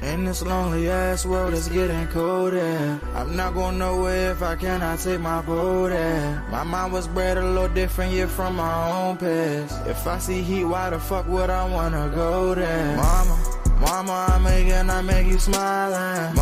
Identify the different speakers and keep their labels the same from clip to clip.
Speaker 1: In this lonely ass world, it's getting colder. I'm not going nowhere if I cannot take my boat there. My mind was bred a little different, yeah, from my own past. If I see heat, why the fuck would I wanna go there? Mama, I make you smiling.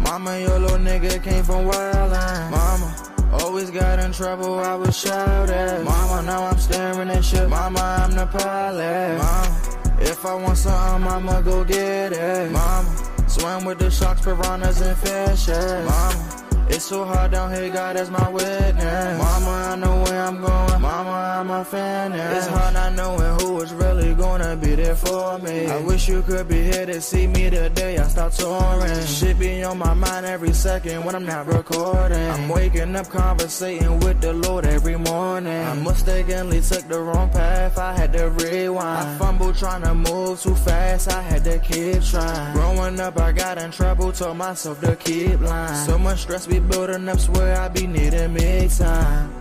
Speaker 1: Mama, your little nigga came from wildin'. Mama, always got in trouble, I was shouted. Mama, now I'm staring at shit. Mama, I'm the pilot. Mama, if I want something, I'ma go get it. Mama, swim with the sharks, piranhas, and fishes. Mama, it's so hard down here, God is my witness. Mama, I know where I'm going. Mama, I'm a fan. It's hard not knowing who is really gonna be there for me. I wish you could be here to see me the day I start touring. Shit be on my mind every second when I'm not recording. I'm waking up conversating with the Lord every morning. I mistakenly took the wrong path, I had to rewind. I fumbled trying to move too fast, I had to keep trying. Growing up, I got in trouble, told myself to keep lying. So much stress be building up, swear I be needing me time.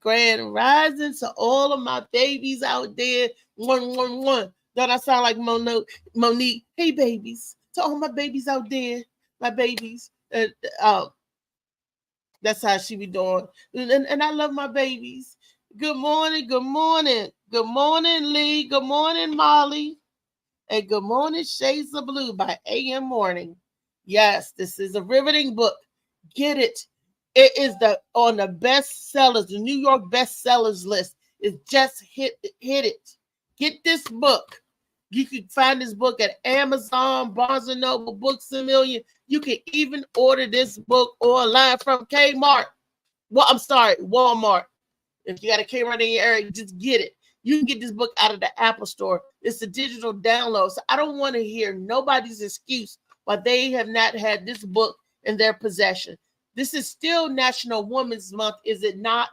Speaker 2: Grand rising to all of my babies out there. Don't I sound like Monique? Hey, babies. To all my babies out there, my babies. That's how she be doing. And I love my babies. Good morning, good morning. Good morning, Lee. Good morning, Molly. And good morning, Shades of Blue by AM Morning. Yes, this is a riveting book. Get it. It is on the bestsellers, the New York bestsellers list. It just hit it. Get this book. You can find this book at Amazon, Barnes & Noble, Books A Million. You can even order this book online from Kmart. Well, I'm sorry, Walmart. If you got a Kmart in your area, just get it. You can get this book out of the Apple Store. It's a digital download. So I don't want to hear nobody's excuse why they have not had this book in their possession. This is still National Women's Month, is it not?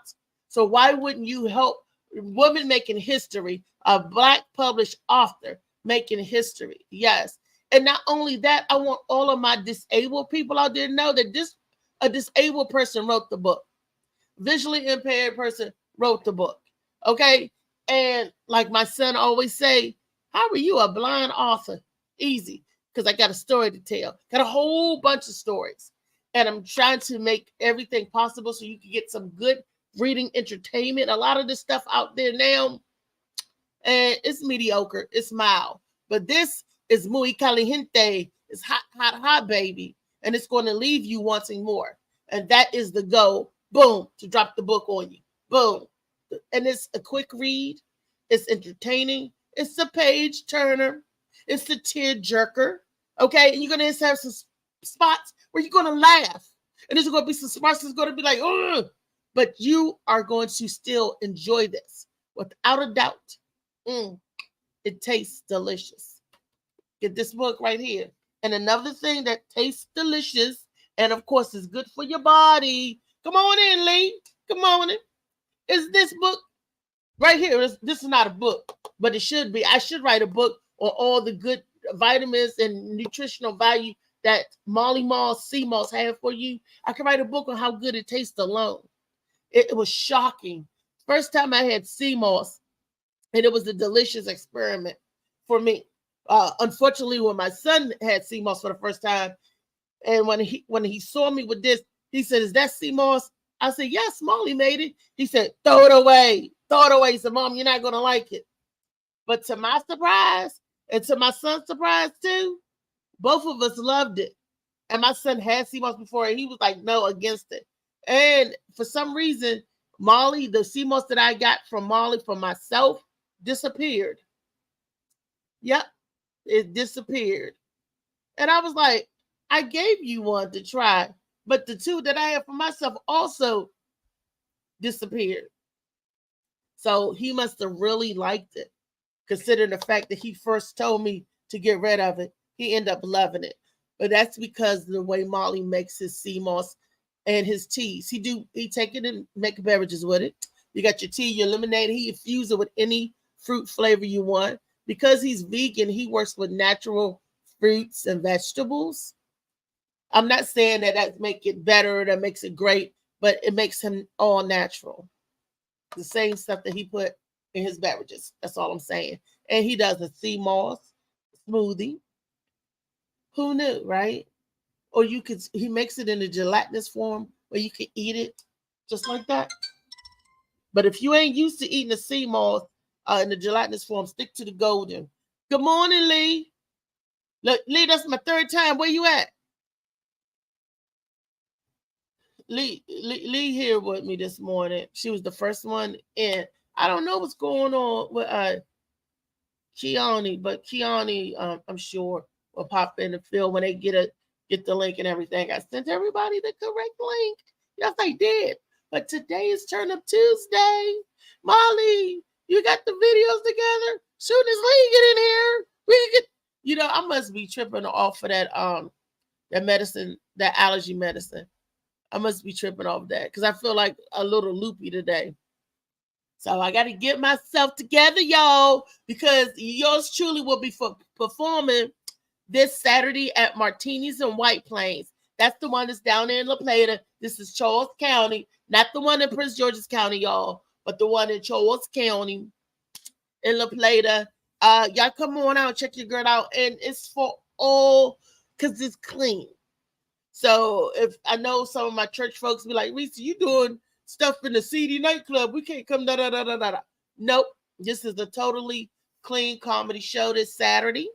Speaker 2: So why wouldn't you help women making history, a Black published author making history? Yes. And not only that, I want all of my disabled people out there to know that a disabled person wrote the book. Visually impaired person wrote the book. Okay? And like my son always say, how are you a blind author? Easy, because I got a story to tell. Got a whole bunch of stories. And I'm trying to make everything possible so you can get some good reading entertainment. A lot of this stuff out there now, and it's mediocre. It's mild. But this is muy caliente. It's hot, baby. And it's going to leave you wanting more. And that is the goal. Boom, to drop the book on you. Boom. And it's a quick read. It's entertaining. It's a page turner. It's a tear jerker. Okay? And you're going to have some spots where you're going to laugh. And there's going to be some spots that's going to be like, ugh. But you are going to still enjoy this. Without a doubt. It tastes delicious. Get this book right here. And another thing that tastes delicious, and of course is good for your body. Come on in, Lee. Come on in. Is this book right here? This is not a book, but it should be. I should write a book on all the good vitamins and nutritional value that Molly Moss, Sea Moss have for you. I could write a book on how good it tastes alone. It was shocking. First time I had Sea Moss, and it was a delicious experiment for me. Unfortunately, when my son had Sea Moss for the first time, and when he saw me with this, he said, "Is that Sea Moss?" I said, "Yes, Molly made it." He said, "Throw it away. Throw it away." He said, "Mom, you're not going to like it." But to my surprise, and to my son's surprise too, Both of us loved it. And my son had sea moss before, and he was like, no, against it. And for some reason, Molly, the sea moss that I got from Molly for myself, disappeared. Yep, it disappeared. And I was like, I gave you one to try, but the two that I had for myself also disappeared. So he must have really liked it, considering the fact that he first told me to get rid of it. He ended up loving it. But that's because the way Molly makes his sea moss and his teas. He take it and make beverages with it. You got your tea, your lemonade. He infuse it with any fruit flavor you want. Because he's vegan, he works with natural fruits and vegetables. I'm not saying that makes it better, that makes it great, but it makes him all natural. The same stuff that he put in his beverages. That's all I'm saying. And he does a sea moss smoothie. Who knew, right? Or he makes it in a gelatinous form where you can eat it just like that. But if you ain't used to eating the sea moss in the gelatinous form, stick to the golden. Good morning, Lee. Look, Lee, that's my third time. Where you at? Lee here with me this morning. She was the first one in. I don't know what's going on with Kiani, but Kiani, I'm sure will pop in the field when they get the link and everything. I sent everybody the correct link. Yes, I did. But today is Turn Up Tuesday. Molly, you got the videos together? Soon as Lee get in here, we get. I must be tripping off of that medicine, that allergy medicine. I must be tripping off that because I feel like a little loopy today. So I got to get myself together, y'all, because yours truly will be performing this Saturday at Martinis in White Plains. That's the one that's down there in La Plata. This is Charles County, not the one in Prince George's County, y'all, but the one in Charles County in La Plata. Y'all come on out, check your girl out, and it's for all because it's clean. So if I know some of my church folks be like, Reese, you doing stuff in the CD nightclub? We can't come da. Nope. This is a totally clean comedy show this Saturday.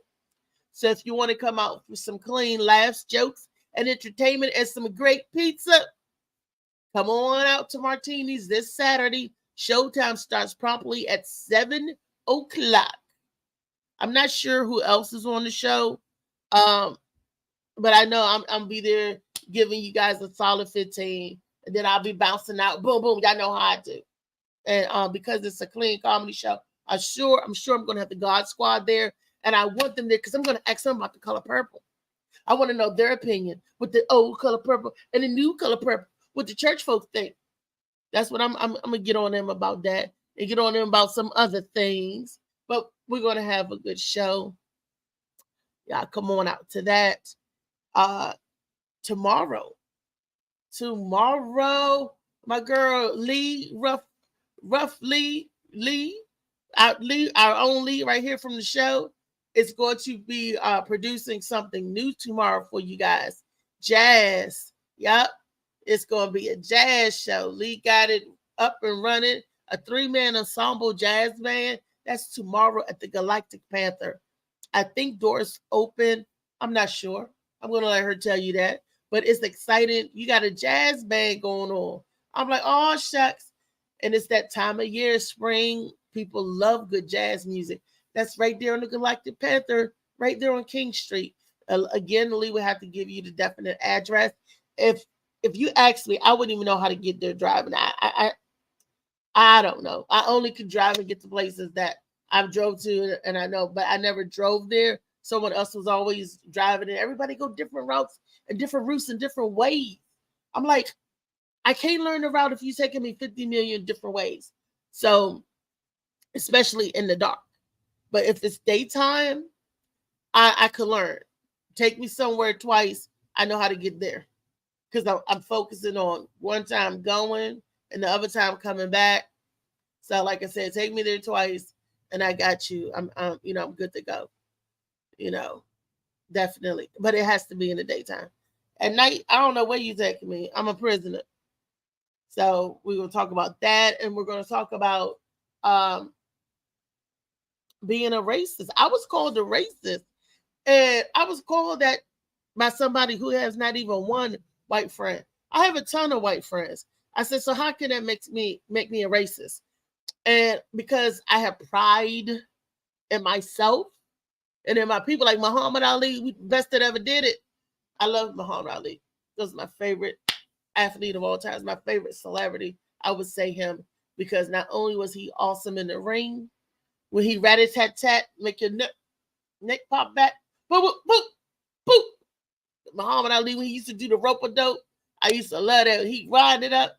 Speaker 2: So if you want to come out for some clean laughs, jokes, and entertainment and some great pizza, come on out to Martinis this Saturday. Showtime starts promptly at 7 o'clock. I'm not sure who else is on the show. But I know I'm be there giving you guys a solid 15. And then I'll be bouncing out. Boom, boom. Y'all know how I do. And because it's a clean comedy show, I'm sure I'm going to have the God Squad there. And I want them there because I'm going to ask them about the color purple. I want to know their opinion with the old color purple and the new color purple, what the church folks think. That's what I'm going to get on them about that and get on them about some other things. But we're going to have a good show. Y'all come on out to that. Tomorrow, my girl Lee, rough Lee, our own Lee right here from the show, is going to be producing something new tomorrow for you guys. Jazz. Yep. It's going to be a jazz show. Lee got it up and running. A 3-man ensemble jazz band. That's tomorrow at the Galactic Panther. I think doors open. I'm not sure. I'm going to let her tell you that. But it's exciting. You got a jazz band going on. I'm like, oh, shucks. And it's that time of year, spring. People love good jazz music. That's right there on the Galactic Panther, right there on King Street. Again, Lee would have to give you the definite address. If you ask me, I wouldn't even know how to get there driving. I don't know. I only could drive and get to places that I've drove to and I know, but I never drove there. Someone else was always driving and everybody go different routes and different routes and different ways. I'm like, I can't learn the route if you're taking me 50 million different ways. So, especially in the dark. But if it's daytime, I could learn. Take me somewhere twice. I know how to get there. Because I'm focusing on one time going and the other time coming back. So, like I said, take me there twice and I got you. I'm good to go. Definitely. But it has to be in the daytime. At night, I don't know where you taking me. I'm a prisoner. So we're going to talk about that. And we're going to talk about being a racist. I was called a racist And I was called that by somebody who has not even one white friend. I have a ton of white friends. I said, so how can that make me a racist? And because I have pride in myself and in my people, like Muhammad Ali, we best that ever did it. I love Muhammad Ali. He was my favorite athlete of all time, my favorite celebrity. I would say him because not only was he awesome in the ring, when he rat-a-tat-tat, make your neck pop back, boop, boop, boop, boop. Muhammad Ali, when he used to do the rope-a-dope, I used to love that. He ride it up,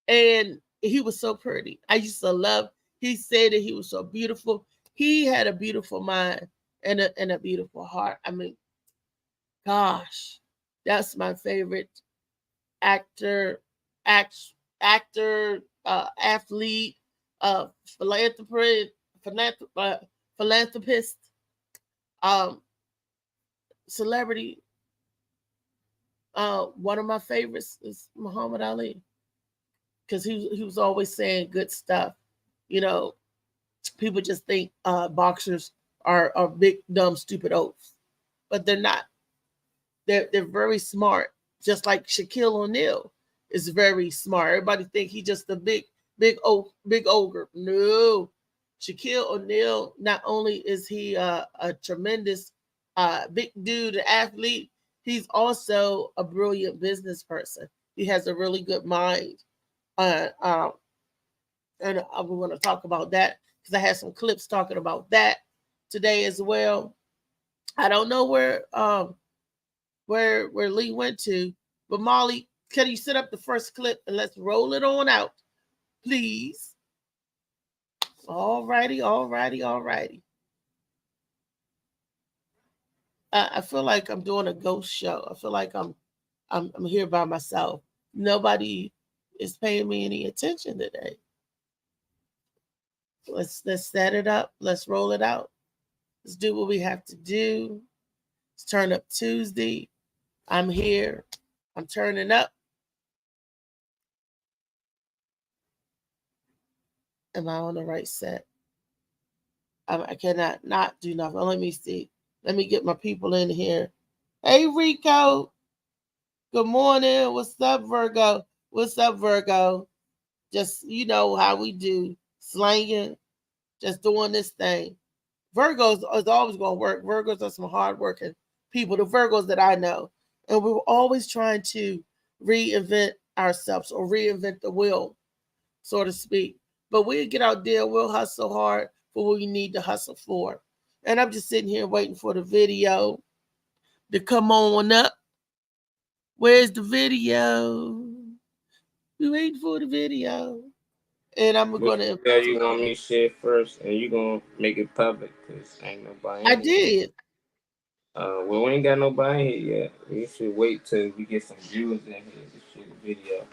Speaker 2: and he was so pretty. I used to love. He said that he was so beautiful. He had a beautiful mind and a beautiful heart. I mean, gosh, that's my favorite actor, athlete, philanthropist, celebrity. One of my favorites is Muhammad Ali because he was always saying good stuff. You know, people just think boxers are big, dumb, stupid oafs, but they're not. They're very smart, just like Shaquille O'Neal is very smart. Everybody think he's just a big ogre. No, Shaquille O'Neal, not only is he a tremendous big dude, athlete, he's also a brilliant business person. He has a really good mind. And I'm going to talk about that because I had some clips talking about that today as well. I don't know where Lee went to, but Molly, can you set up the first clip and let's roll it on out, please? All righty. I feel like I'm doing a ghost show. I feel like I'm here by myself. Nobody is paying me any attention today. Let's set it up. Let's roll it out. Let's do what we have to do. It's Turn Up Tuesday. I'm here. I'm turning up. Am I on the right set? I cannot not do nothing. Let me see. Let me get my people in here. Hey, Rico. Good morning. What's up, Virgo? What's up, Virgo? Just, you know how we do. Slanging. Just doing this thing. Virgos is always going to work. Virgos are some hardworking people. The Virgos that I know. And we're always trying to reinvent ourselves or reinvent the wheel, so to speak. But we'll get out there. We'll hustle hard for what we need to hustle for. And I'm just sitting here waiting for the video to come on up. Where's the video? We waiting for the video. And I'm going to
Speaker 3: tell you want me to share first, and you gonna make it public because ain't nobody.
Speaker 2: I did.
Speaker 3: Well, we ain't got nobody here yet. We should wait till we get some viewers in here to share the video.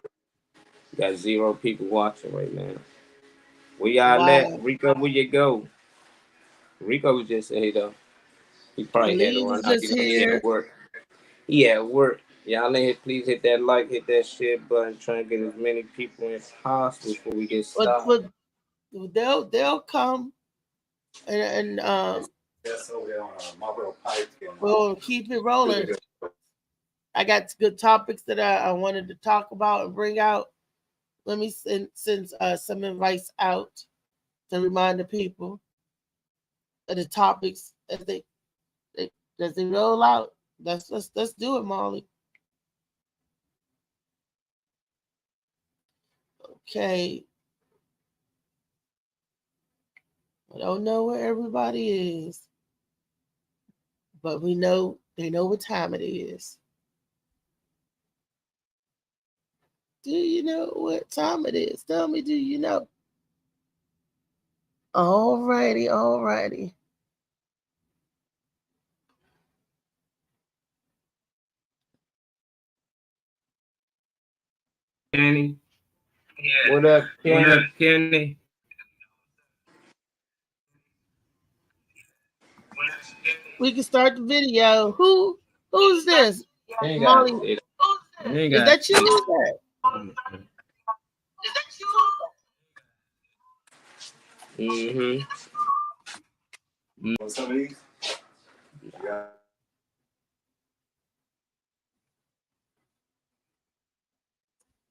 Speaker 3: We got 0 people watching right now. Where y'all at?
Speaker 2: Wow.
Speaker 3: Rico, where you go? Rico was just here though. He probably had
Speaker 2: Lee
Speaker 3: to
Speaker 2: was
Speaker 3: run out.
Speaker 2: just
Speaker 3: He
Speaker 2: here.
Speaker 3: at work. He at work. Y'all in here, please hit that like, hit that share button. Trying to get as many people as possible before we get started.
Speaker 2: But they'll come and we'll keep it rolling. I got good topics that I wanted to talk about and bring out. Let me send some invites out to remind the people of the topics as they roll out. Let's do it, Molly. Okay. I don't know where everybody is, but we know they know what time it is. Do you know what time it is? Tell me, do you know? All righty.
Speaker 3: Kenny. What up, Kenny?
Speaker 2: We can start the video. Who's this? Molly. Is that you? Who's that?
Speaker 3: Mm-hmm.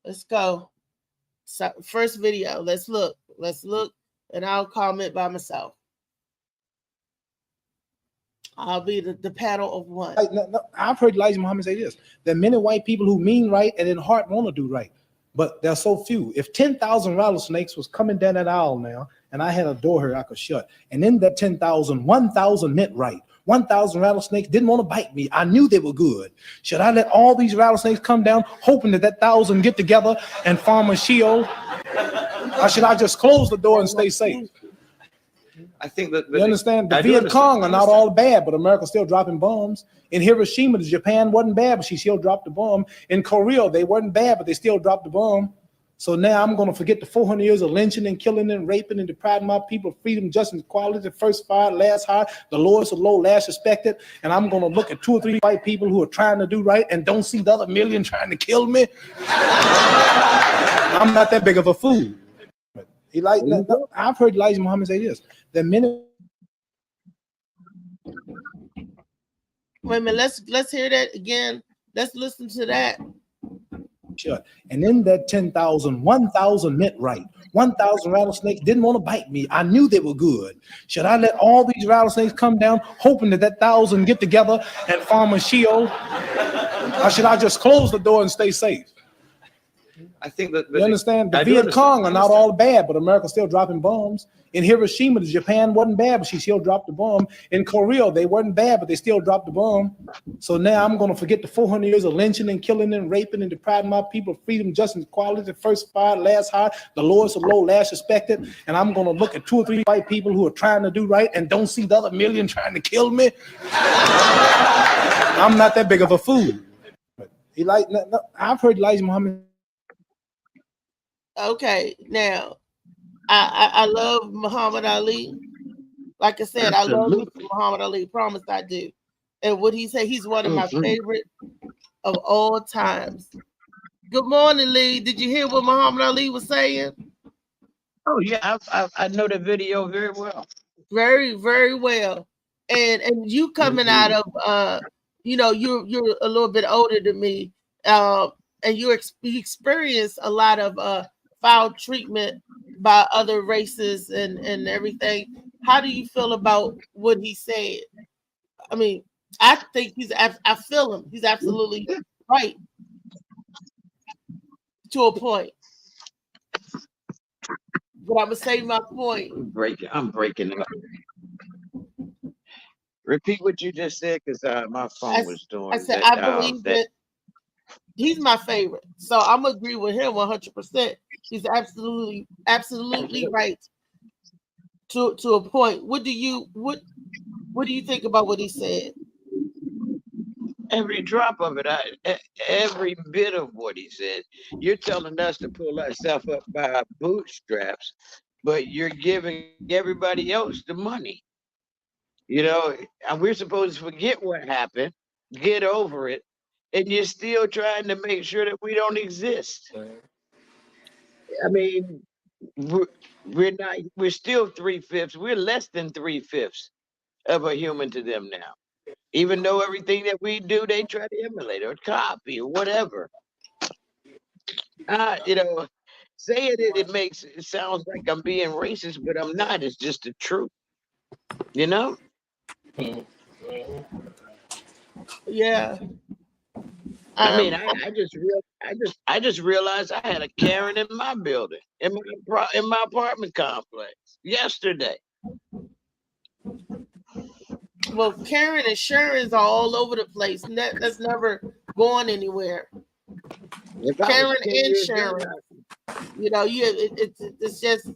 Speaker 2: Let's go. So, first video. Let's look. Let's look, and I'll comment by myself. I'll be the panel of one.
Speaker 4: I've heard Elijah Muhammad say this. There are many white people who mean right and in heart want to do right, but there are so few. If 10,000 rattlesnakes was coming down that aisle now, and I had a door here I could shut, and in that 10,000, 1,000 meant right. 1,000 rattlesnakes didn't want to bite me. I knew they were good. Should I let all these rattlesnakes come down, hoping that 1,000 get together and form a shield? Or should I just close the door and stay safe?
Speaker 5: I think that
Speaker 4: you understand? The Viet Cong are not all bad, but America's still dropping bombs. In Hiroshima, Japan wasn't bad, but she still dropped the bomb. In Korea, they weren't bad, but they still dropped the bomb. So now I'm going to forget the 400 years of lynching and killing and raping and depriving my people of freedom, justice, equality, the first fired, last hired, the lowest of low, last respected. And I'm going to look at 2 or 3 white people who are trying to do right and don't see the other million trying to kill me. I'm not that big of a fool. I've heard Elijah Muhammad say this. The minute.
Speaker 2: Wait a minute. Let's hear that again. Let's listen to that.
Speaker 4: Sure. And in that 10,000, 1,000 meant right. 1,000 rattlesnakes didn't want to bite me. I knew they were good. Should I let all these rattlesnakes come down, hoping that 1,000 get together and form a shield? Or should I just close the door and stay safe?
Speaker 5: I think that
Speaker 4: you understand? The Viet Cong are not all bad, but America's still dropping bombs. In Hiroshima, Japan wasn't bad, but she still dropped the bomb. In Korea, they weren't bad, but they still dropped the bomb. So now I'm going to forget the 400 years of lynching and killing and raping and depriving my people of freedom, justice, equality, the first fired, last hired, the lowest of low, last respected. And I'm going to look at 2 or 3 white people who are trying to do right and don't see the other million trying to kill me. I'm not that big of a fool. I've heard Elijah Muhammad.
Speaker 2: Okay, now I love Muhammad Ali. Like I said, I
Speaker 5: Absolutely.
Speaker 2: love Muhammad Ali. Promise I do. And what he said, he's one of my favorite of all times. Good morning, Lee. Did you hear what Muhammad Ali was saying?
Speaker 6: Oh yeah, I know the video very well.
Speaker 2: Very, very well. And you coming out of you're a little bit older than me, and you experienced a lot of foul treatment by other races and everything. How do you feel about what he said? I mean, I think I feel him. He's absolutely right to a point. But I'm gonna say my point.
Speaker 6: I'm breaking it up. Repeat what you just said, because my phone was doing.
Speaker 2: I said I believe that he's my favorite, so I'm gonna agree with him 100%. He's absolutely right to a point. What do you think about what he said?
Speaker 6: Every drop of it, every bit of what he said. You're telling us to pull ourselves up by our bootstraps, but you're giving everybody else the money. You know, and we're supposed to forget what happened, get over it, and you're still trying to make sure that we don't exist. I mean, we're still 3/5. We're less than 3/5 of a human to them now. Even though everything that we do, they try to emulate or copy or whatever. Saying it sounds like I'm being racist, but I'm not. It's just the truth. You know?
Speaker 2: Yeah.
Speaker 6: I just realized I had a Karen in my building, in my apartment complex yesterday.
Speaker 2: Well, Karen and Sharon's are all over the place. That's never going anywhere. Karen and Sharon. It's just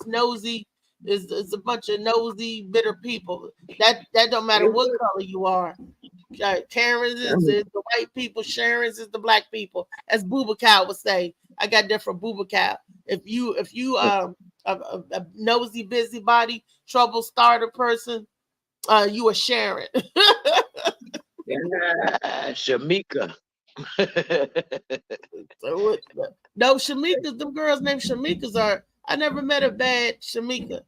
Speaker 2: nosy. It's a bunch of nosy, bitter people. That don't matter what color you are. Karen's is the white people, Sharon's is the black people. As Booba Cow would say. I got that from Booba Cow. If you a nosy, busybody, trouble starter person, you a Sharon.
Speaker 6: Shamika.
Speaker 2: No, Shamika's, them girls named Shamikas I never met a bad Shamika.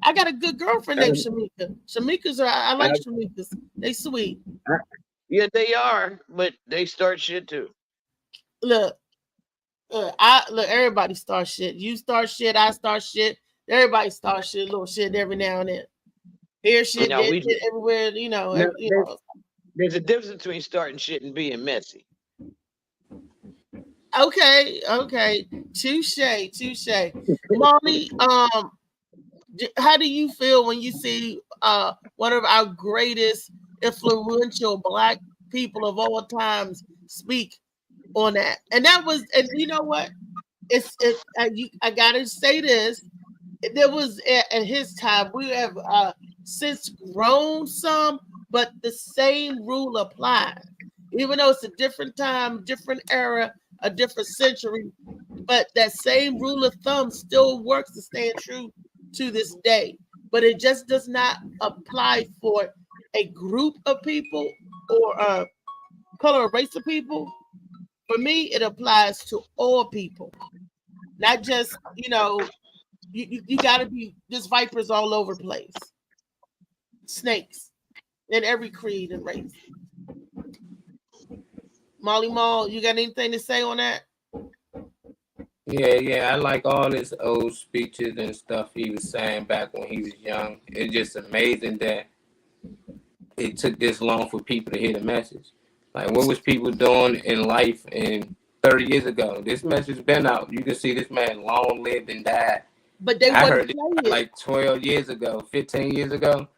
Speaker 2: I got a good girlfriend named Shamika. Shamikas are I like Shamikas. They sweet.
Speaker 6: Yeah, they are, but they start shit too.
Speaker 2: Look, everybody start shit. You start shit, I start shit. Everybody start shit, little shit every now and then. Here shit,
Speaker 6: No,
Speaker 2: there shit, everywhere,
Speaker 6: There's a difference between starting shit and being messy.
Speaker 2: Okay. Touche. Molly, how do you feel when you see one of our greatest influential Black people of all times speak on that? And that was, and you know what? I gotta say this. There was at his time, we have since grown some, but the same rule applies. Even though it's a different time, different era, a different century, but that same rule of thumb still works to stand true to this day. But it just does not apply for a group of people or a color or race of people. For me, it applies to all people, not just, you got to be, just vipers all over the place, snakes in every creed and race. Molly Mall, you got anything to say on that?
Speaker 3: Yeah, I like all his old speeches and stuff he was saying back when he was young. It's just amazing that it took this long for people to hear the message. Like, what was people doing in life in 30 years ago? This message been out. You can see this man long lived and died.
Speaker 2: But I heard it
Speaker 3: like 12 years ago, 15 years ago.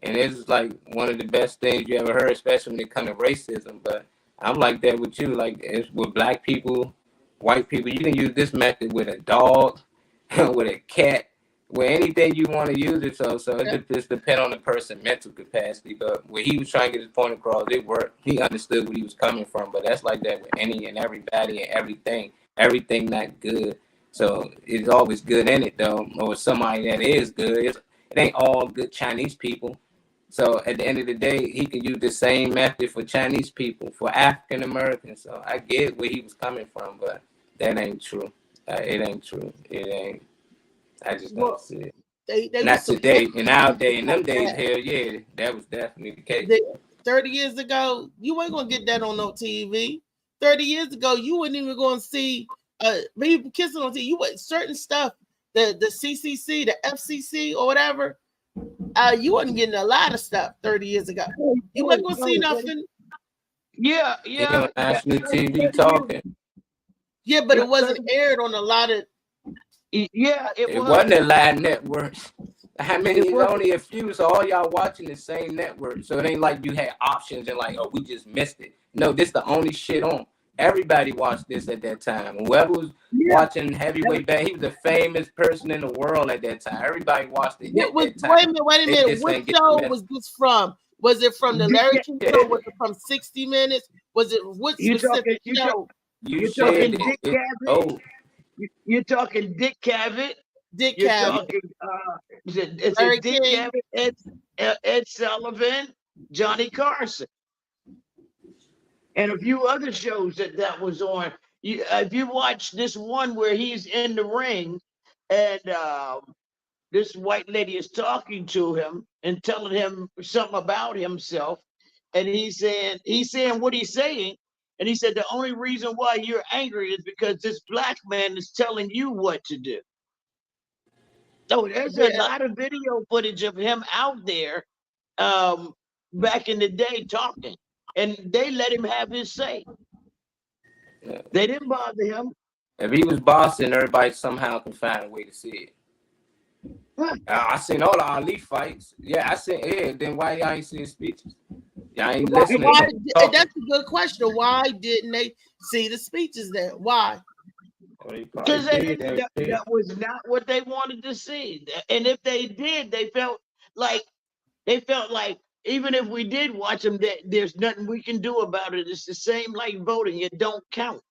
Speaker 3: And it's like one of the best things you ever heard, especially when it comes to racism. But I'm like that with you. Like, it's with Black people, white people, you can use this method with a dog, with a cat, with anything you want to use it. So it just depends on the person's mental capacity. But when he was trying to get his point across, it worked. He understood where he was coming from. But that's like that with any and everybody and everything. Everything not good. So it's always good in it, though, or somebody that is good. It ain't all good Chinese people. So at the end of the day, he can use the same method for Chinese people, for African Americans. So I get where he was coming from, but that ain't true. It ain't true. It ain't. I just don't see it.
Speaker 2: They
Speaker 3: not today. In our day, in them days, hell yeah, that was definitely the case.
Speaker 2: 30 years ago, you ain't gonna get that on no TV. 30 years ago, you wouldn't even gonna see people kissing on TV. You would certain stuff, the CCC, the FCC, or whatever. You wasn't getting a lot of stuff 30 years ago. You wasn't gonna see nothing.
Speaker 6: Yeah.
Speaker 3: National TV talking.
Speaker 2: Yeah, but it wasn't aired on a lot of.
Speaker 6: Yeah,
Speaker 3: it wasn't a live network. I mean, it's only a few, so all y'all watching the same network. So it ain't like you had options and like, oh, we just missed it. No, this the only shit on. Everybody watched this at that time. Whoever was watching Heavyweight Bang, he was a famous person in the world at that time. Everybody watched it.
Speaker 2: Wait a minute. What show was this from? Was it from the Larry King Show? Was it from 60 Minutes? Was it what specific show?
Speaker 6: You're talking Dick Cavett. You're talking Dick Cavett.
Speaker 2: Dick Cavett.
Speaker 6: It's Dick Cavett, Ed Sullivan, Johnny Carson. And a few other shows that was on. If you watch this one where he's in the ring and this white lady is talking to him and telling him something about himself, and he's saying what he's saying, and he said the only reason why you're angry is because this Black man is telling you what to do. So there's a lot of video footage of him out there back in the day talking. And they let him have his say. Yeah. They didn't bother him.
Speaker 3: If he was bossing, everybody somehow can find a way to see it. What? I seen all the Ali fights. Yeah, I seen it. Then why y'all ain't seeing speeches? Y'all ain't listening.
Speaker 2: That's a good question. Why didn't they see the speeches then? Why?
Speaker 6: Because that was not what they wanted to see. And if they did, they felt like even if we did watch them, there's nothing we can do about it. It's the same like voting. It don't count.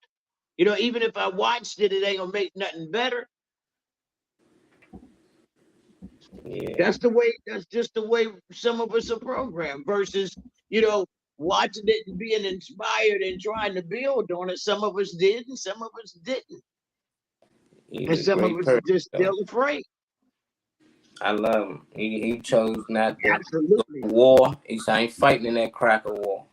Speaker 6: Even if I watched it, it ain't gonna make nothing better. Yeah. That's just the way some of us are programmed versus, watching it and being inspired and trying to build on it. Some of us did and some of us didn't. And some of us are just still afraid.
Speaker 3: I love him. He chose not to
Speaker 6: Absolutely.
Speaker 3: war. He said, I ain't fighting in that cracker war.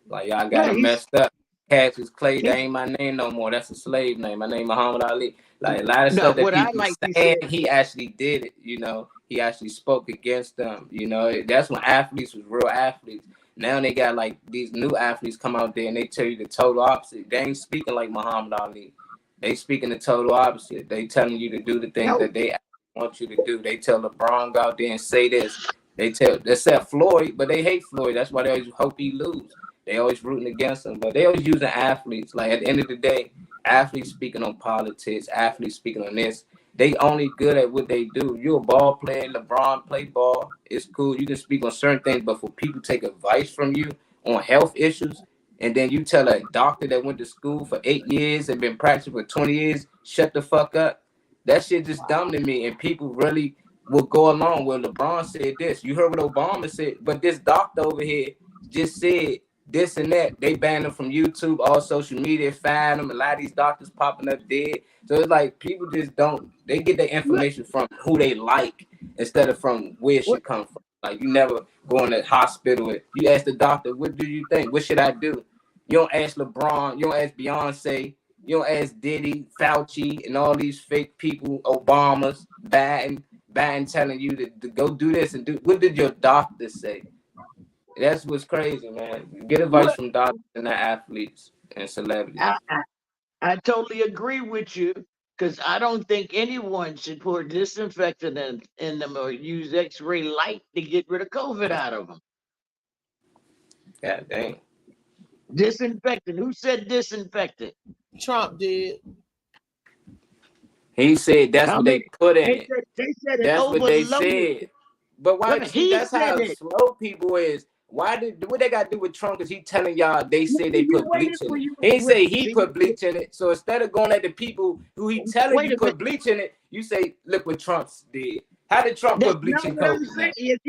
Speaker 3: Like, y'all got
Speaker 6: Yeah,
Speaker 3: it messed up. Cassius Clay, that
Speaker 6: he
Speaker 3: ain't my name no more. That's a slave name. My name Muhammad Ali. Like, a lot of
Speaker 6: no,
Speaker 3: stuff that
Speaker 6: what I
Speaker 3: people
Speaker 6: like he
Speaker 3: saying,
Speaker 6: said,
Speaker 3: he actually did it. You know, he actually spoke against them. You know, that's when athletes was real athletes. Now they got like these new athletes come out there and they tell you the total opposite. They ain't speaking like Muhammad Ali. They speaking the total opposite. They telling you to do the things
Speaker 6: no,
Speaker 3: that they want you to do. They tell LeBron go out there and say this. They except Floyd, but they hate Floyd. That's why they always hope he lose. They always rooting against him, but they always using athletes. Like at the end of the day, athletes speaking on politics, athletes speaking on this. They only good at what they do. You're a ball player, LeBron play ball. It's cool. You can speak on certain things, but for people to take advice from you on health issues, and then you tell a doctor that went to school for 8 years and been practicing for 20 years, shut the fuck up. That shit just dumb to me. And people really will go along. Well, LeBron said this. You heard what Obama said, but this doctor over here just said this and that. They banned them from YouTube, all social media, fired them. A lot of these doctors popping up dead. So it's like people just don't. They get their information from who they like instead of from where it
Speaker 6: what
Speaker 3: should come from. Like you never go in the hospital and you ask the doctor, "What do you think? What should I do?" You don't ask LeBron. You don't ask Beyonce. You don't ask Diddy, Fauci, and all these fake people, Obamas, Biden telling you to go do this and do. What did your doctor say? That's what's crazy, man. Get advice
Speaker 6: what
Speaker 3: from doctors and not athletes and celebrities.
Speaker 6: I totally agree with you because I don't think anyone should pour disinfectant in them or use X-ray light to get rid of COVID out of them.
Speaker 3: God dang.
Speaker 6: Disinfectant. Who said disinfectant?
Speaker 2: Trump did.
Speaker 3: He said that's
Speaker 6: How
Speaker 3: what they
Speaker 6: many?
Speaker 3: put in it.
Speaker 6: They said it
Speaker 3: That's what they
Speaker 6: overloaded.
Speaker 3: said. But why?
Speaker 6: Right,
Speaker 3: See,
Speaker 6: he
Speaker 3: that's
Speaker 6: said
Speaker 3: how
Speaker 6: it.
Speaker 3: slow people is. Why did what they got to do with Trump? Because he telling y'all they say they
Speaker 6: You
Speaker 3: put
Speaker 6: waited
Speaker 3: bleach in
Speaker 6: for
Speaker 3: it.
Speaker 6: you.
Speaker 3: He ain't say he
Speaker 6: See,
Speaker 3: put bleach in it. So instead of going at the people who he telling
Speaker 6: wait
Speaker 3: you
Speaker 6: a
Speaker 3: put
Speaker 6: minute.
Speaker 3: bleach in it, you say, look what Trump did. How did Trump
Speaker 6: That's
Speaker 3: put bleach
Speaker 6: not
Speaker 3: in
Speaker 6: what I'm
Speaker 3: COVID
Speaker 6: saying.
Speaker 3: now?
Speaker 6: If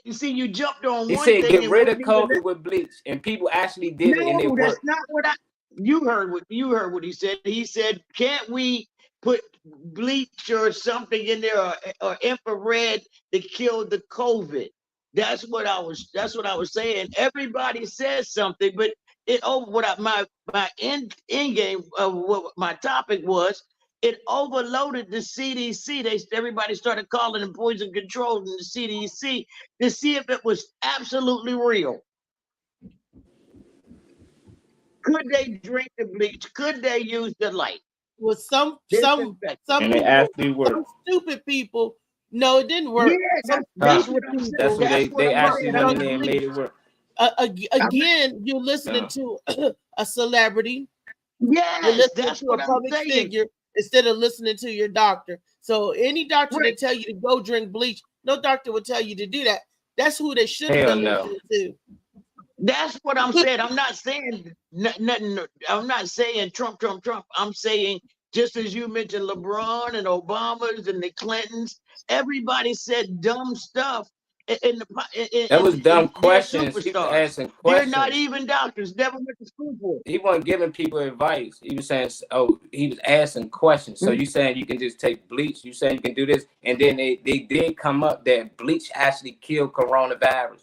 Speaker 6: you see, you jumped on
Speaker 3: He
Speaker 6: one
Speaker 3: said
Speaker 6: thing
Speaker 3: get
Speaker 6: and
Speaker 3: rid of
Speaker 6: wasn't even.
Speaker 3: COVID with bleach, and people actually did it, and it
Speaker 6: No, that's
Speaker 3: worked.
Speaker 6: not what I. You heard what he said. He said, "Can't we put bleach or something in there or infrared to kill the COVID?" That's what I was saying. Everybody says something, but it over my end game of what my topic was. It overloaded the CDC. Everybody started calling it poison control in the CDC to see if it was absolutely real. Could they drink the bleach? Could they use the light?
Speaker 2: With some
Speaker 6: Disinfectant.
Speaker 3: And it
Speaker 2: people,
Speaker 3: actually
Speaker 2: some
Speaker 3: worked.
Speaker 2: stupid people. No, it didn't work.
Speaker 6: Yeah,
Speaker 2: Some
Speaker 6: that's
Speaker 2: stupid
Speaker 6: what I'm saying.
Speaker 3: That's
Speaker 2: people
Speaker 3: what
Speaker 6: That's what
Speaker 3: they
Speaker 6: I'm
Speaker 3: actually
Speaker 6: saying.
Speaker 3: went
Speaker 6: I'm
Speaker 3: in
Speaker 6: not,
Speaker 3: there and made it work.
Speaker 2: again, you're listening to a celebrity. You're
Speaker 6: yes,
Speaker 2: listening
Speaker 6: that's
Speaker 2: to a
Speaker 6: what I'm
Speaker 2: public
Speaker 6: saying.
Speaker 2: figure instead of listening to your doctor. So any doctor
Speaker 6: Right.
Speaker 2: that tell you to go drink bleach, no doctor would tell you to do that. That's who they should have
Speaker 3: Hell
Speaker 2: been
Speaker 3: no.
Speaker 2: listening to.
Speaker 6: That's what I'm saying. I'm not saying nothing. I'm not saying Trump. I'm saying just as you mentioned LeBron and Obama's and the Clintons, everybody said dumb stuff.
Speaker 3: That was dumb
Speaker 6: They're
Speaker 3: questions. He was
Speaker 6: superstars.
Speaker 3: asking
Speaker 6: They're not
Speaker 3: questions.
Speaker 6: even doctors. Never went to school for it.
Speaker 3: He wasn't giving people advice. He was saying, "Oh, he was asking questions." So you saying you can just take bleach? You saying you can do this? And then they did come up that bleach actually killed coronavirus.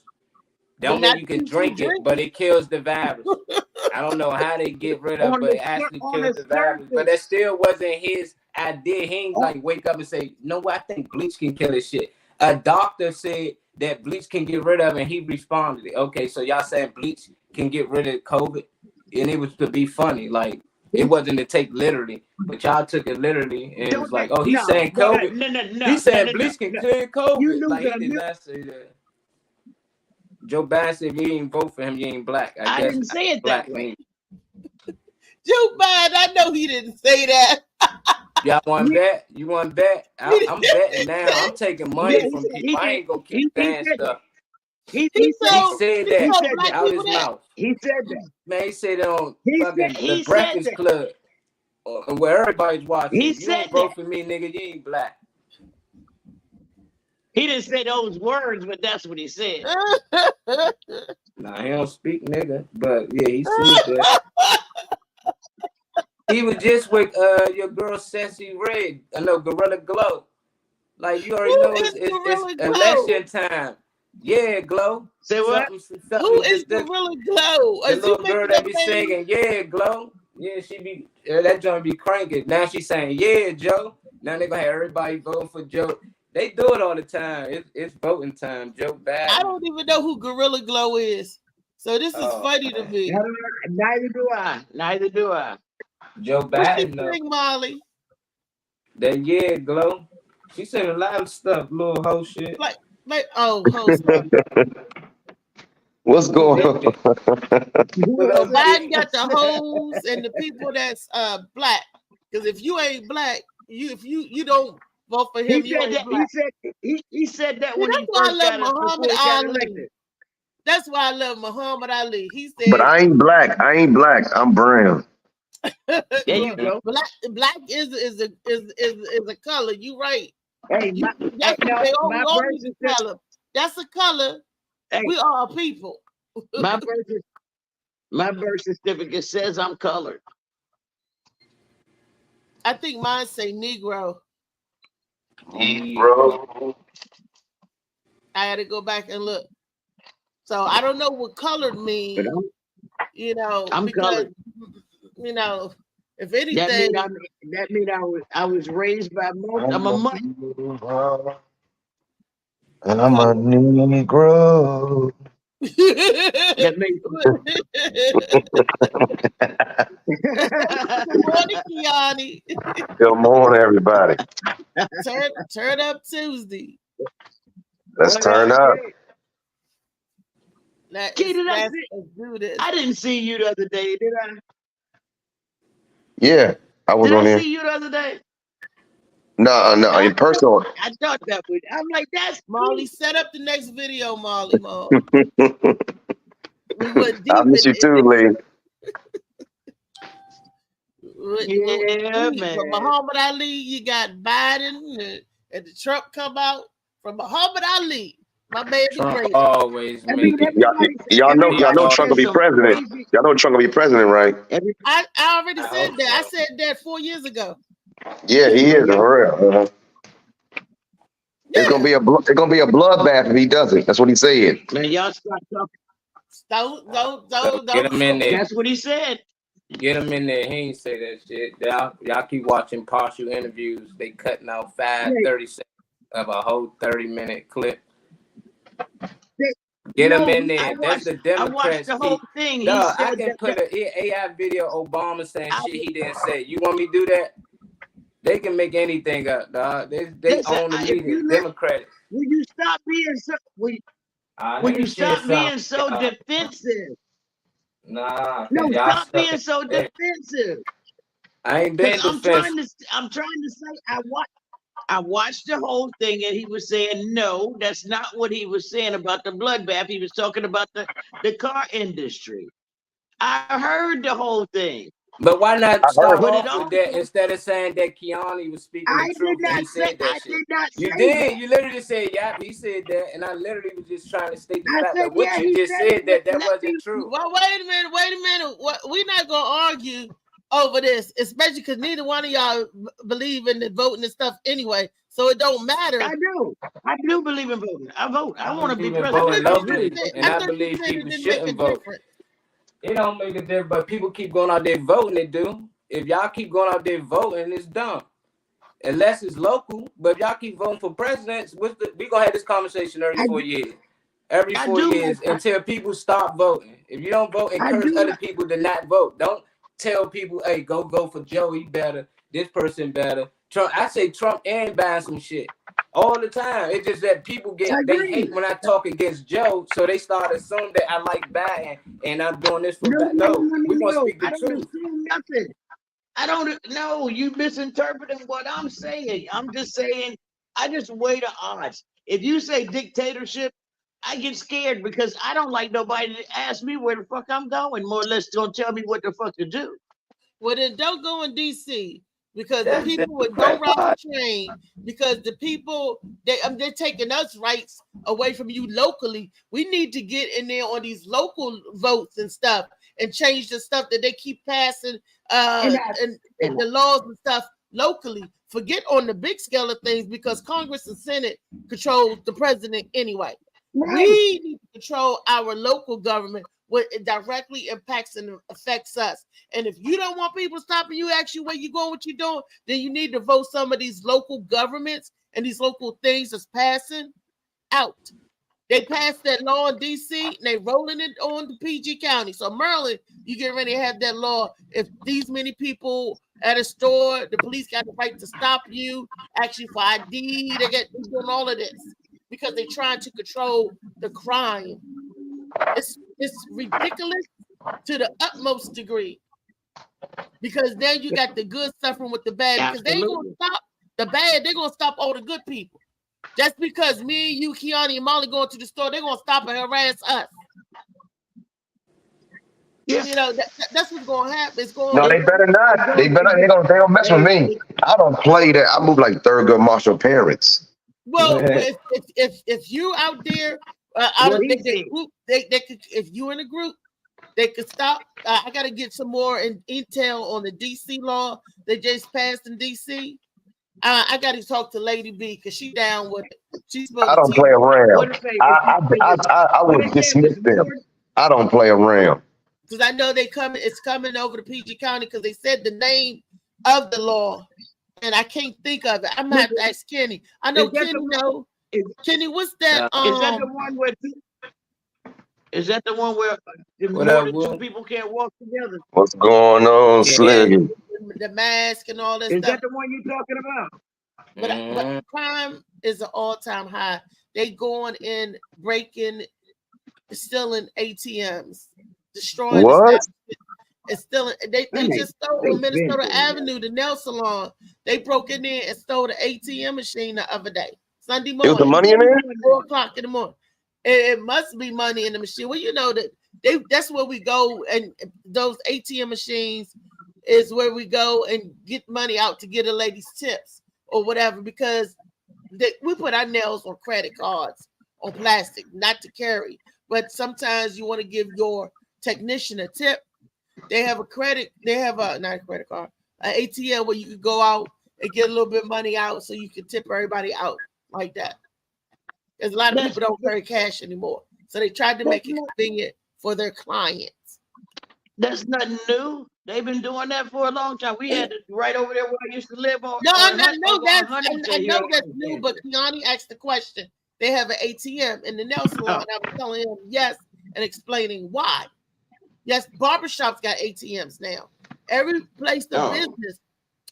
Speaker 3: Don't mean you can drink it, but it kills the virus. I don't know how they get rid of, but it actually kills the virus. But that still wasn't his idea. He ain't like wake up and say, "No, I think bleach can kill this shit." A doctor said that bleach can get rid of it, and he responded. Okay, so y'all saying bleach can get rid of COVID, and it was to be funny, like it wasn't to take literally, but y'all took it literally, and it was like, oh, he's saying COVID. He said bleach can clear COVID.
Speaker 6: You knew
Speaker 3: Like
Speaker 6: that.
Speaker 3: he did not say that. Joe Biden said, if you ain't vote for him, you ain't black.
Speaker 6: I
Speaker 3: guess
Speaker 6: didn't say it
Speaker 3: black
Speaker 6: that way.
Speaker 2: Joe Biden, I know he didn't say that.
Speaker 3: Y'all want to bet? You want to bet? I'm betting now. I'm taking money
Speaker 6: Yeah,
Speaker 3: from people. I ain't gonna keep
Speaker 6: he
Speaker 3: saying
Speaker 6: said
Speaker 3: stuff.
Speaker 6: He
Speaker 3: He
Speaker 2: told
Speaker 3: said
Speaker 2: he
Speaker 3: that
Speaker 2: told
Speaker 6: said
Speaker 2: black
Speaker 3: out
Speaker 2: people
Speaker 3: his
Speaker 2: that.
Speaker 3: mouth.
Speaker 6: He said that.
Speaker 3: Man, he said it on
Speaker 6: He
Speaker 3: fucking
Speaker 6: said- he
Speaker 3: the
Speaker 6: said
Speaker 3: Breakfast
Speaker 6: that.
Speaker 3: Club, where everybody's watching.
Speaker 6: He
Speaker 3: If you don't
Speaker 6: said
Speaker 3: vote
Speaker 6: that.
Speaker 3: for me, nigga, you ain't black.
Speaker 6: He didn't say those words, but that's what he said.
Speaker 3: Nah, he don't speak nigga, but yeah, he said that. He was just with your girl Sassy Red. I know Gorilla Glow. Like you already
Speaker 2: Who
Speaker 3: know,
Speaker 2: is Gorilla
Speaker 3: it's
Speaker 2: Glow?
Speaker 3: election time. Yeah, Glow.
Speaker 6: Say what?
Speaker 2: Who
Speaker 3: Something.
Speaker 2: is Gorilla Glow?
Speaker 3: The
Speaker 2: Is you
Speaker 3: little girl
Speaker 2: making
Speaker 3: that
Speaker 2: up
Speaker 3: be
Speaker 2: names?
Speaker 3: singing, yeah, Glow. Yeah, she be that joint be cranking. Now she saying, yeah, Joe. Now they gonna have everybody voting for Joe. They do it all the time. It's voting time. Joe
Speaker 2: I
Speaker 3: Biden.
Speaker 2: don't even know who Gorilla Glow is. So this is
Speaker 3: Oh,
Speaker 2: funny to
Speaker 3: man.
Speaker 2: me.
Speaker 6: Neither do I. Neither do I.
Speaker 3: Joe
Speaker 2: What she
Speaker 3: Biden though.
Speaker 2: sing, Molly?
Speaker 3: That yeah, Glow. She said a lot of stuff, little whole shit.
Speaker 2: Like host.
Speaker 7: What's going on?
Speaker 2: So Biden got the hoes and the people that's black. Because if you ain't black, if you don't vote for him, you ain't black.
Speaker 6: He said that
Speaker 2: See,
Speaker 6: when
Speaker 2: that's
Speaker 6: he
Speaker 2: why I
Speaker 6: first
Speaker 2: love
Speaker 6: got
Speaker 2: Muhammad
Speaker 6: before he got
Speaker 2: Ali.
Speaker 6: elected.
Speaker 2: That's why I love Muhammad Ali. He said,
Speaker 7: But I ain't black. I'm brown.
Speaker 6: There you go.
Speaker 2: Black is a color. You right.
Speaker 6: Hey,
Speaker 2: You,
Speaker 6: my
Speaker 2: we all
Speaker 6: birth
Speaker 2: need a color. That's a color.
Speaker 6: Hey.
Speaker 2: We are a people.
Speaker 6: my birth certificate says I'm colored.
Speaker 2: I think mine say Negro.
Speaker 7: Bro.
Speaker 2: I had to go back and look. So I don't know what colored means. You know,
Speaker 6: I'm
Speaker 2: because
Speaker 6: colored.
Speaker 2: you know, if anything,
Speaker 6: That mean I was raised by most. I'm a mutt.
Speaker 7: And I'm a Negro.
Speaker 6: That makes
Speaker 2: Good morning, Kiani.
Speaker 7: Good morning, everybody.
Speaker 2: Turn up Tuesday.
Speaker 7: Let's turn up.
Speaker 2: Let's do this.
Speaker 6: I didn't see you the other day, did I?
Speaker 7: Yeah, I was
Speaker 6: Did
Speaker 7: on
Speaker 6: I
Speaker 7: here.
Speaker 6: see you the other day?
Speaker 7: No, in person.
Speaker 6: I thought that would. I'm like, that's
Speaker 2: Molly. Set up the next video, Molly. We went deep.
Speaker 7: I miss you too, Lee.
Speaker 6: Yeah, man.
Speaker 2: From Muhammad Ali, you got Biden, and the Trump come out from Muhammad Ali. My baby
Speaker 3: Trump
Speaker 2: crazy.
Speaker 3: always make it.
Speaker 7: Y'all know Trump will be president. Y'all know Trump will be president, right?
Speaker 2: I already
Speaker 3: I
Speaker 2: said
Speaker 3: hope
Speaker 2: that.
Speaker 3: so.
Speaker 2: I said that 4 years ago.
Speaker 7: Yeah, he is for real. It's gonna be a bloodbath if he doesn't. That's what he said.
Speaker 6: Man, y'all stop talking.
Speaker 2: Don't.
Speaker 3: Get him in there.
Speaker 6: That's what he said.
Speaker 3: Get him in there. He ain't say that shit. Y'all keep watching partial interviews. They cutting out 30 seconds of a whole 30-minute clip. Get him in there. That's the Democrats.
Speaker 6: I watched the whole thing.
Speaker 3: I can put an AI video of Obama saying shit he didn't say. You want me to do that? They can make anything up, dog. They own the media. Democrats.
Speaker 6: Will you stop being so? Will you stop being so defensive?
Speaker 3: Nah.
Speaker 6: No, stop being so defensive.
Speaker 3: I ain't been defensive.
Speaker 6: I'm trying to say I watched the whole thing and he was saying no, that's not what he was saying about the bloodbath. He was talking about the car industry. I heard the whole thing.
Speaker 3: But why not start
Speaker 6: But
Speaker 3: off with that instead of saying that Keanu was speaking the truth and he said that shit?
Speaker 6: I did not say
Speaker 3: You
Speaker 6: that.
Speaker 3: did. You literally said, yeah, he said that. And I literally was just trying to state the
Speaker 6: I
Speaker 3: fact
Speaker 6: said,
Speaker 3: that what
Speaker 6: yeah,
Speaker 3: you
Speaker 6: he
Speaker 3: just
Speaker 6: said
Speaker 3: said that
Speaker 6: it.
Speaker 3: wasn't true.
Speaker 2: Well, wait a minute. We're not gonna argue over this, especially because neither one of y'all believe in the voting and stuff anyway. So it don't matter.
Speaker 6: I do believe in voting. I vote. I want to be
Speaker 3: believe in
Speaker 6: president.
Speaker 3: voting locally, and I believe people shouldn't vote. It don't make a difference, but people keep going out there voting. It do. If y'all keep going out there voting, it's dumb. Unless it's local, but if y'all keep voting for presidents, we gonna have this conversation every 4 years. Every 4 years until people stop voting. If you don't vote, encourage other people to not vote. Don't tell people, hey, go for Joe. He better. This person better. Trump. I say Trump and Biden some shit all the time. It's just that people they hate when I talk against Joe, so they start assuming that I like Biden and I'm doing this for Biden. No, we gonna speak the truth.
Speaker 6: Nothing. I don't know. You misinterpreting what I'm saying. I'm just saying, I just weigh the odds. If you say dictatorship, I get scared because I don't like nobody to ask me where the fuck I'm going, more or less gonna tell me what the fuck to do.
Speaker 2: Well, then don't go in DC because the people would go ride the train because the people they're taking us rights away from you locally. We need to get in there on these local votes and stuff and change the stuff that they keep passing and the laws and stuff locally. Forget on the big scale of things, because Congress and Senate control the president anyway. We need to control our local government, what it directly impacts and affects us. And if you don't want people stopping you, ask you where you going, what you doing, then you need to vote some of these local governments and these local things that's passing out. They passed that law in DC and they rolling it on the PG County. So Maryland, you get ready to have that law. If these many people at a store, the police got the right to stop you, actually for ID, they're doing all of this because they're trying to control the crime. It's ridiculous to the utmost degree, because then you got the good suffering with the bad, because they ain't gonna stop the bad, they're gonna stop all the good people. Just because me, you, Kiani, and Molly going to the store, they're gonna stop and harass us.
Speaker 6: Yeah.
Speaker 2: You know, that's what's gonna happen. It's going.
Speaker 7: No, they better not. They don't mess with me. I don't play that. I move like Thurgood Marshall parents.
Speaker 2: Well, if you out there, they could, if you in a group, they could stop. I got to get some more intel on the DC law they just passed in DC. I got to talk to Lady B because she down with it. She's
Speaker 7: I don't play around. I would dismiss them. I don't play around.
Speaker 2: Because I know it's coming over to PG County, because they said the name of the law, and I can't think of it. I'm gonna have to ask Kenny. I know Kenny know. Kenny, what's that?
Speaker 6: Is that the one where? Is that the one where more than two people can't walk together?
Speaker 7: What's going on, Slim?
Speaker 2: The mask and all that
Speaker 6: Is
Speaker 2: stuff.
Speaker 6: that the one you're talking about?
Speaker 2: But crime is an all-time high. They going in, breaking, stealing ATMs, destroying.
Speaker 7: What?
Speaker 2: And stealing. They just stole on Minnesota Avenue, the nail salon. They broke in there and stole the ATM machine the other day, Sunday morning.
Speaker 7: It was the money in there?
Speaker 2: 4:00 in the morning. It must be money in the machine. Well, you know that's where we go, and those ATM machines is where we go and get money out to get a lady's tips or whatever, because we put our nails on credit cards, on plastic, not to carry. But sometimes you want to give your technician a tip. They have not a credit card, an ATM where you could go out and get a little bit of money out so you can tip everybody out like that. Because a lot of people don't carry cash anymore. So they tried to make it convenient for their clients.
Speaker 6: That's nothing new. They've been doing that for a long time. We had it right over there where I used to live on.
Speaker 2: I know that's new, but Kiani asked the question. They have an ATM in the nail salon. And I was telling him yes and explaining why. Yes, barbershops got ATMs now. Every place of business,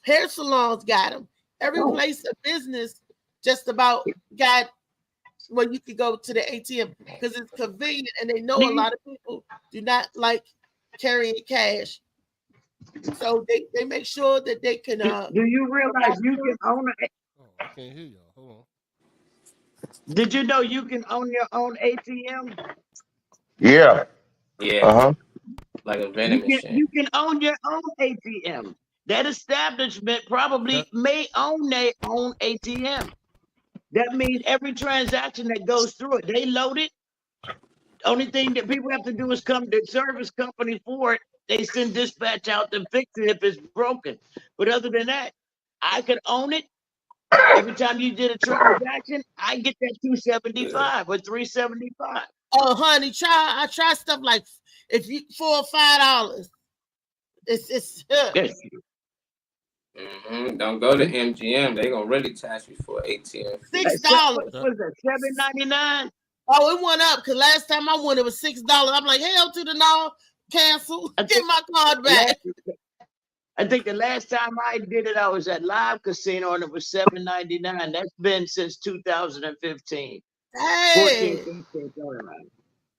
Speaker 2: hair salons got them. Every place of business just about got where you could go to the ATM because it's convenient, and they know a lot of people do not like carrying cash. So they make sure that they can.
Speaker 6: Do you realize you can own a?
Speaker 8: Oh, I can't hear y'all. Hold on.
Speaker 6: Did you know you can own your own ATM?
Speaker 7: Yeah.
Speaker 3: Yeah. Like a vending machine.
Speaker 6: You can own your own ATM. That establishment probably may own their own ATM. That means every transaction that goes through it, they load it. Only thing that people have to do is come to service company for it. They send dispatch out to fix it if it's broken. But other than that, I could own it. Every time you did a transaction, I get that $275 or $375.
Speaker 2: Oh, honey, I try stuff like if you $4 or $5. It's
Speaker 6: Yes.
Speaker 3: Don't go to MGM. They're gonna really tax you for ATM.
Speaker 2: $6.
Speaker 6: What is that? $7.99?
Speaker 2: Oh, it went up because last time I won it was $6. I'm like, hell to the no, cancel, get my card back.
Speaker 6: I think the last time I did it, I was at Live Casino and it was $7.99. That's been since 2015.
Speaker 2: Hey.
Speaker 6: 14, 15,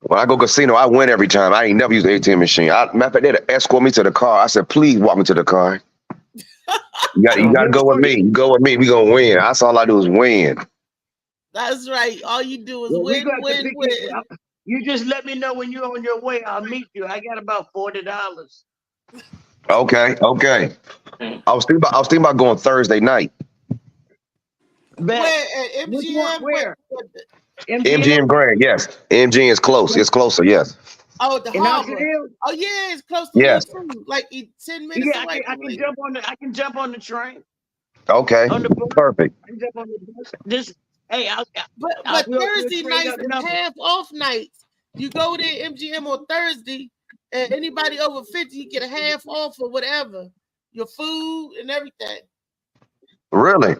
Speaker 7: When I go casino, I win every time. I ain't never used the ATM machine. Matter of fact, they'd escort me to the car. I said, please walk me to the car. You got to go with me. Go with me. We gonna win. That's all I do is win.
Speaker 2: That's right. All you do is win.
Speaker 6: You just let me know when you're on your way. I'll meet you. I got about $40.
Speaker 7: Okay. I was thinking about going Thursday night.
Speaker 2: Where at MGM?
Speaker 6: Where?
Speaker 7: MGM Grand, yes. MGM is close. It's closer, yes.
Speaker 2: Oh, the harbor. Oh yeah, it's close to
Speaker 7: yes.
Speaker 2: like 10 minutes away.
Speaker 6: I can jump on the train.
Speaker 7: Okay,
Speaker 6: On the bus.
Speaker 7: perfect.
Speaker 6: I jump on the bus. This, hey,
Speaker 2: But
Speaker 6: we'll
Speaker 2: Thursday
Speaker 6: trade
Speaker 2: nights
Speaker 6: up
Speaker 2: is
Speaker 6: numbers.
Speaker 2: half off nights. You go to MGM on Thursday, and anybody over 50, you get a half off or whatever. Your food and everything.
Speaker 7: Really?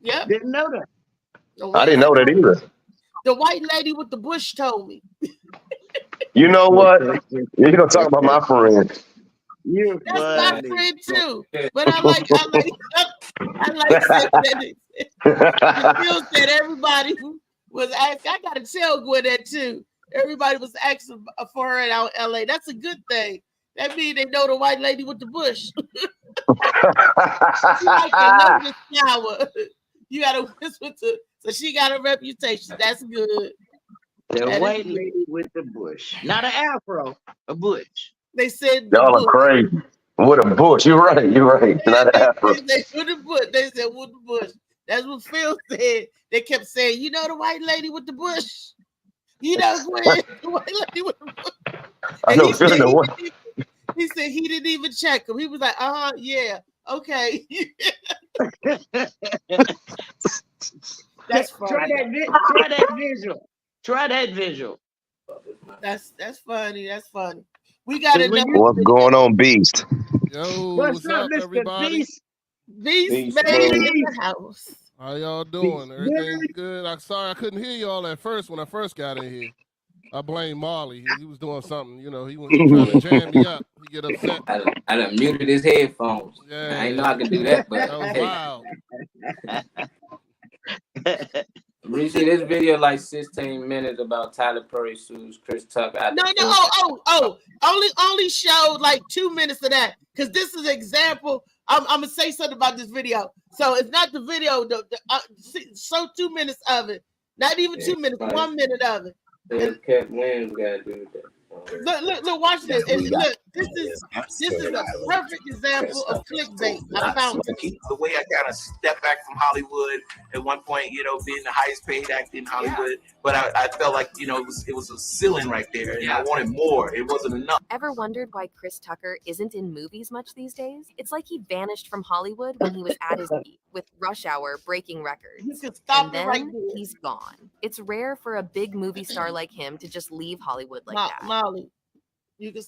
Speaker 2: Yep.
Speaker 6: Didn't know that.
Speaker 7: I didn't know that either.
Speaker 2: The white lady with the bush told me.
Speaker 7: You know what? You're gonna talk about my friend.
Speaker 6: You're
Speaker 2: That's my
Speaker 6: funny.
Speaker 2: friend too. But I like saying that. Bill said everybody was asking. I gotta tell Gwen that too. Everybody was asking for her out in LA. That's a good thing. That means they know the white lady with the bush. She like the lotus flower. You gotta whisper to, so she got a reputation. That's good.
Speaker 6: The
Speaker 2: That is
Speaker 6: white
Speaker 2: good.
Speaker 6: lady with the bush. Not an afro, a bush.
Speaker 2: They said the
Speaker 7: Y'all are
Speaker 2: bush.
Speaker 7: crazy. What a bush. You're right. You're right. Not afro.
Speaker 2: They with the bush. They said with the bush. That's what Phil said. They kept saying, you know the white lady with the bush. You know Gwen, the white lady with the bush.
Speaker 7: I
Speaker 2: And
Speaker 7: know feeling the what.
Speaker 2: he said he didn't even check him. He was like, yeah, okay. That's funny.
Speaker 6: Try that visual. Try that visual.
Speaker 2: That's funny. That's funny. We got
Speaker 6: When
Speaker 2: another
Speaker 6: you-
Speaker 7: What's going on, Beast?
Speaker 8: Yo,
Speaker 6: What's up, Mr.
Speaker 8: everybody?
Speaker 6: Beast?
Speaker 2: Beast
Speaker 3: Beast
Speaker 2: made
Speaker 3: mode.
Speaker 2: in the house.
Speaker 8: How y'all doing?
Speaker 6: Beast.
Speaker 8: Everything good? I'm sorry I couldn't hear y'all at first when I first got in here. I blame Marley. He was doing something, you know, he was trying to jam me up. He get upset.
Speaker 3: I done muted his headphones.
Speaker 8: Yeah.
Speaker 3: I ain't know I could do that, but
Speaker 8: That was
Speaker 3: hey,
Speaker 8: wild.
Speaker 3: you see this video like 16 minutes about Tyler Perry sues Chris Tucker.
Speaker 2: No. Only showed like 2 minutes of that because this is an example. I'm gonna say something about this video. So it's not the video. So 2 minutes of it. Not even 2 minutes.
Speaker 3: Right.
Speaker 2: 1 minute of it.
Speaker 3: Kept Williams got to do with that.
Speaker 2: Look, watch this. Look, this is a perfect example of clickbait. I found it.
Speaker 9: The way I kind of stepped back from Hollywood at one point, you know, being the highest paid actor in Hollywood, but I felt like, you know, it was a ceiling right there, and I wanted more. It wasn't enough.
Speaker 10: Ever wondered why Chris Tucker isn't in movies much these days? It's like he vanished from Hollywood when he was at his peak, with Rush Hour breaking records.
Speaker 2: You can stop
Speaker 10: And
Speaker 2: it right
Speaker 10: then
Speaker 2: there.
Speaker 10: he's gone. It's rare for a big movie star like him to just leave Hollywood like that.
Speaker 2: Molly, you can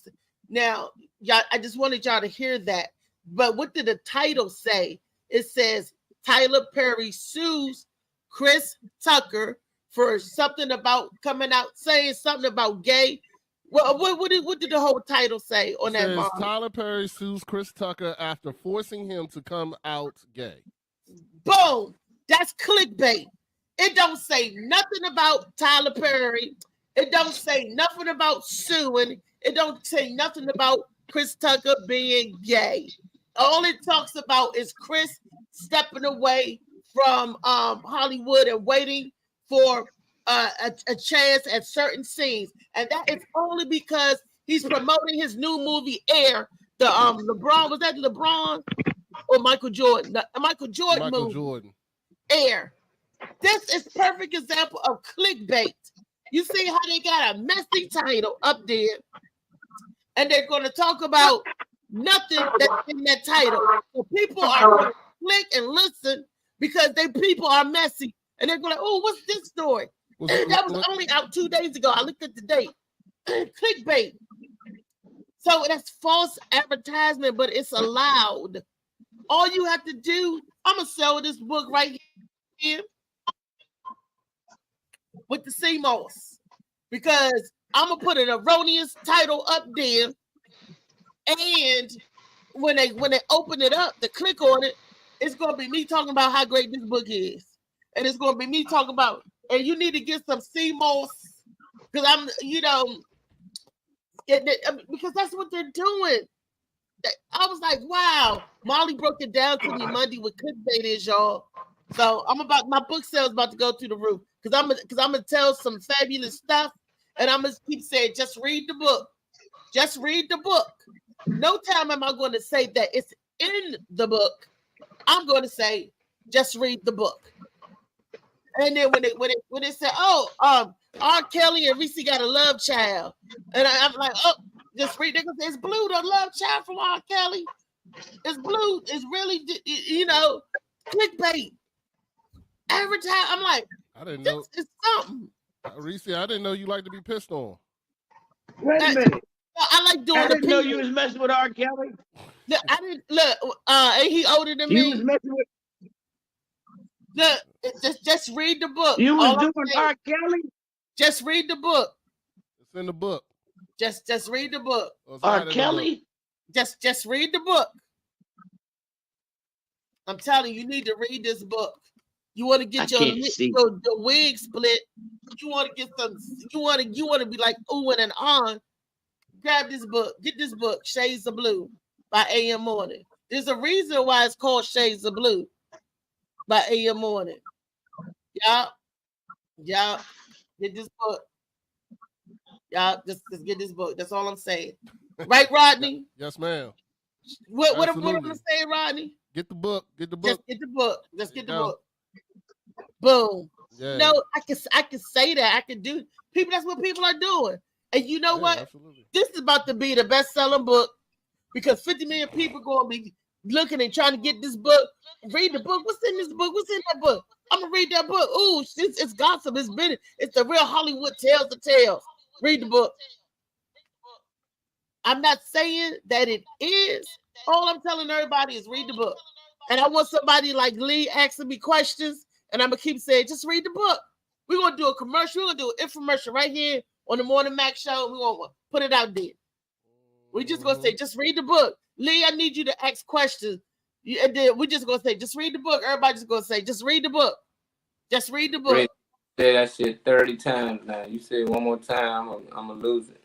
Speaker 2: now, y'all. I just wanted y'all to hear that. But what did the title say? It says Tyler Perry sues Chris Tucker for something about coming out, saying something about gay. Well, what did the whole title say on that?
Speaker 8: Says
Speaker 2: Molly?
Speaker 8: Tyler Perry sues Chris Tucker after forcing him to come out gay.
Speaker 2: Boom! That's clickbait. It don't say nothing about Tyler Perry. It don't say nothing about suing. It don't say nothing about Chris Tucker being gay. All it talks about is Chris stepping away from Hollywood and waiting for a chance at certain scenes, and that is only because he's promoting his new movie Air. The LeBron, was that LeBron or Michael Jordan? The Michael Jordan
Speaker 8: Michael
Speaker 2: movie
Speaker 8: Jordan.
Speaker 2: Air. This is perfect example of clickbait. You see how they got a messy title up there, and they're going to talk about nothing that's in that title. So people are going to click and listen because people are messy, and they're going to, oh, what's this story? That was only out 2 days ago. I looked at the date. Clickbait. So that's false advertisement, but it's allowed. All you have to do, I'm going to sell this book right here with the CMOS because I'm going to put an erroneous title up there. And when they open it up to click on it, it's going to be me talking about how great this book is. And it's going to be me talking about, and you need to get some CMOS because I'm, you know, because that's what they're doing. I was like, wow. Molly broke it down to me Monday what clickbait is, y'all. So my book sales about to go through the roof because I'm gonna tell some fabulous stuff, and I'm gonna keep saying, just read the book. Just read the book. No time am I going to say that it's in the book. I'm going to say, just read the book. And then when they say, oh, R. Kelly and Reese got a love child, and I'm like, oh, just read it because it's Blue, the love child from R. Kelly. It's Blue. It's really, you know, Clickbait. Every time I'm like,
Speaker 8: I didn't know.
Speaker 2: this is something.
Speaker 8: Reese, I didn't know you like to be pissed on.
Speaker 6: Wait a minute.
Speaker 2: I like doing
Speaker 6: I
Speaker 2: the
Speaker 6: didn't know
Speaker 2: people.
Speaker 6: you was messing with R. Kelly.
Speaker 2: Look, I didn't look. Ain't he older than
Speaker 6: You was
Speaker 2: me?
Speaker 6: messing with.
Speaker 2: Look, just read the book.
Speaker 6: You was
Speaker 2: All I'm
Speaker 6: doing
Speaker 2: saying,
Speaker 6: R. Kelly.
Speaker 2: just read the book.
Speaker 8: It's in the book.
Speaker 2: Just read the book.
Speaker 8: Or it's not
Speaker 6: R.
Speaker 8: in the
Speaker 6: Kelly.
Speaker 2: Just read the book. I'm telling you, you need to read this book. You want to get your wig split. You want to get some. You want to be like ooh and on. Grab this book. Get this book, Shades of Blue by A.M. Morning. There's a reason why it's called Shades of Blue by A.M. Morning. Y'all, get this book. Y'all, just get this book. That's all I'm saying. Right, Rodney?
Speaker 8: Yes, ma'am.
Speaker 2: What am I
Speaker 8: Absolutely.
Speaker 2: saying, Rodney?
Speaker 8: Get the book. Get the book.
Speaker 2: Just get the book. Just get the
Speaker 8: There you
Speaker 2: book. Boom.
Speaker 8: Yeah.
Speaker 2: No, I can say that. I can do people. That's what people are doing. And you know
Speaker 8: Yeah,
Speaker 2: what?
Speaker 8: absolutely.
Speaker 2: This is about to be the best-selling book because 50 million people going to be looking and trying to get this book. Read the book. What's in this book? What's in that book? I'm gonna read that book. Ooh, it's gossip. It's the real Hollywood tales of tales. Read the book. I'm not saying that it is. All I'm telling everybody is read the book. And I want somebody like Lee asking me questions, and I'm gonna keep saying, just read the book. We're gonna do a commercial. We're gonna do an infomercial right here on the Morning Mac Show. We're gonna put it out there. We're just gonna say, just read the book. Lee, I need you to ask questions. And then we're just gonna say, just read the book. Everybody's gonna say, just read the book. Just read the book.
Speaker 3: Ray said that shit 30 times now. You say it one more time, I'm gonna lose it.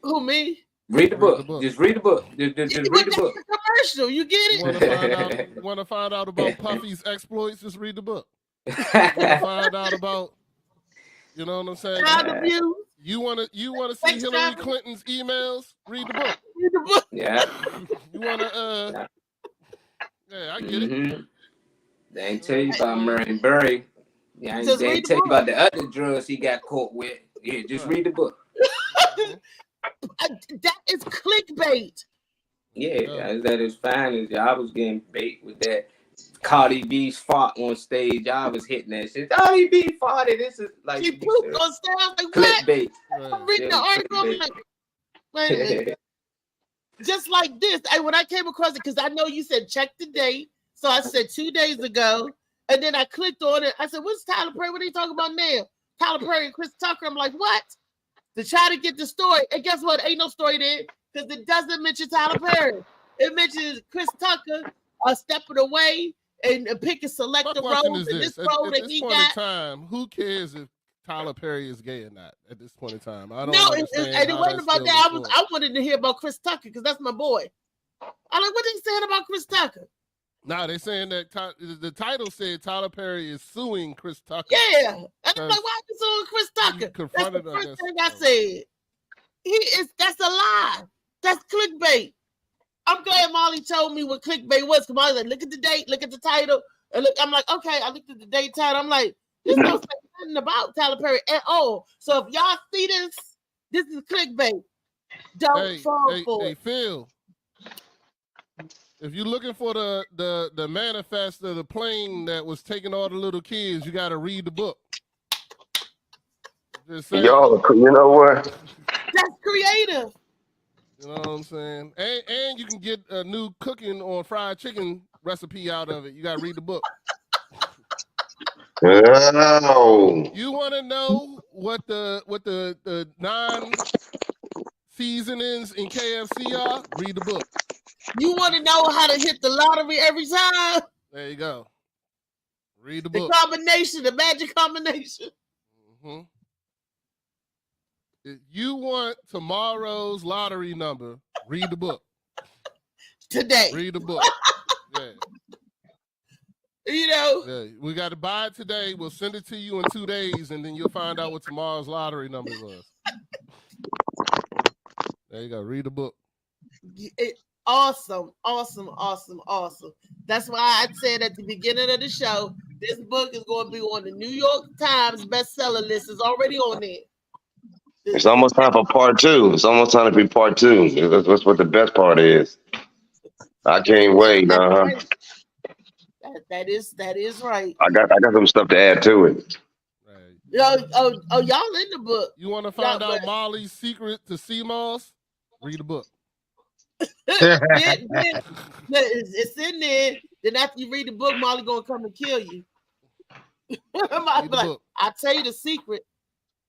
Speaker 2: Who, me?
Speaker 3: Read the book. Just read the book. Just read the book.
Speaker 2: Commercial, you get it?
Speaker 8: You want to find out about Puffy's exploits? Just read the book. You want to find out about, you know what I'm saying? You want to see Hillary Clinton's emails? Read the book.
Speaker 2: Read the book.
Speaker 3: Yeah.
Speaker 8: You want to yeah, I get it.
Speaker 3: They ain't tell you about Murray Berry. Yeah, they ain't tell you about the other drugs he got caught with. Yeah, just read the book.
Speaker 2: That is clickbait.
Speaker 3: Yeah, that is fine. I was getting bait with that. Cardi B's fart on stage. I was hitting that shit. Cardi B farted. This is like
Speaker 2: she pooped on stage. Like what?
Speaker 3: Clickbait.
Speaker 2: I'm reading the article. I'm like, wait a minute. Just like this. When I came across it, because I know you said check the date. So I said 2 days ago. And then I clicked on it. I said, what's Tyler Perry? What are you talking about now? Tyler Perry and Chris Tucker. I'm like, what? To try to get the story. And guess what? Ain't no story there because it doesn't mention Tyler Perry. It mentions Chris Tucker stepping away and picking selective roles in this role that he got.
Speaker 8: Time, who cares if Tyler Perry is gay or not at this point in time? I don't
Speaker 2: know.
Speaker 8: And
Speaker 2: it wasn't about that. I wanted to hear about Chris Tucker because that's my boy. I'm like, what are they saying about Chris Tucker?
Speaker 8: No, they're saying that the title said Tyler Perry is suing Chris Tucker.
Speaker 2: Yeah. And I'm like, why are you suing Chris Tucker? That's the first thing I said. That's a lie. That's clickbait. I'm glad Molly told me what clickbait was because I was like, look at the date, look at the title. And look, I'm like, okay, I looked at the date title. I'm like, this don't say nothing about Tyler Perry at all. So if y'all see this is clickbait. Don't fall for it.
Speaker 8: Hey, Phil. If you're looking for the manifest of the plane that was taking all the little kids, you got to read the book.
Speaker 7: Y'all, you know what?
Speaker 2: That's creative.
Speaker 8: You know what I'm saying? And you can get a new cooking or fried chicken recipe out of it. You got to read the book.
Speaker 7: Oh.
Speaker 8: You want to know what the non-seasonings in KFC are? Read the book.
Speaker 2: You want to know how to hit the lottery every time?
Speaker 8: There you go. Read the book.
Speaker 2: The combination, the magic combination.
Speaker 8: Mm-hmm. If you want tomorrow's lottery number, read the book.
Speaker 2: Today.
Speaker 8: Read the book. Yeah.
Speaker 2: You know.
Speaker 8: Yeah. We got to buy it today. We'll send it to you in 2 days, and then you'll find out what tomorrow's lottery number was. There you go. Read the book.
Speaker 2: Awesome. That's why I said at the beginning of the show, this book is going to be on the New York Times bestseller list. It's already on there.
Speaker 7: It's almost time for part 2. It's almost time to be part 2. That's what the best part is. I can't wait.
Speaker 2: That's That is right.
Speaker 7: I got some stuff to add to it.
Speaker 2: Y'all in the book.
Speaker 8: You want to find out Molly's secret to sea moss? Read the book.
Speaker 2: It's in there. Then after you read the book, Molly gonna come and kill you. Molly be like, I'll tell you the secret,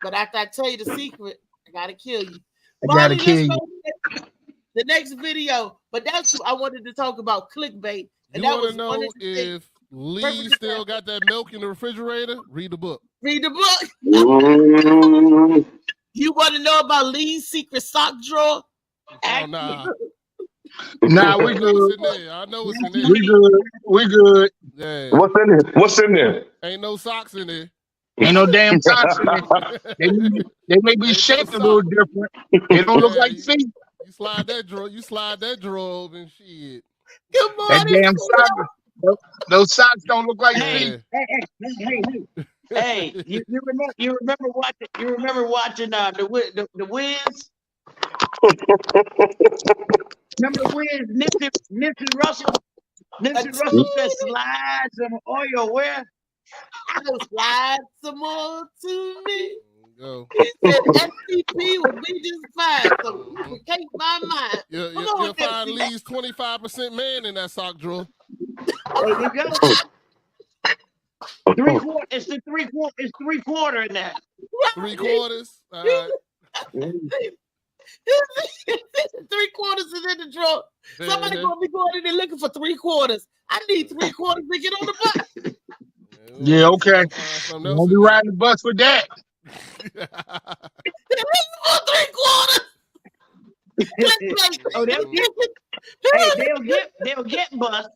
Speaker 2: but after I tell you the secret, I gotta kill you. Molly, let's go to the next video. But that's I wanted to talk about clickbait. And
Speaker 8: you
Speaker 2: that
Speaker 8: want to know if Lee still got that milk in the refrigerator? Read the book.
Speaker 2: Read the book. You want to know about Lee's secret sock drawer?
Speaker 8: Oh, nah.
Speaker 11: Nah, we good.
Speaker 8: I know it's in there.
Speaker 11: We good.
Speaker 8: Yeah.
Speaker 7: What's in there?
Speaker 8: Ain't no socks in there.
Speaker 11: Ain't no damn socks in there. They may be shaped a little different. They don't look like feet.
Speaker 8: You slide that drawer over and shit.
Speaker 2: Good morning.
Speaker 11: That damn sock. Those socks don't look like feet.
Speaker 6: Hey, you remember watching the Wiz? Remember the Wiz? Nipsey Russell said slides some oil where?
Speaker 2: Slide some more to me.
Speaker 8: Go.
Speaker 2: He said SCP would be just fine. So you take my mind.
Speaker 8: You'll find Lee's 25% man in that sock drawer.
Speaker 6: There you go. It's three quarter in that.
Speaker 8: 3/4. All right.
Speaker 2: 3/4 is in the drawer. Somebody gonna be going in there looking for 3/4. I need 3/4 to get on the bus.
Speaker 11: Yeah, okay. Won't be riding the bus with that.
Speaker 6: They'll get bus.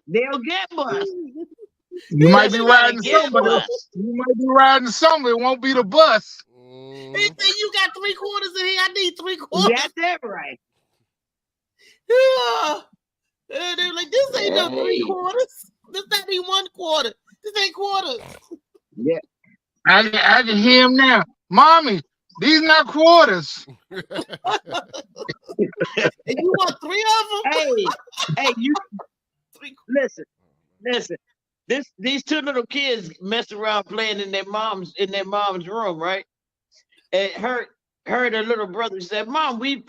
Speaker 6: They'll get bus.
Speaker 11: You might be riding somebody. You might be riding somebody. It won't be the bus.
Speaker 2: He said you got 3/4 in here. I need 3/4.
Speaker 6: That's that right.
Speaker 2: Yeah. They're like, this ain't no 3/4. This not even 1/4. This ain't quarters.
Speaker 6: Yeah.
Speaker 11: I can hear him now. Mommy, these not quarters.
Speaker 2: And you want 3 of them?
Speaker 6: Hey, you listen. These 2 little kids messed around playing in their mom's room, right? And her little brother said, "Mom, we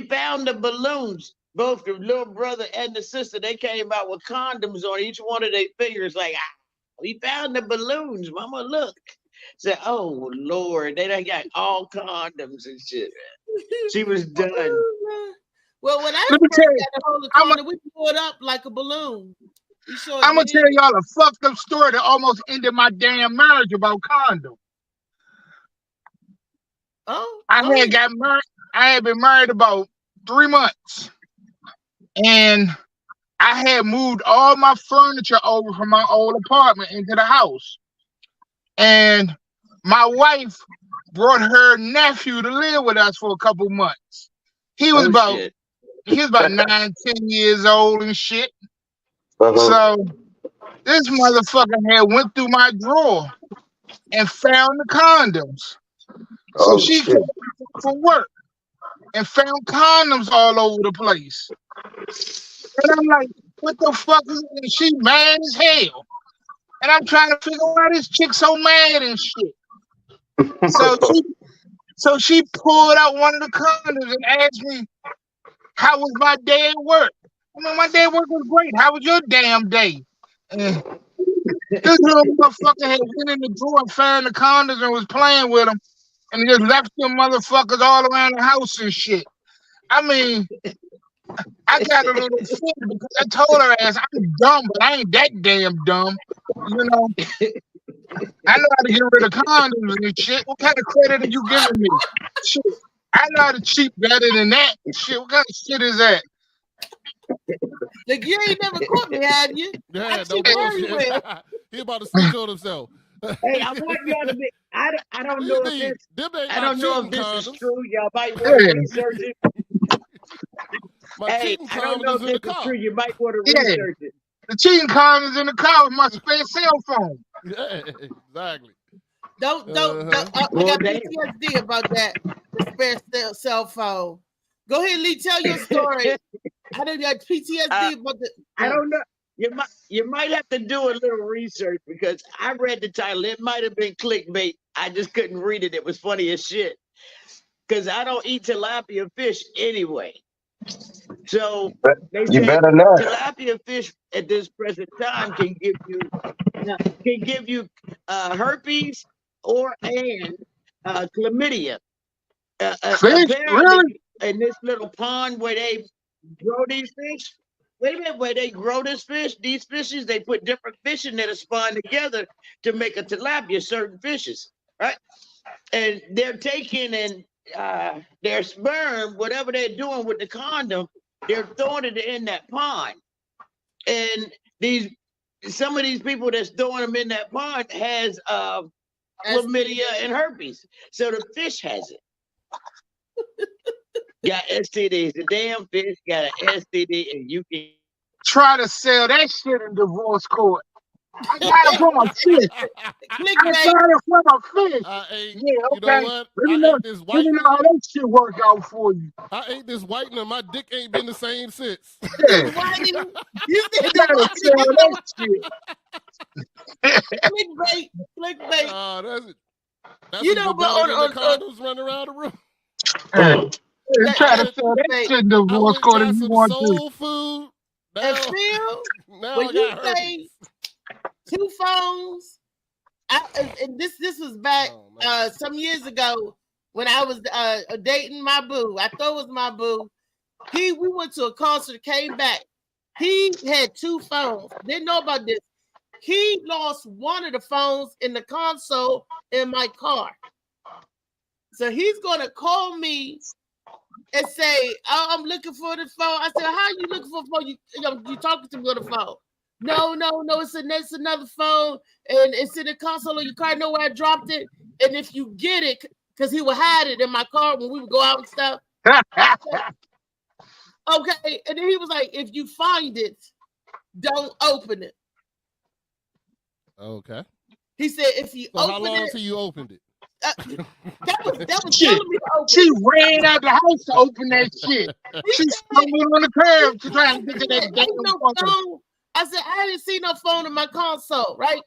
Speaker 6: found the balloons." Both the little brother and the sister, they came out with condoms on each one of their fingers, like, we found the balloons, Mama, look. Said, oh Lord, they done got all condoms and shit. She was done.
Speaker 2: Well, when I first got to hold the condom, we blew it up like a balloon.
Speaker 11: I'm gonna tell y'all a fucked up story that almost ended my damn marriage about condoms. I had been married about 3 months. And I had moved all my furniture over from my old apartment into the house. And my wife brought her nephew to live with us for a couple months. He was about 9, 10 years old and shit. So this motherfucker had went through my drawer and found the condoms. So she came for work and found condoms all over the place. And I'm like, what the fuck is this? She mad as hell. And I'm trying to figure out why this chick so mad and shit. So she pulled out one of the condoms and asked me, how was my day at work? I mean, my day at work was great. How was your damn day? And this little motherfucker had went in the drawer and found the condoms and was playing with them. And just left them motherfuckers all around the house and shit. I mean, I got a little fit because I told her ass I'm dumb, but I ain't that damn dumb. You know, I know how to get rid of condoms and shit. What kind of credit are you giving me? Shit, I know how to cheat better than that. Shit, what kind of shit is that?
Speaker 2: Like, you ain't never caught me, have you?
Speaker 8: Yeah, no bullshit. He about to snitch on himself.
Speaker 6: Hey, I want y'all to be. I don't know if this is true. Y'all might want to research it. Hey, I don't know if this is true. You might want to research it.
Speaker 11: The cheating condom is in the car with my spare cell phone.
Speaker 8: Yeah, exactly.
Speaker 2: Don't. I got PTSD about that. The spare cell phone. Go ahead, Lee. Tell your story. I done got PTSD about the.
Speaker 6: I don't know. You you might have to do a little research because I read the title. It might have been clickbait. I just couldn't read it. It was funny as shit. Because I don't eat tilapia fish anyway. So they
Speaker 7: You
Speaker 6: said
Speaker 7: better not.
Speaker 6: tilapia fish at this present time can give you herpes and chlamydia. Apparently,
Speaker 11: really?
Speaker 6: in this little pond where they grow these fish, wait a minute, where they grow this fish, these fishes, they put different fish in there to spawn together to make a tilapia, certain fishes, right? And they're taking and their sperm, whatever they're doing with the condom, they're throwing it in that pond. And some of these people that's throwing them in that pond has chlamydia and herpes. So the fish has it. Got STDs. The damn fish got an STD, and you can
Speaker 11: try to sell that shit in divorce court. I got it from a fish. I got it from a fish. Yeah, okay.
Speaker 8: You know what?
Speaker 11: Let me know how that shit work out for you.
Speaker 8: I ate this whitening and my dick ain't been the same since.
Speaker 11: Yeah.
Speaker 2: You
Speaker 11: said gotta sell that shit.
Speaker 2: Clickbait.
Speaker 8: That's
Speaker 2: You know, but on
Speaker 8: condoms running around the room.
Speaker 11: Try to sell that shit in divorce court if you want
Speaker 8: soul
Speaker 11: to.
Speaker 8: Food.
Speaker 2: And Phil,
Speaker 8: Now
Speaker 2: when
Speaker 8: I
Speaker 2: you
Speaker 8: got
Speaker 2: say 2 phones, and this was back some years ago when I was dating my boo. I thought it was my boo. We went to a concert, came back. He had 2 phones. Didn't know about this. He lost one of the phones in the console in my car. So he's gonna call me and say, "Oh, I'm looking for the phone." I said, "How are you looking for a phone? You talking to me on the phone?" No, it's another phone, and it's in the console of your car. Know where I dropped it, and if you get it, because he would hide it in my car when we would go out and stuff. Okay, and then he was like, "If you find it, don't open it."
Speaker 8: Okay.
Speaker 2: He said, "If you
Speaker 8: so
Speaker 2: open
Speaker 8: how long
Speaker 2: it,
Speaker 8: till you opened it?"
Speaker 2: That was
Speaker 11: Shit.
Speaker 2: telling me to open.
Speaker 11: She ran out the house to open that shit. She stumbled on the curb to try and get to that damn phone.
Speaker 2: I said, I didn't see no phone in my console, right?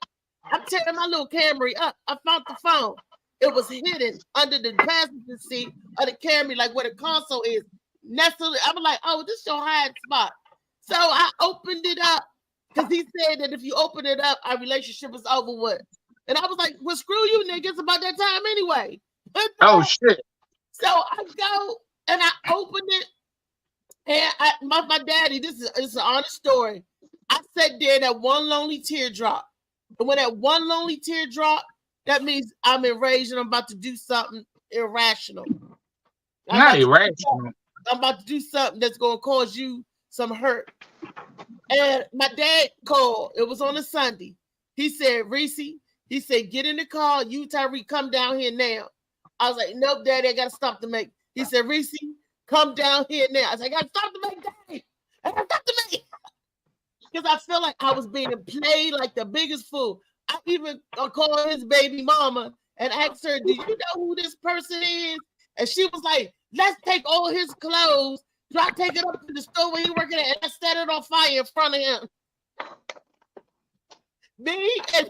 Speaker 2: I'm tearing my little Camry up. I found the phone. It was hidden under the passenger seat of the Camry, like where the console is. Nestled. I was like, oh, this is your hide spot. So I opened it up because he said that if you open it up, our relationship is over with. And I was like, well, screw you, nigga. It's about that time anyway.
Speaker 11: Oh, shit.
Speaker 2: So I go and I opened it. And my daddy, this is an honest story. I sat there in that one lonely teardrop. And when that one lonely teardrop, that means I'm enraged and I'm about to do something irrational.
Speaker 11: Not irrational.
Speaker 2: I'm about to do something that's going to cause you some hurt. And my dad called. It was on a Sunday. He said, Reese, he said, get in the car. You, Tyree, come down here now. I was like, nope, Daddy, I got to stop the make. He said, Reese, come down here now. I was like, I got to stop the make, Daddy. I got to stop the make. Because I felt like I was being played like the biggest fool. I even called his baby mama and asked her, do you know who this person is? And she was like, let's take all his clothes. So I take it up to the store where he's working at and I set it on fire in front of him. Me and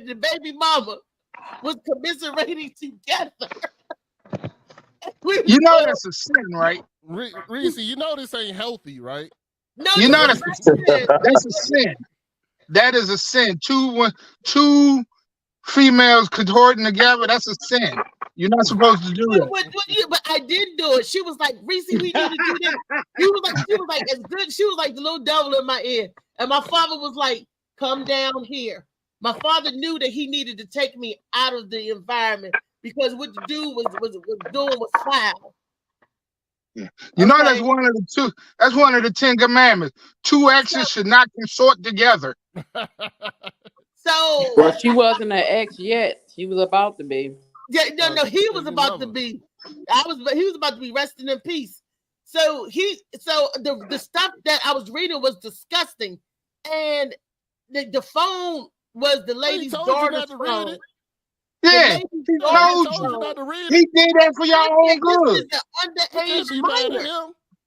Speaker 2: the baby mama was commiserating together.
Speaker 11: You know that's a sin, right?
Speaker 8: Reese, you know this ain't healthy, right?
Speaker 2: No,
Speaker 11: you know that's a sin. That's a sin. That is a sin. Two females contorting together, that's a sin. You're not supposed to do that.
Speaker 2: But I did do it. She was like, Reese, we need to do this. She was like, it's good. She was like the little devil in my ear. And my father was like, come down here. My father knew that he needed to take me out of the environment because what the dude was doing was foul.
Speaker 11: Yeah. You know, that's one of the two. That's one of the 10 commandments. Two exes should not consort together.
Speaker 2: So,
Speaker 12: well, she wasn't an ex yet. She was about to be.
Speaker 2: Yeah, no, he was about to be. He was about to be resting in peace. So the stuff that I was reading was disgusting, and the phone was the lady's daughter's phone.
Speaker 11: Yeah, he told you. He did that for your own good.
Speaker 2: This is an underage minor.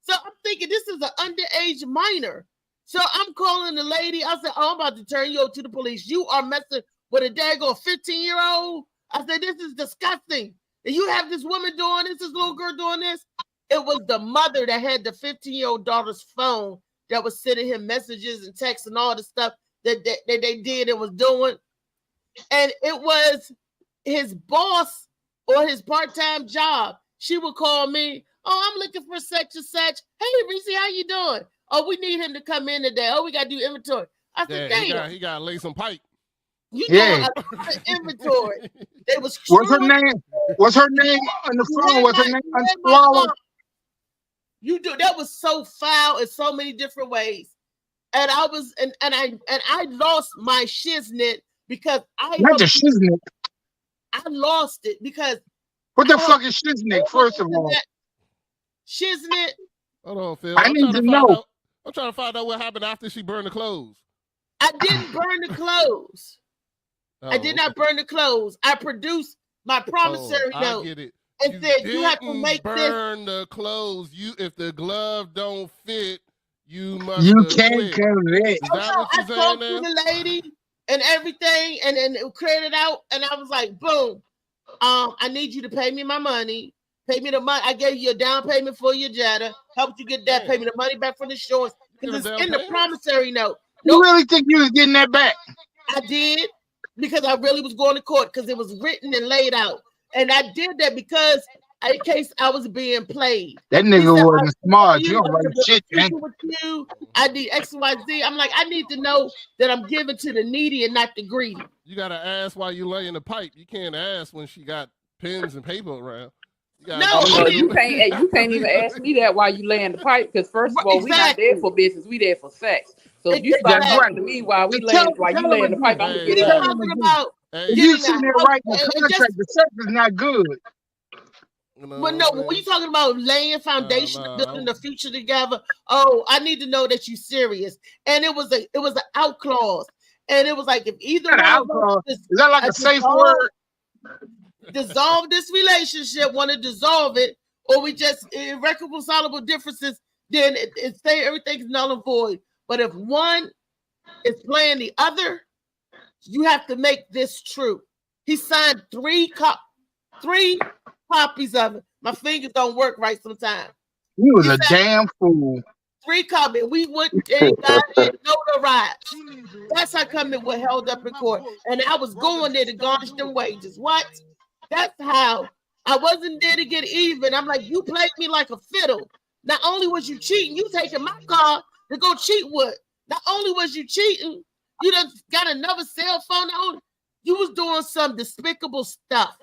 Speaker 2: So I'm thinking this is an underage minor. So I'm calling the lady. I said, oh, I'm about to turn you over to the police. You are messing with a daggone 15-year-old. I said, this is disgusting. And you have this woman doing this little girl doing this. It was the mother that had the 15-year-old daughter's phone that was sending him messages and texts and all the stuff that they did and was doing. And it was his boss or his part-time job. She would call me. Oh, I'm looking for such and such. Hey, Reese, how you doing? Oh, we need him to come in today. Oh, we got to do inventory. I said, damn.
Speaker 8: He got to lay some pipe.
Speaker 2: You know, inventory. They was
Speaker 11: What's her name? What's her name on the phone? What's her name on the swallow?
Speaker 2: You do. That was so foul in so many different ways. And I was, and I lost my shiznit because
Speaker 11: Not the shiznit.
Speaker 2: I lost it because.
Speaker 11: What the fuck is shiznit, first of all?
Speaker 2: Shiznit.
Speaker 8: Hold on, Phil.
Speaker 11: I need to know.
Speaker 8: I'm trying to find out what happened after she burned the clothes.
Speaker 2: I didn't burn the clothes. I did not burn the clothes. I produced my promissory note.
Speaker 8: I get it.
Speaker 2: And said you have to make
Speaker 8: burn the clothes. If the glove don't fit, you must.
Speaker 11: You can't convict.
Speaker 8: Is that what you're saying?
Speaker 2: I talked to the lady and everything, and it cleared it out. And I was like, boom. I need you to pay me my money. Pay me the money. I gave you a down payment for your Jetta. Helped you get that. Pay me the money back from the insurance because it's in the promissory note.
Speaker 11: You really think you was getting that back?
Speaker 2: I did because I really was going to court because it was written and laid out, and I did that because in case I was being played.
Speaker 11: That nigga wasn't smart. You don't write shit, man.
Speaker 2: I need X, Y, Z. I'm like, I need to know that I'm giving to the needy and not the greedy.
Speaker 8: You gotta ask while you laying the pipe. You can't ask when she got pens and paper around.
Speaker 12: You can't even ask me that while you laying the pipe because first of all, we not there for business. We there for sex. So if you start talking to me while you laying the pipe, I'm gonna get
Speaker 2: talking about.
Speaker 11: You sitting there writing the contract. The sex is not good.
Speaker 2: But no, when you talking about laying foundation, building the future together, oh, I need to know that you're serious. And it was an out clause, and it was like if either one of us
Speaker 11: is that like a safe word?
Speaker 2: Dissolve this relationship, want to dissolve it, or we just irreconcilable differences, then it say everything's null and void. But if one is playing the other, you have to make this true. He signed three copies of it. My fingers don't work right sometimes.
Speaker 11: He was a damn fool.
Speaker 2: 3 copies. We went and got it notarized. That's how come it was held up in court. And I was going there to garnish them wages. What? That's how. I wasn't there to get even. I'm like, you played me like a fiddle. Not only was you cheating, you taking my car to go cheat with. Not only was you cheating, you done got another cell phone. You was doing some despicable stuff.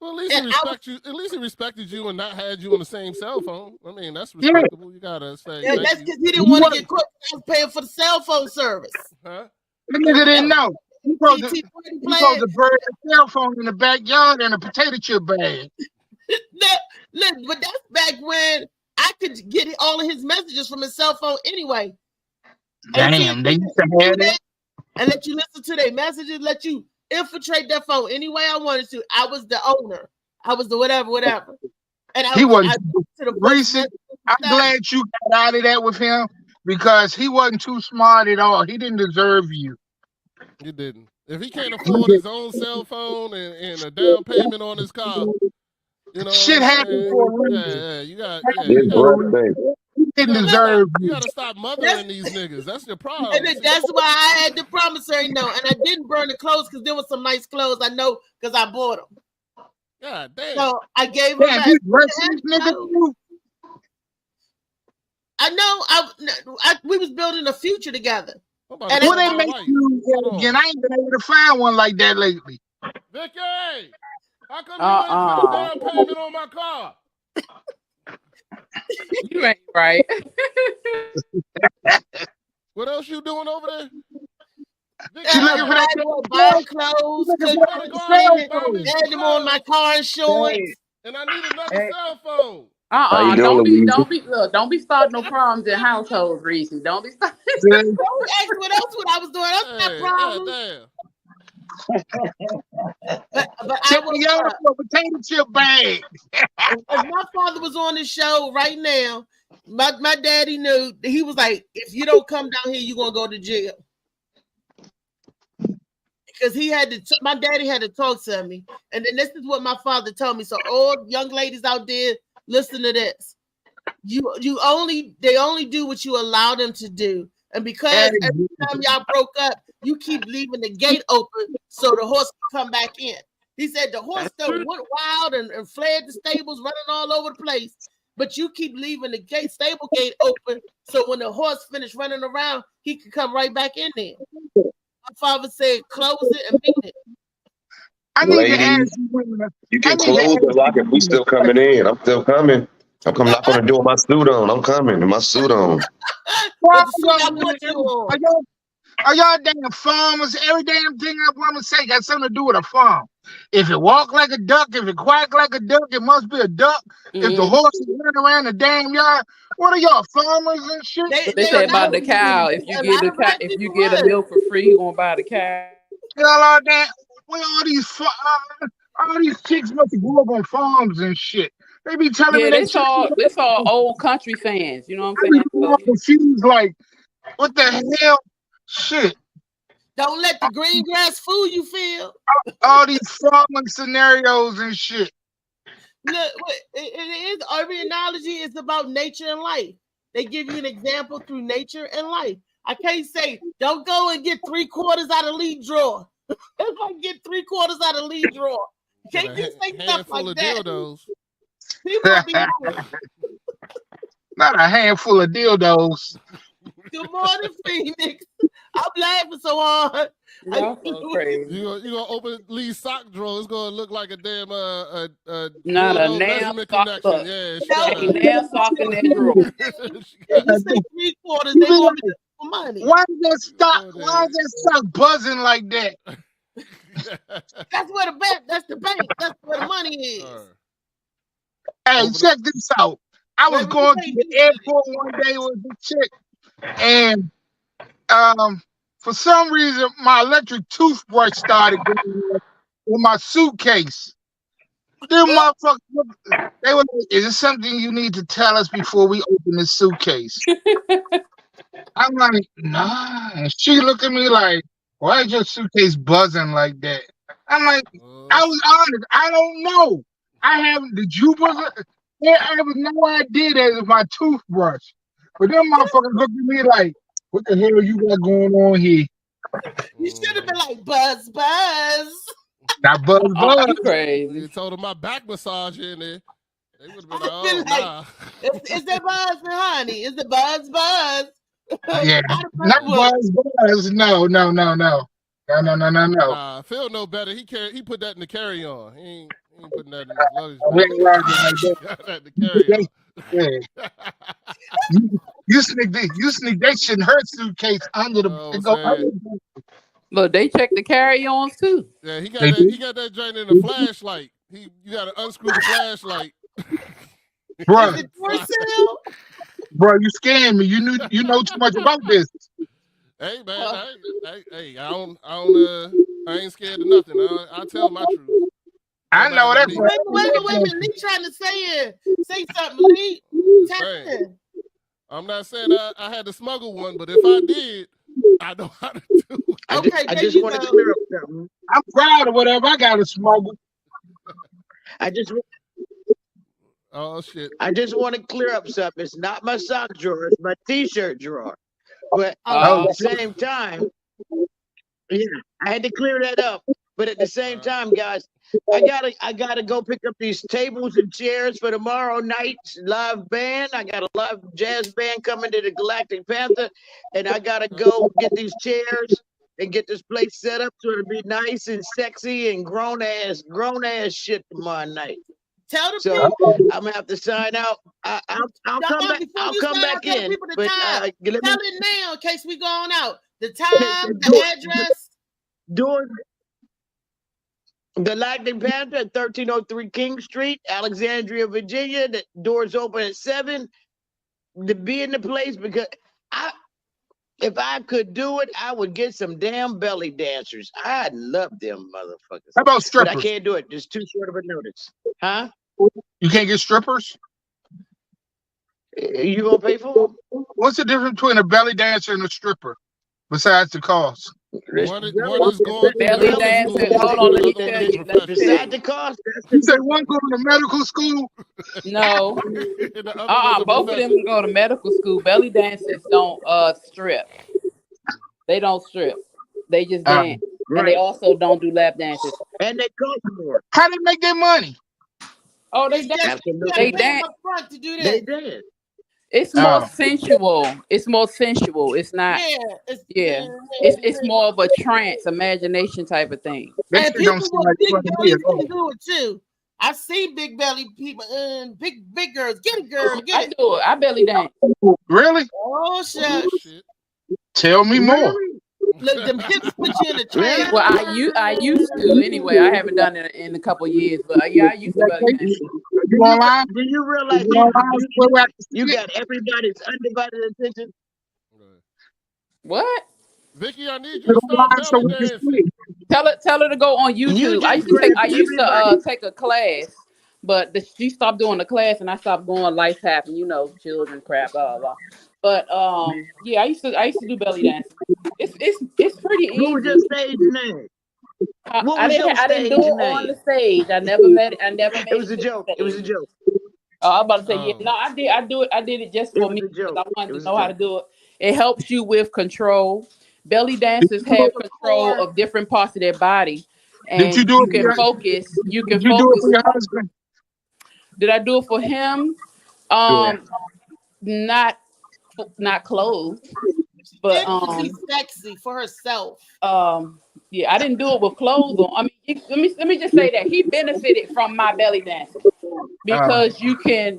Speaker 8: Well, at least he respected you and not had you on the same cell phone. I mean, that's respectable. You gotta say.
Speaker 2: Yeah, that's because he didn't want to get caught. I was paying for the cell phone service.
Speaker 11: Huh? The nigga didn't know. He supposed to burn a cell phone in the backyard in a potato chip bag.
Speaker 2: Look, but that's back when I could get all of his messages from his cell phone anyway.
Speaker 11: Damn, they used to have that.
Speaker 2: And let you listen to their messages, let you infiltrate that phone any way I wanted to. I was the owner. I was the whatever. And
Speaker 11: he wasn't recent. I'm glad you got out of that with him because he wasn't too smart at all. He didn't deserve you.
Speaker 8: You didn't. If he can't afford his own cell phone and a down payment on his car, you know,
Speaker 11: shit happens for a reason.
Speaker 8: You got.
Speaker 11: He didn't deserve you.
Speaker 8: You gotta stop mothering these niggas. That's your problem.
Speaker 2: And that's why I had the promissory note, and I didn't burn the clothes because there was some nice clothes I know because I bought them.
Speaker 8: God damn.
Speaker 2: So I gave him back. I know. We was building a future together.
Speaker 11: And what they make you again? I ain't been able to find one like that lately.
Speaker 8: Vicky, how come you didn't put a down payment on my car?
Speaker 12: You ain't right.
Speaker 8: What else you doing over there?
Speaker 2: Vicky, looking for that buy clothes, add them on my car insurance.
Speaker 8: And I need another cell phone.
Speaker 12: Don't be starting no problems in households, Reese. Don't be starting.
Speaker 2: Don't ask what else I was doing. That's not problem. But I was
Speaker 11: a potato chip bag.
Speaker 2: If my father was on the show right now, My daddy knew. He was like, if you don't come down here, you're gonna go to jail. Because he had to. My daddy had to talk to me, and then this is what my father told me. So, all young ladies out there, listen to this. They only do what you allow them to do, and because every time y'all broke up, you keep leaving the gate open so the horse can come back in. He said the horse still went wild and fled the stables, running all over the place. But you keep leaving the stable gate open, so when the horse finished running around, he could come right back in there. My father said, "Close it and beat it."
Speaker 11: I need
Speaker 7: Ladies,
Speaker 11: to ask you women.
Speaker 7: you can close the lock if we still coming in. I'm still coming. I'm coming knock on the door with my suit on. I'm coming in my suit on.
Speaker 11: Are y'all damn farmers? Every damn thing I want to say got something to do with a farm. If it walk like a duck, if it quack like a duck, it must be a duck. If the horse is running around the damn yard, what are y'all, farmers and shit?
Speaker 12: They say about the cow. If you get a milk for free, you gonna buy the cow.
Speaker 11: Y'all all that. Well, all these chicks must have grew up on farms and shit. They be telling me
Speaker 12: this all old country fans. You know what I'm saying?
Speaker 11: I'm confused. Like, what the hell? Shit.
Speaker 2: Don't let the green grass fool you, Phil.
Speaker 11: All these farming scenarios and shit.
Speaker 2: Look, it is every analogy is about nature and life. They give you an example through nature and life. I can't say don't go and get 3/4 out of lead drawer. If I get 3/4 out of lead drawer, can't you say stuff like that?
Speaker 8: Dildos.
Speaker 2: People be
Speaker 11: not a handful of dildos.
Speaker 2: Good morning, Phoenix. I'm laughing so hard.
Speaker 8: You gonna open Lee's sock drawer? It's gonna look like a damn
Speaker 12: not a nail sock.
Speaker 8: Yeah,
Speaker 12: nail sock in that drawer.
Speaker 2: If you say 3/4, they want me for money.
Speaker 11: Why is that sock buzzing like that?
Speaker 2: That's where the bank. That's the bank. That's where the money is.
Speaker 11: Hey, check this out. I was going to the airport one day with a chick, and for some reason my electric toothbrush started going in my suitcase. Them motherfuckers, they were like, "Is it something you need to tell us before we open this suitcase?" I'm like, "Nah." And she looked at me like, "Why is your suitcase buzzing like that?" I'm like, I was honest. I don't know. I haven't. Did you buzz it? Yeah, I have no idea that it's my toothbrush. But them motherfuckers looked at me like, "What the hell you got going on here?"
Speaker 2: You should have been like, "Buzz, buzz."
Speaker 11: Not buzz, buzz.
Speaker 12: Crazy.
Speaker 8: You told them my back massage in there. They would have been like, "Oh, nah."
Speaker 2: Is it buzz, honey? Is it buzz, buzz?
Speaker 11: Yeah, not buzz, buzz. No.
Speaker 8: Phil know better. He put that in the carry-on. He ain't putting that in his luggage.
Speaker 11: You sneak that shit in her suitcase under the.
Speaker 12: Look, they check the carry-ons too.
Speaker 8: Yeah, he got that joint in a flashlight. You got to unscrew the flashlight.
Speaker 11: Bro, you scaring me. You know too much about this.
Speaker 8: Hey man, I ain't scared of nothing. I tell my truth.
Speaker 11: I know that.
Speaker 2: Wait a minute. Lee trying to say something. Lee,
Speaker 8: I'm not saying I had to smuggle one, but if I did, I know how to do it.
Speaker 2: Okay,
Speaker 6: I just want to clear up something.
Speaker 11: I'm proud of whatever I got to smuggle.
Speaker 8: Oh shit!
Speaker 6: I just want to clear up something. It's not my sock drawer. It's my T-shirt drawer. But at the same time, yeah, I had to clear that up. But at the same time, guys, I gotta go pick up these tables and chairs for tomorrow night's live band. I got a live jazz band coming to the Galactic Panther, and I gotta go get these chairs and get this place set up so it'll be nice and sexy and grown ass shit tomorrow night.
Speaker 2: Tell the
Speaker 6: people. I'm gonna have to sign out. I'll come back. I'll come back in. But
Speaker 2: tell it now in case we going out. The time, the address.
Speaker 6: Doing Galactic Panther at 1303 King Street, Alexandria, Virginia. The doors open at 7. To be in the place because if I could do it, I would get some damn belly dancers. I love them motherfuckers.
Speaker 11: How about strippers?
Speaker 6: But I can't do it. There's too short of a notice. Huh?
Speaker 11: You can't get strippers?
Speaker 6: You gonna pay for them?
Speaker 11: What's the difference between a belly dancer and a stripper, besides the cost?
Speaker 8: One is going to
Speaker 12: belly
Speaker 8: medical
Speaker 12: dancer.
Speaker 8: school,
Speaker 12: Hold on, let me
Speaker 8: the other
Speaker 12: tell
Speaker 8: one is
Speaker 12: you. Let me tell
Speaker 6: Besides
Speaker 12: you.
Speaker 6: the cost, that's
Speaker 11: You
Speaker 6: the
Speaker 11: said one go to medical school?
Speaker 12: No.
Speaker 8: and the other one's a
Speaker 12: Both of them can go to medical school. Belly dancers don't strip. They don't strip. They just dance. And they also don't do lap dances.
Speaker 6: And they cost more.
Speaker 11: How they make their money?
Speaker 12: Oh, they dance.
Speaker 6: Absolutely.
Speaker 12: They dance.
Speaker 2: Upfront to do
Speaker 6: They
Speaker 2: that.
Speaker 6: dance.
Speaker 12: It's more sensual. It's more sensual. It's not.
Speaker 2: Yeah,
Speaker 12: It's more of a trance, imagination type of thing.
Speaker 11: That
Speaker 2: And
Speaker 11: shit don't
Speaker 2: people
Speaker 11: seem
Speaker 2: with
Speaker 11: like
Speaker 2: big
Speaker 11: fun to me
Speaker 2: bellies
Speaker 11: at all.
Speaker 2: can do it too. I've seen big belly people and big girls. Get it, girl.
Speaker 12: I
Speaker 2: Get it.
Speaker 12: do it. I belly dance.
Speaker 11: Really?
Speaker 2: Oh shit.
Speaker 11: Tell me more.
Speaker 2: Look, them hips put you in a trance.
Speaker 12: Well, I used to anyway. I haven't done it in a couple of years, but yeah, I used to belly dance.
Speaker 11: You online?
Speaker 6: Do you realize you got everybody's undivided attention?
Speaker 12: What?
Speaker 8: Vicky, I need you to start belly dancing.
Speaker 12: Tell her to go on YouTube. I used to
Speaker 6: everybody.
Speaker 12: take a class, but she stopped doing the class and I stopped going. Life happened, children crap, blah blah blah. But yeah, I used to do belly dancing. It's pretty easy.
Speaker 6: What was your stage name?
Speaker 12: I didn't do it on the stage. I never made it.
Speaker 6: It was a joke. It was a joke.
Speaker 12: Oh, I was about to say, yeah. No, I did. I did it just for me because I wanted to know how to do it. It helps you with control. Belly dancers have control of different parts of their body, and you can focus. You can focus.
Speaker 11: Do it for your husband?
Speaker 12: Did I do it for him? Not clothes, but
Speaker 2: be sexy for herself.
Speaker 12: Yeah, I didn't do it with clothes on. I mean, let me just say that he benefited from my belly dancing because you can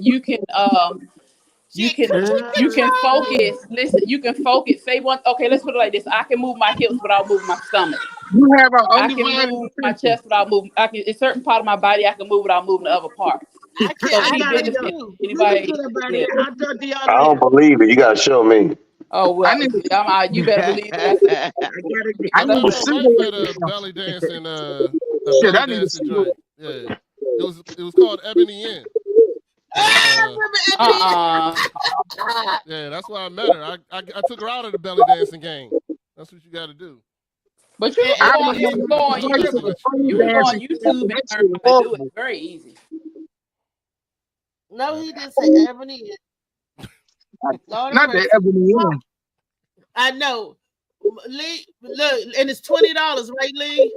Speaker 12: focus. Listen, you can focus. Say one. Okay, let's put it like this. I can move my hips without moving my stomach.
Speaker 11: You have a
Speaker 12: I can move my chest without moving. A certain part of my body I can move without moving the other parts. Anybody?
Speaker 7: I don't believe it. You gotta show me.
Speaker 12: Oh well, you better believe it.
Speaker 8: I know my wife had a belly dancing, belly dancing joint. Yeah, it was called Ebony Inn. Yeah, that's why I met her. I took her out of the belly dancing game. That's what you got to do.
Speaker 12: But you can go on YouTube. You can go on YouTube and learn how to do it. It's very easy.
Speaker 2: No, he didn't say Ebony.
Speaker 11: Not the Ebony Inn.
Speaker 2: I know. Lee, look, and it's $20, right, Lee?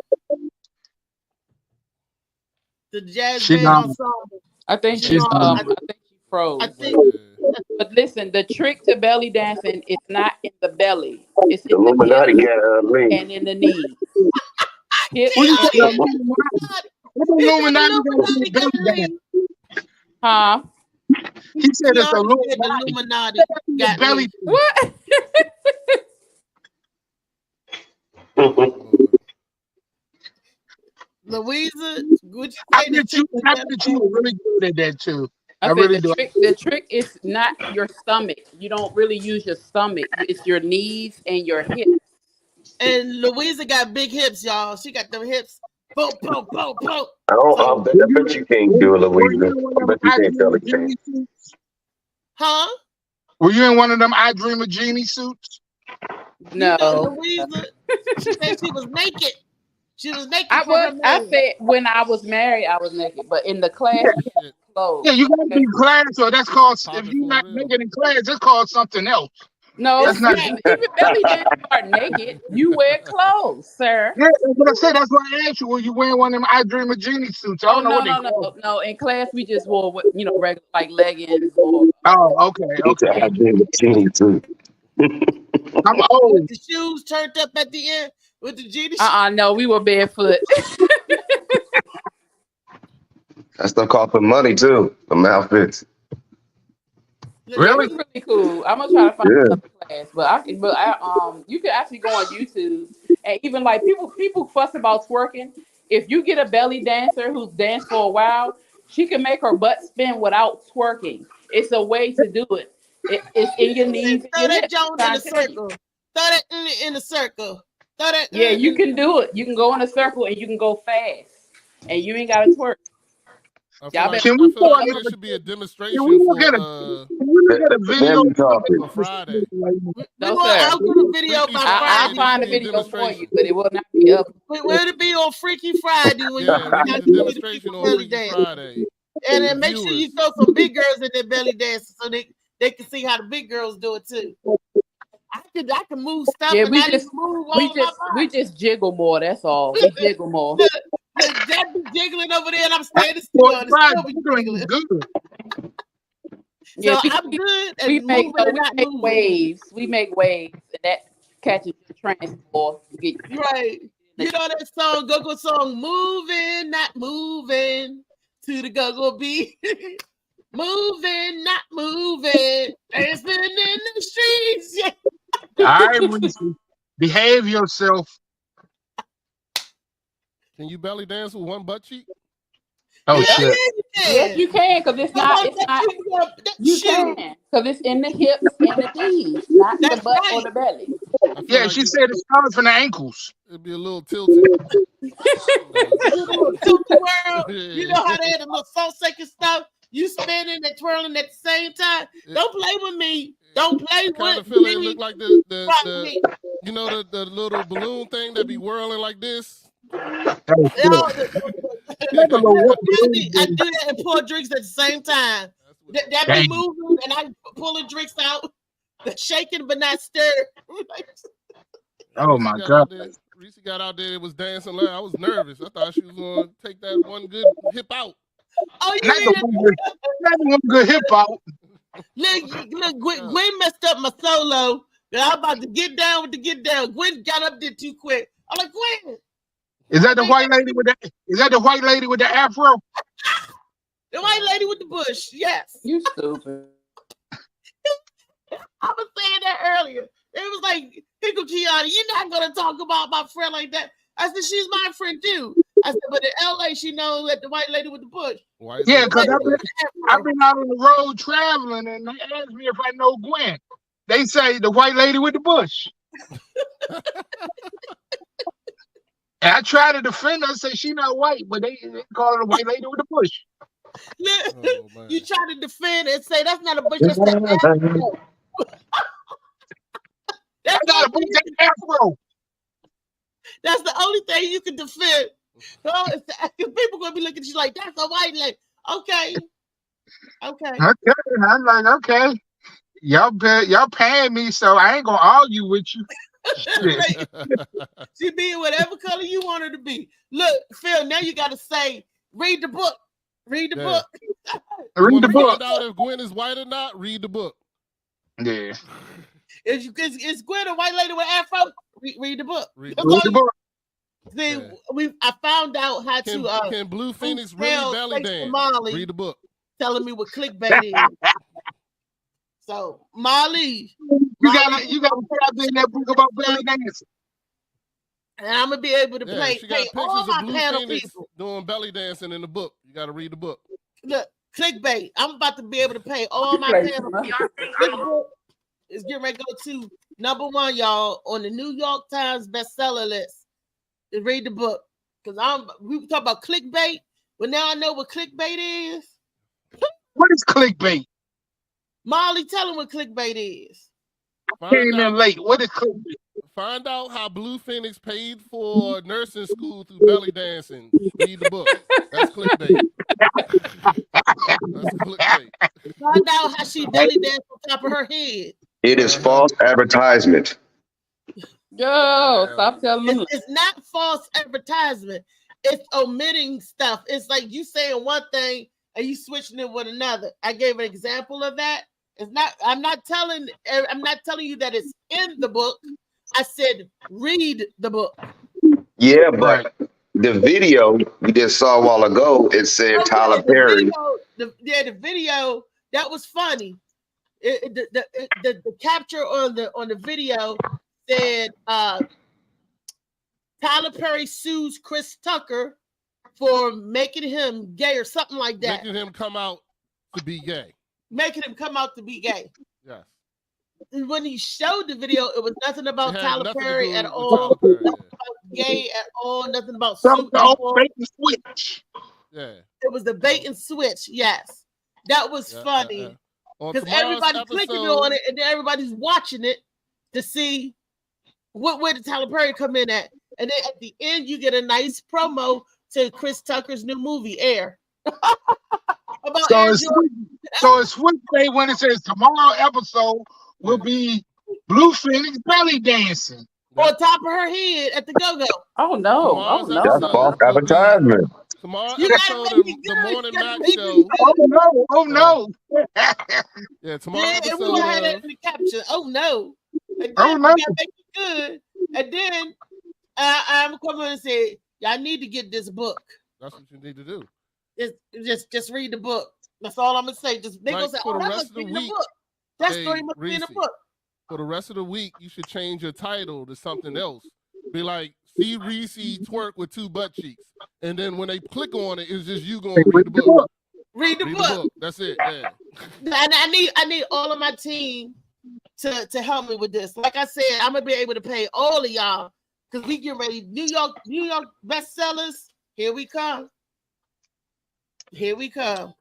Speaker 2: The jazz band ensemble.
Speaker 12: I think she's froze. But listen, the trick to belly dancing is not in the belly. It's in
Speaker 7: Illuminati
Speaker 12: the and in the knees. Huh?
Speaker 11: He said it's
Speaker 2: Illuminati.
Speaker 11: Belly.
Speaker 12: What?
Speaker 2: Louisa, would you
Speaker 11: I bet you were really good at that too. I really do.
Speaker 12: The trick is not your stomach. You don't really use your stomach. It's your knees and your hips.
Speaker 2: And Louisa got big hips, y'all. She got them hips. Boom, boom, boom, boom.
Speaker 7: I bet you can't do it, Louisa. I bet you can't tell it.
Speaker 2: Huh?
Speaker 11: Were you in one of them I Dream of Jeannie suits?
Speaker 12: No.
Speaker 2: Louisa, she said she was naked. She was naked.
Speaker 12: I said when I was married, I was naked, but in the class, clothes.
Speaker 11: Yeah, you gotta be in class, so that's called. If you're not naked in class, that's called something else.
Speaker 12: No,
Speaker 11: that's not
Speaker 12: even belly dancers are naked. You wear clothes, sir.
Speaker 11: Yeah, but I said that's why I asked you. Were you wearing one of them I Dream of Jeannie suits? I don't know what they call.
Speaker 12: No. In class, we just wore regular like leggings or.
Speaker 11: Oh, okay.
Speaker 7: I Dream of Jeannie too.
Speaker 11: I'm old.
Speaker 2: With the shoes turned up at the end with the Jeannie.
Speaker 12: No, we were barefoot.
Speaker 7: That stuff cost for money too. The outfits.
Speaker 11: Really?
Speaker 12: It's really cool. I'm gonna try to find another class, but you can actually go on YouTube and even like people fuss about twerking. If you get a belly dancer who's danced for a while, she can make her butt spin without twerking. It's a way to do it. It's in your knees.
Speaker 2: Throw that Jones in a circle. Throw that in a circle. Throw that.
Speaker 12: Yeah, you can do it. You can go in a circle and you can go fast, and you ain't gotta twerk. Y'all better.
Speaker 11: Can we
Speaker 8: I feel like
Speaker 11: go
Speaker 8: there should be a demonstration
Speaker 11: Can we look
Speaker 8: for
Speaker 11: at a video
Speaker 7: Family talking.
Speaker 8: for Friday.
Speaker 12: No,
Speaker 2: I'll
Speaker 12: sir.
Speaker 2: do a video
Speaker 8: Freaky
Speaker 2: by
Speaker 12: I'll
Speaker 2: Friday.
Speaker 12: find a video for you, but it will not be up.
Speaker 2: Where to be on Freaky Friday when
Speaker 8: Yeah, we
Speaker 2: you
Speaker 8: need a
Speaker 2: do the
Speaker 8: demonstration on
Speaker 2: belly
Speaker 8: Freaky
Speaker 2: dance.
Speaker 8: Friday.
Speaker 2: And then make sure you throw some big girls in their belly dance so they can see how the big girls do it too. I can move stuff
Speaker 12: Yeah,
Speaker 2: and
Speaker 12: we
Speaker 2: I
Speaker 12: just
Speaker 2: can move all of my
Speaker 12: we just jiggle more. That's all. We jiggle more.
Speaker 2: Look, Jack be jiggling over there and I'm standing still and still be jiggling.
Speaker 11: good.
Speaker 12: Yeah,
Speaker 2: So I'm good at
Speaker 12: we make
Speaker 2: moving and not moving.
Speaker 12: waves. We make waves, and that catches your transport.
Speaker 2: Right. You know that song, go-go song, moving, not moving to the go-go beat. Moving, not moving, dancing in the streets. Yeah.
Speaker 11: All right, Reese, behave yourself.
Speaker 8: Can you belly dance with one butt cheek?
Speaker 11: Oh
Speaker 2: Yeah,
Speaker 11: shit!
Speaker 12: Yes, you can, because it's not. You can, because it's in the hips and the knees, not the butt or the belly.
Speaker 11: Yeah,
Speaker 8: like
Speaker 11: she said it started from the ankles.
Speaker 8: It'd be a little tilted.
Speaker 2: You know how they had the little salt-shaking stuff? You spinning and twirling at the same time. Don't play with me. Don't play
Speaker 8: Kind
Speaker 2: with
Speaker 8: of feel it
Speaker 2: me.
Speaker 8: look like the you know the little balloon thing that be whirling like this.
Speaker 2: I do that and pour drinks at the same time. That be moving and I pulling drinks out, shaking but not stirred.
Speaker 11: Oh my god!
Speaker 8: Reese got out there. It was dancing. I was nervous. I thought she was going to take that one good hip out.
Speaker 2: Oh,
Speaker 11: Not the one good hip out.
Speaker 2: Look, Gwen messed up my solo. I'm about to get down with the get down. Gwen got up there too quick. I'm like, Gwen.
Speaker 11: Is that the white lady with the? Is that the white lady with the afro?
Speaker 2: The white lady with the bush. Yes.
Speaker 12: You stupid.
Speaker 2: I was saying that earlier. It was like, Pickle Gianni, you're not gonna talk about my friend like that. I said, she's my friend too. I said, but in LA, she knows that the white lady with the bush.
Speaker 11: Yeah, because I've been out on the road traveling, and they asked me if I know Gwen. They say the white lady with the bush. And I try to defend her, say she not white, but they call her the white lady with the bush.
Speaker 2: You try to defend and say that's not a bush, that's the afro. That's not a bush, that's afro. That's the only thing you can defend. People gonna be looking at you like that's a white lady. Okay. Okay.
Speaker 11: I'm like, okay. Y'all paying me, so I ain't gonna argue with you.
Speaker 2: She be whatever color you want her to be. Look, Phil, now you gotta say, read the book. Read the book.
Speaker 11: Read the book.
Speaker 8: Find out if Gwen is white or not. Read the book.
Speaker 11: Yeah.
Speaker 2: Is Gwen a white lady with afro? Read the book.
Speaker 8: Read
Speaker 11: the book.
Speaker 2: See, I found out how to.
Speaker 8: Can Blue Phoenix really belly dance? Read the book.
Speaker 2: Telling me what clickbait is. So Molly,
Speaker 11: you gotta put out there in that book about belly dancing.
Speaker 2: And I'm gonna be able to pay all my
Speaker 8: Blue
Speaker 2: panel
Speaker 8: Phoenix
Speaker 2: people
Speaker 8: doing belly dancing in the book. You got to read the book.
Speaker 2: Look, clickbait. I'm about to be able to pay all my panel people. This book is getting ready to go to #1, y'all, on the New York Times bestseller list. To read the book, because we talk about clickbait, but now I know what clickbait is.
Speaker 11: What is clickbait?
Speaker 2: Molly, tell them what clickbait is.
Speaker 11: Came in late. What is clickbait?
Speaker 8: Find out how Blue Phoenix paid for nursing school through belly dancing. Read the book. That's clickbait. That's clickbait.
Speaker 2: Find out how she belly danced on top of her head.
Speaker 7: It is false advertisement.
Speaker 12: Yo, stop telling me.
Speaker 2: It's not false advertisement. It's omitting stuff. It's like you saying one thing and you switching it with another. I gave an example of that. It's not. I'm not telling you that it's in the book. I said read the book.
Speaker 7: Yeah, but the video we just saw a while ago, it said Tyler Perry.
Speaker 2: The video that was funny. The capture on the video said Tyler Perry sues Chris Tucker for making him gay or something like that.
Speaker 8: Making him come out to be gay.
Speaker 2: Making him come out to be gay.
Speaker 8: Yes.
Speaker 2: When he showed the video, it was nothing about Tyler Perry at all.
Speaker 8: Tyler Perry,
Speaker 2: nothing about gay at all. Nothing about
Speaker 11: switch.
Speaker 8: Yeah.
Speaker 2: It was the bait and switch. Yes, that was funny because everybody's clicking on it, and then everybody's watching it to see where did Tyler Perry come in at, and then at the end you get a nice promo to Chris Tucker's new movie Air.
Speaker 11: So it's Switch Day when it says tomorrow episode will be Blue Phoenix belly dancing
Speaker 2: on top of her head at the go-go.
Speaker 12: Oh no!
Speaker 7: That's false advertisement.
Speaker 8: Tomorrow
Speaker 2: You
Speaker 8: episode of the Morning Mac Show.
Speaker 11: Oh no! Oh no!
Speaker 8: Yeah, tomorrow
Speaker 2: Yeah, and we
Speaker 8: episode.
Speaker 2: had that in the caption. Oh no! And then
Speaker 11: Oh, no.
Speaker 2: we gotta make it good. And then I'm coming and say, y'all need to get this book.
Speaker 8: That's what you need to do.
Speaker 2: Just read the book. That's all I'm gonna say. Just they gonna say,
Speaker 8: for
Speaker 2: oh,
Speaker 8: the
Speaker 2: that
Speaker 8: rest
Speaker 2: must
Speaker 8: of
Speaker 2: be
Speaker 8: the
Speaker 2: in the
Speaker 8: week,
Speaker 2: book. That
Speaker 8: hey,
Speaker 2: story must be in the
Speaker 8: Reese,
Speaker 2: book.
Speaker 8: For the rest of the week, you should change your title to something else. Be like, see Reese twerk with 2 butt cheeks. And then when they click on it, it's just you going to read the book.
Speaker 2: Read the book.
Speaker 8: That's it. Yeah.
Speaker 2: And I need all of my team to help me with this. Like I said, I'm gonna be able to pay all of y'all because we get ready. New York bestsellers. Here we come. Here we come.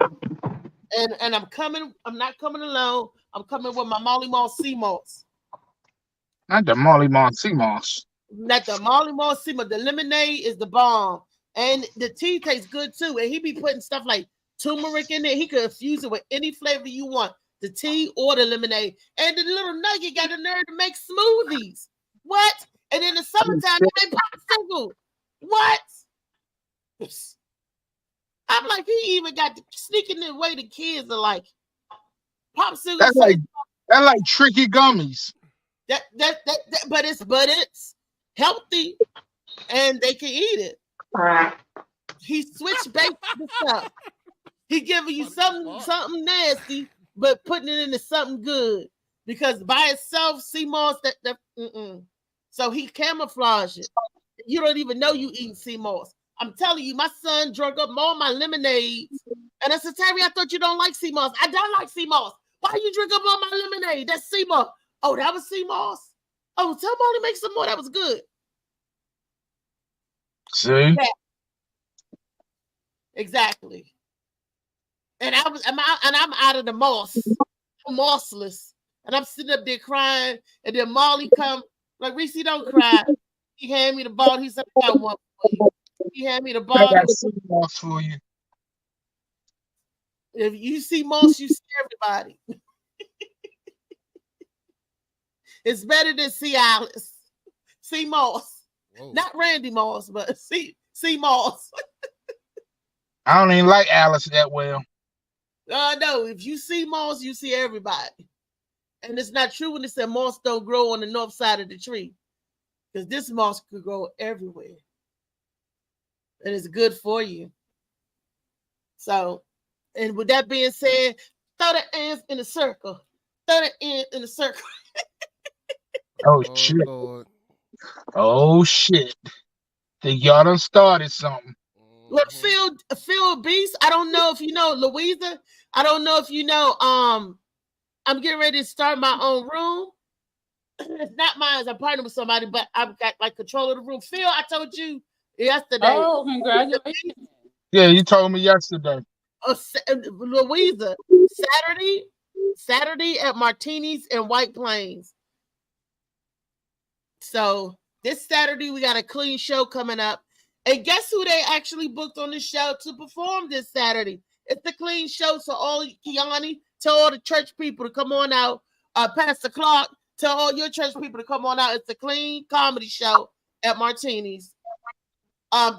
Speaker 2: And I'm coming. I'm not coming alone. I'm coming with my Molly Mall Sea Moss.
Speaker 11: Not the Molly Mall Sea Moss.
Speaker 2: Not the Molly Mall Sea Moss. The lemonade is the bomb, and the tea tastes good too. And he be putting stuff like turmeric in there. He could infuse it with any flavor you want, the tea or the lemonade. And the little nugget got the nerve to make smoothies. What? And in the summertime, they make popsicle. What? I'm like, he even got sneaking the way the kids are like popsicle.
Speaker 11: That's like tricky gummies.
Speaker 2: But it's healthy, and they can eat it. He switched bait the stuff. He giving you something nasty, but putting it into something good. Because by itself, sea moss, so he camouflaged it. You don't even know you eating sea moss. I'm telling you, my son drunk up all my lemonades. And I said, Terry, I thought you don't like sea moss. I don't like sea moss. Why you drink up all my lemonade? That's sea moss. Oh, that was sea moss. Oh, tell Molly make some more. That was good.
Speaker 11: See?
Speaker 2: Yeah. Exactly. And I'm out of the moss. I'm mossless. And I'm sitting up there crying. And then Molly come, like, Reese, don't cry. He handed me the ball. He said, I got one for you. He handed me the ball.
Speaker 11: I got sea moss for you.
Speaker 2: If you see moss, you see everybody. It's better than see Alice. See Moss. Whoa. Not Randy Moss, but see Moss.
Speaker 11: I don't even like Alice that well.
Speaker 2: No, if you see moss, you see everybody. And it's not true when they say moss don't grow on the north side of the tree. Because this moss could grow everywhere. And it's good for you. So, and with that being said, throw the ants in a circle. Throw the ant in a circle.
Speaker 11: Oh shit. Lord. Oh shit. Think y'all done started something.
Speaker 2: Look, Phil Beast, I don't know if you know Louisa. I don't know if you know, I'm getting ready to start my own room. It's not mine, I'm partnering with somebody, but I've got like control of the room. Phil, I told you yesterday.
Speaker 12: Oh, congratulations.
Speaker 11: Yeah, you told me yesterday.
Speaker 2: Louisa, Saturday at Martini's in White Plains. So this Saturday, we got a clean show coming up. And guess who they actually booked on the show to perform this Saturday? It's the clean show. So all Kiani, tell all the church people to come on out. Pastor Clark, tell all your church people to come on out. It's a clean comedy show at Martini's. The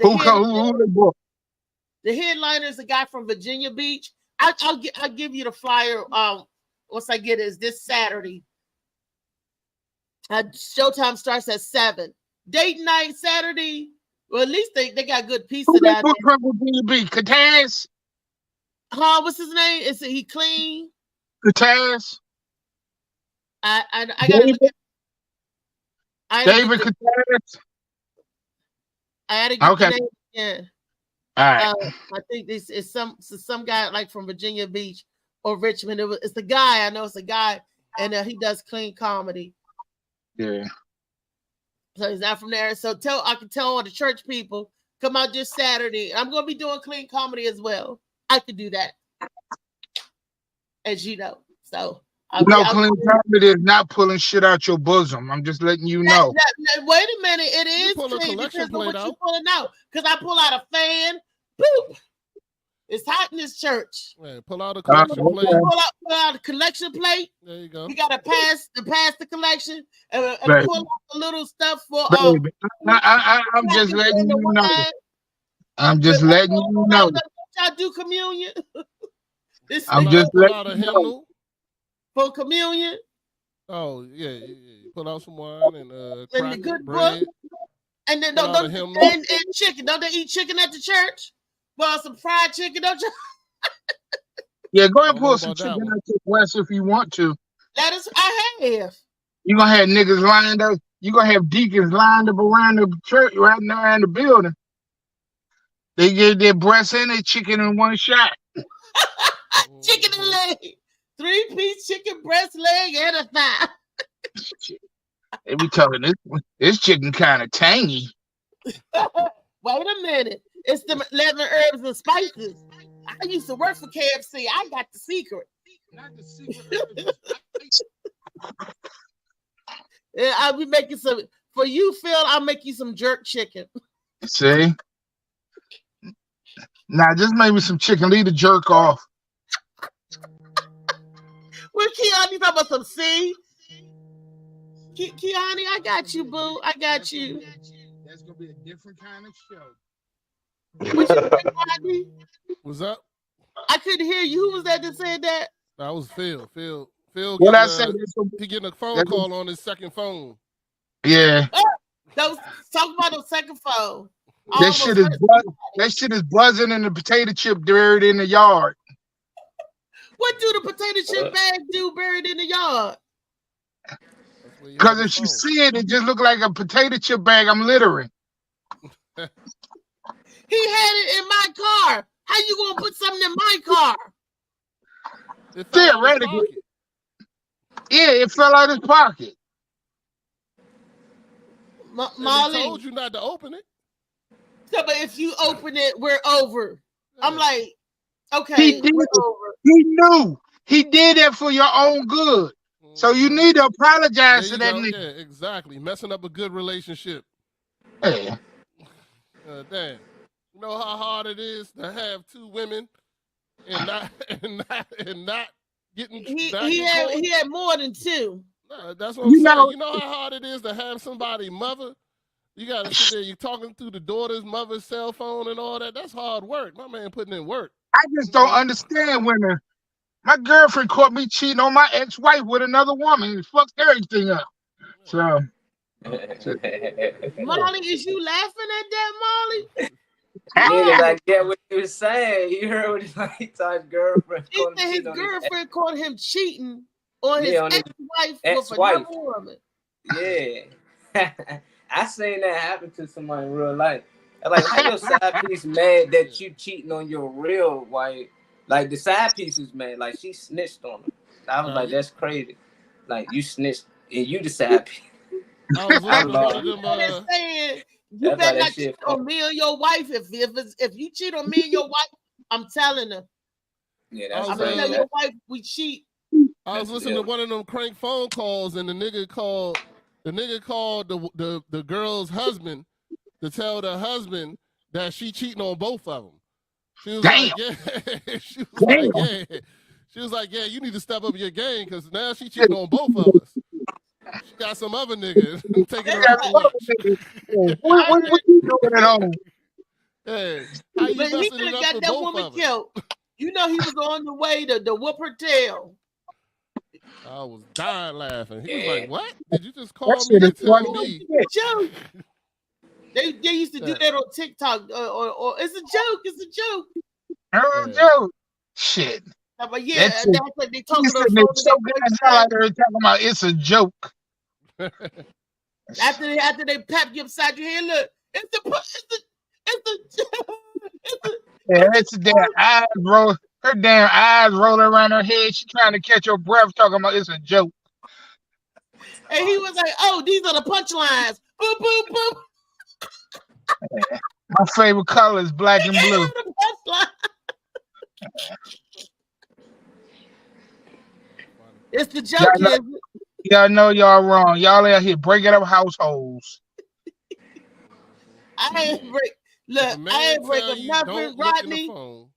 Speaker 2: headliner is a guy from Virginia Beach. I'll give you the flyer. Once I get it, is this Saturday. Showtime starts at 7. Date night Saturday. Well, at least they got good pizza down there.
Speaker 11: Virginia Beach? Kataz?
Speaker 2: Huh? What's his name? Is he clean?
Speaker 11: Kataz?
Speaker 2: I gotta look at
Speaker 11: David Kataz?
Speaker 2: I had to get
Speaker 11: okay.
Speaker 2: the name. Yeah.
Speaker 11: All right.
Speaker 2: I think this is some guy like from Virginia Beach or Richmond. It's the guy. I know it's a guy, and he does clean comedy.
Speaker 11: Yeah.
Speaker 2: So he's not from there. So I can tell all the church people come out this Saturday. I'm gonna be doing clean comedy as well. I could do that, as you know. So
Speaker 11: clean comedy is not pulling shit out your bosom. I'm just letting you know.
Speaker 2: Wait a minute, it is
Speaker 8: pull a
Speaker 2: clean.
Speaker 8: collection
Speaker 2: Depends on
Speaker 8: plate
Speaker 2: what
Speaker 8: out.
Speaker 2: you pulling out. Because I pull out a fan. Boop. It's hot in this church.
Speaker 8: Man, pull out a collection plate.
Speaker 2: Pull out a collection plate.
Speaker 8: There you go.
Speaker 2: You gotta pass the collection and
Speaker 11: Baby.
Speaker 2: pull out the little stuff for.
Speaker 11: Baby, I'm just letting you know. I'm just letting you know.
Speaker 2: Y'all do communion.
Speaker 11: I'm just letting you know.
Speaker 2: For communion.
Speaker 8: Oh yeah. Pull out some wine and
Speaker 2: And the good
Speaker 8: bread.
Speaker 2: book. And then
Speaker 8: Pull out a hymnal.
Speaker 2: and chicken. Don't they eat chicken at the church? Well, some fried chicken, don't you?
Speaker 11: Yeah, go ahead and pull some chicken out your breast if you want to.
Speaker 2: I have.
Speaker 11: You're gonna have niggas lined up. You're gonna have deacons lined up around the church right now around the building. They get their breasts and their chicken in one shot.
Speaker 2: Chicken and leg. 3-piece chicken, breast, leg, and a thigh.
Speaker 11: They be talking this chicken kind of tangy.
Speaker 2: Wait a minute. It's the 11 herbs and spices. I used to work for KFC. I got the secret.
Speaker 11: Not the secret.
Speaker 2: Yeah, I'll be making some for you, Phil. I'll make you some jerk chicken.
Speaker 11: See? Now just make me some chicken. Leave the jerk off.
Speaker 2: Well, Kiani talking about some C. Kiani, I got you, boo. I got you.
Speaker 11: That's gonna be a different kind of show.
Speaker 2: What you think, Kiani?
Speaker 8: What's up?
Speaker 2: I couldn't hear you. Who was that said that?
Speaker 8: That was Phil. Phil
Speaker 11: What I said?
Speaker 8: He getting a phone call on his second phone.
Speaker 11: Yeah.
Speaker 2: Talk about the second phone.
Speaker 11: That shit is buzzing in the potato chip buried in the yard.
Speaker 2: What do the potato chip bag do buried in the yard?
Speaker 11: Because if you see it, it just look like a potato chip bag I'm littering.
Speaker 2: He had it in my car. How you gonna put something in my car?
Speaker 11: Theoretically. Yeah, it fell out of his pocket.
Speaker 2: Molly
Speaker 8: He told you not to open it.
Speaker 2: So, but if you open it, we're over. I'm like, okay,
Speaker 11: He did.
Speaker 2: we're over.
Speaker 11: He knew. He did that for your own good. So you need to apologize to that nigga.
Speaker 8: Yeah, exactly. Messing up a good relationship.
Speaker 11: Yeah.
Speaker 8: Damn. You know how hard it is to have two women and not getting
Speaker 2: He had more than two.
Speaker 8: No, that's what I'm saying. You know how hard it is to have somebody mother? You gotta sit there, you're talking through the daughter's mother's cell phone and all that. That's hard work. My man putting in work.
Speaker 11: I just don't understand women. My girlfriend caught me cheating on my ex-wife with another woman and fucked everything up. So
Speaker 2: Molly, is you laughing at that, Molly?
Speaker 3: Niggas, I get what you was saying. You heard what he told his girlfriend.
Speaker 2: He said his girlfriend caught him cheating on his ex-wife with another woman.
Speaker 3: Yeah. I seen that happen to somebody in real life. Like, how your side piece mad that you cheating on your real wife? Like, the side piece is mad. Like, she snitched on him. I was like, that's crazy. Like, you snitched and you the side piece.
Speaker 8: I was
Speaker 2: saying, you better not cheat on me or your wife. If you cheat on me and your wife, I'm telling her.
Speaker 3: Yeah, that's
Speaker 2: I'm gonna tell your wife we cheat.
Speaker 8: I was listening to one of them crank phone calls, and the nigga called the girl's husband to tell the husband that she cheating on both of them. She was like, yeah. She was like, yeah, you need to step up your game because now she cheating on both of us. She got some other niggas taking her out to lunch.
Speaker 11: What you doing at home?
Speaker 8: Hey, how you
Speaker 2: But he
Speaker 8: messing
Speaker 2: could
Speaker 8: it
Speaker 2: have
Speaker 8: up
Speaker 2: got
Speaker 8: for
Speaker 2: that
Speaker 8: both
Speaker 2: woman
Speaker 8: of us?
Speaker 2: killed. You know he was on the way to whoop her tail.
Speaker 8: I was dying laughing. He was like, what? Did you just call
Speaker 11: That
Speaker 8: me
Speaker 11: shit
Speaker 8: to
Speaker 11: is
Speaker 8: tell
Speaker 11: funny.
Speaker 8: me?
Speaker 2: Joke. They used to do that on TikTok. Or it's a joke. It's a joke.
Speaker 11: Oh, Joe. Shit.
Speaker 2: But yeah, that's what they talking
Speaker 11: Choking his hell out there talking about it's a joke.
Speaker 2: After they pap you upside your head, look,
Speaker 11: Yeah, it's a damn eyes roll. Her damn eyes rolling around her head. She trying to catch her breath talking about it's a joke.
Speaker 2: And he was like, oh, these are the punchlines. Boop, boop, boop.
Speaker 11: My favorite color is black and blue.
Speaker 2: It's the
Speaker 11: Y'all
Speaker 2: joke,
Speaker 11: know,
Speaker 2: is
Speaker 11: y'all know y'all wrong. Y'all out here breaking up households.
Speaker 2: I ain't break.
Speaker 8: If
Speaker 2: Look,
Speaker 8: a man
Speaker 2: I ain't break
Speaker 8: tell
Speaker 2: up
Speaker 8: you
Speaker 2: nothing,
Speaker 8: don't look in the
Speaker 2: Rodney.
Speaker 8: phone,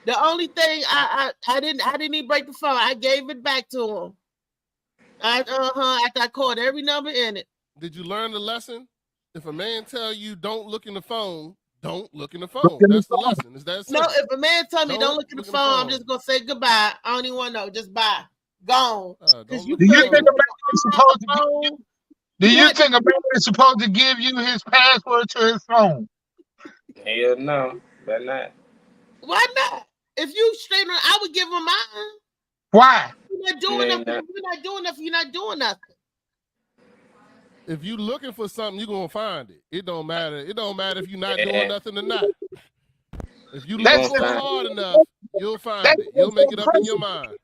Speaker 2: The only thing I didn't even break the phone. I gave it back to him. After I called every number in it.
Speaker 8: did you learn the lesson? If a man tell you don't look in the phone, don't look in the
Speaker 11: Look
Speaker 8: phone.
Speaker 11: in the
Speaker 8: That's the
Speaker 11: phone.
Speaker 8: lesson. It's that
Speaker 2: No,
Speaker 8: simple.
Speaker 2: if a man tell me don't look in the phone, I'm just gonna say goodbye. I don't even want to know. Just bye. Gone. Because
Speaker 8: Don't
Speaker 2: you
Speaker 8: look
Speaker 11: Do
Speaker 8: in
Speaker 11: you
Speaker 8: the
Speaker 11: think a
Speaker 8: phone.
Speaker 11: man is supposed to give you? Do you think a man is supposed to give you his password to his phone?
Speaker 3: Hell no, better not.
Speaker 2: Why not? If you straight on, I would give him mine.
Speaker 11: Why?
Speaker 2: You're not doing nothing. You're not doing nothing. You're not doing nothing.
Speaker 8: If you looking for something, you're gonna find it. It don't matter. It don't matter if you're not doing
Speaker 3: Yeah.
Speaker 8: nothing or not. If you
Speaker 11: That's
Speaker 8: look for it
Speaker 11: just-
Speaker 8: hard enough, you'll find
Speaker 11: That's
Speaker 8: it. You'll
Speaker 11: just
Speaker 8: make
Speaker 11: so
Speaker 8: it up in your
Speaker 11: principle.
Speaker 8: mind.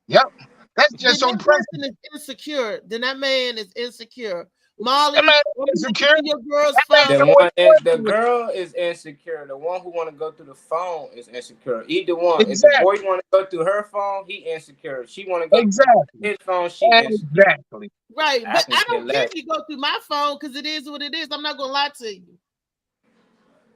Speaker 11: Yep. That's
Speaker 2: Then
Speaker 11: just
Speaker 2: that
Speaker 11: on
Speaker 2: person
Speaker 11: principle.
Speaker 2: is insecure. Then that man is insecure. Molly,
Speaker 11: That man
Speaker 2: always
Speaker 11: is
Speaker 2: looking
Speaker 11: insecure.
Speaker 2: through your girl's
Speaker 11: That man
Speaker 2: phone.
Speaker 3: The
Speaker 11: know what
Speaker 3: one is the
Speaker 11: choice he is.
Speaker 3: girl is insecure. The one who want to go through the phone is insecure. Either one. If the
Speaker 11: Exactly.
Speaker 3: boy want to go through her phone, he insecure. She want to go
Speaker 11: Exactly.
Speaker 3: through his phone, she insecure.
Speaker 11: Exactly.
Speaker 2: Right,
Speaker 3: I
Speaker 2: but
Speaker 3: can
Speaker 2: I
Speaker 3: care
Speaker 2: don't care
Speaker 3: less.
Speaker 2: if you go through my phone because it is what it is. I'm not gonna lie to you.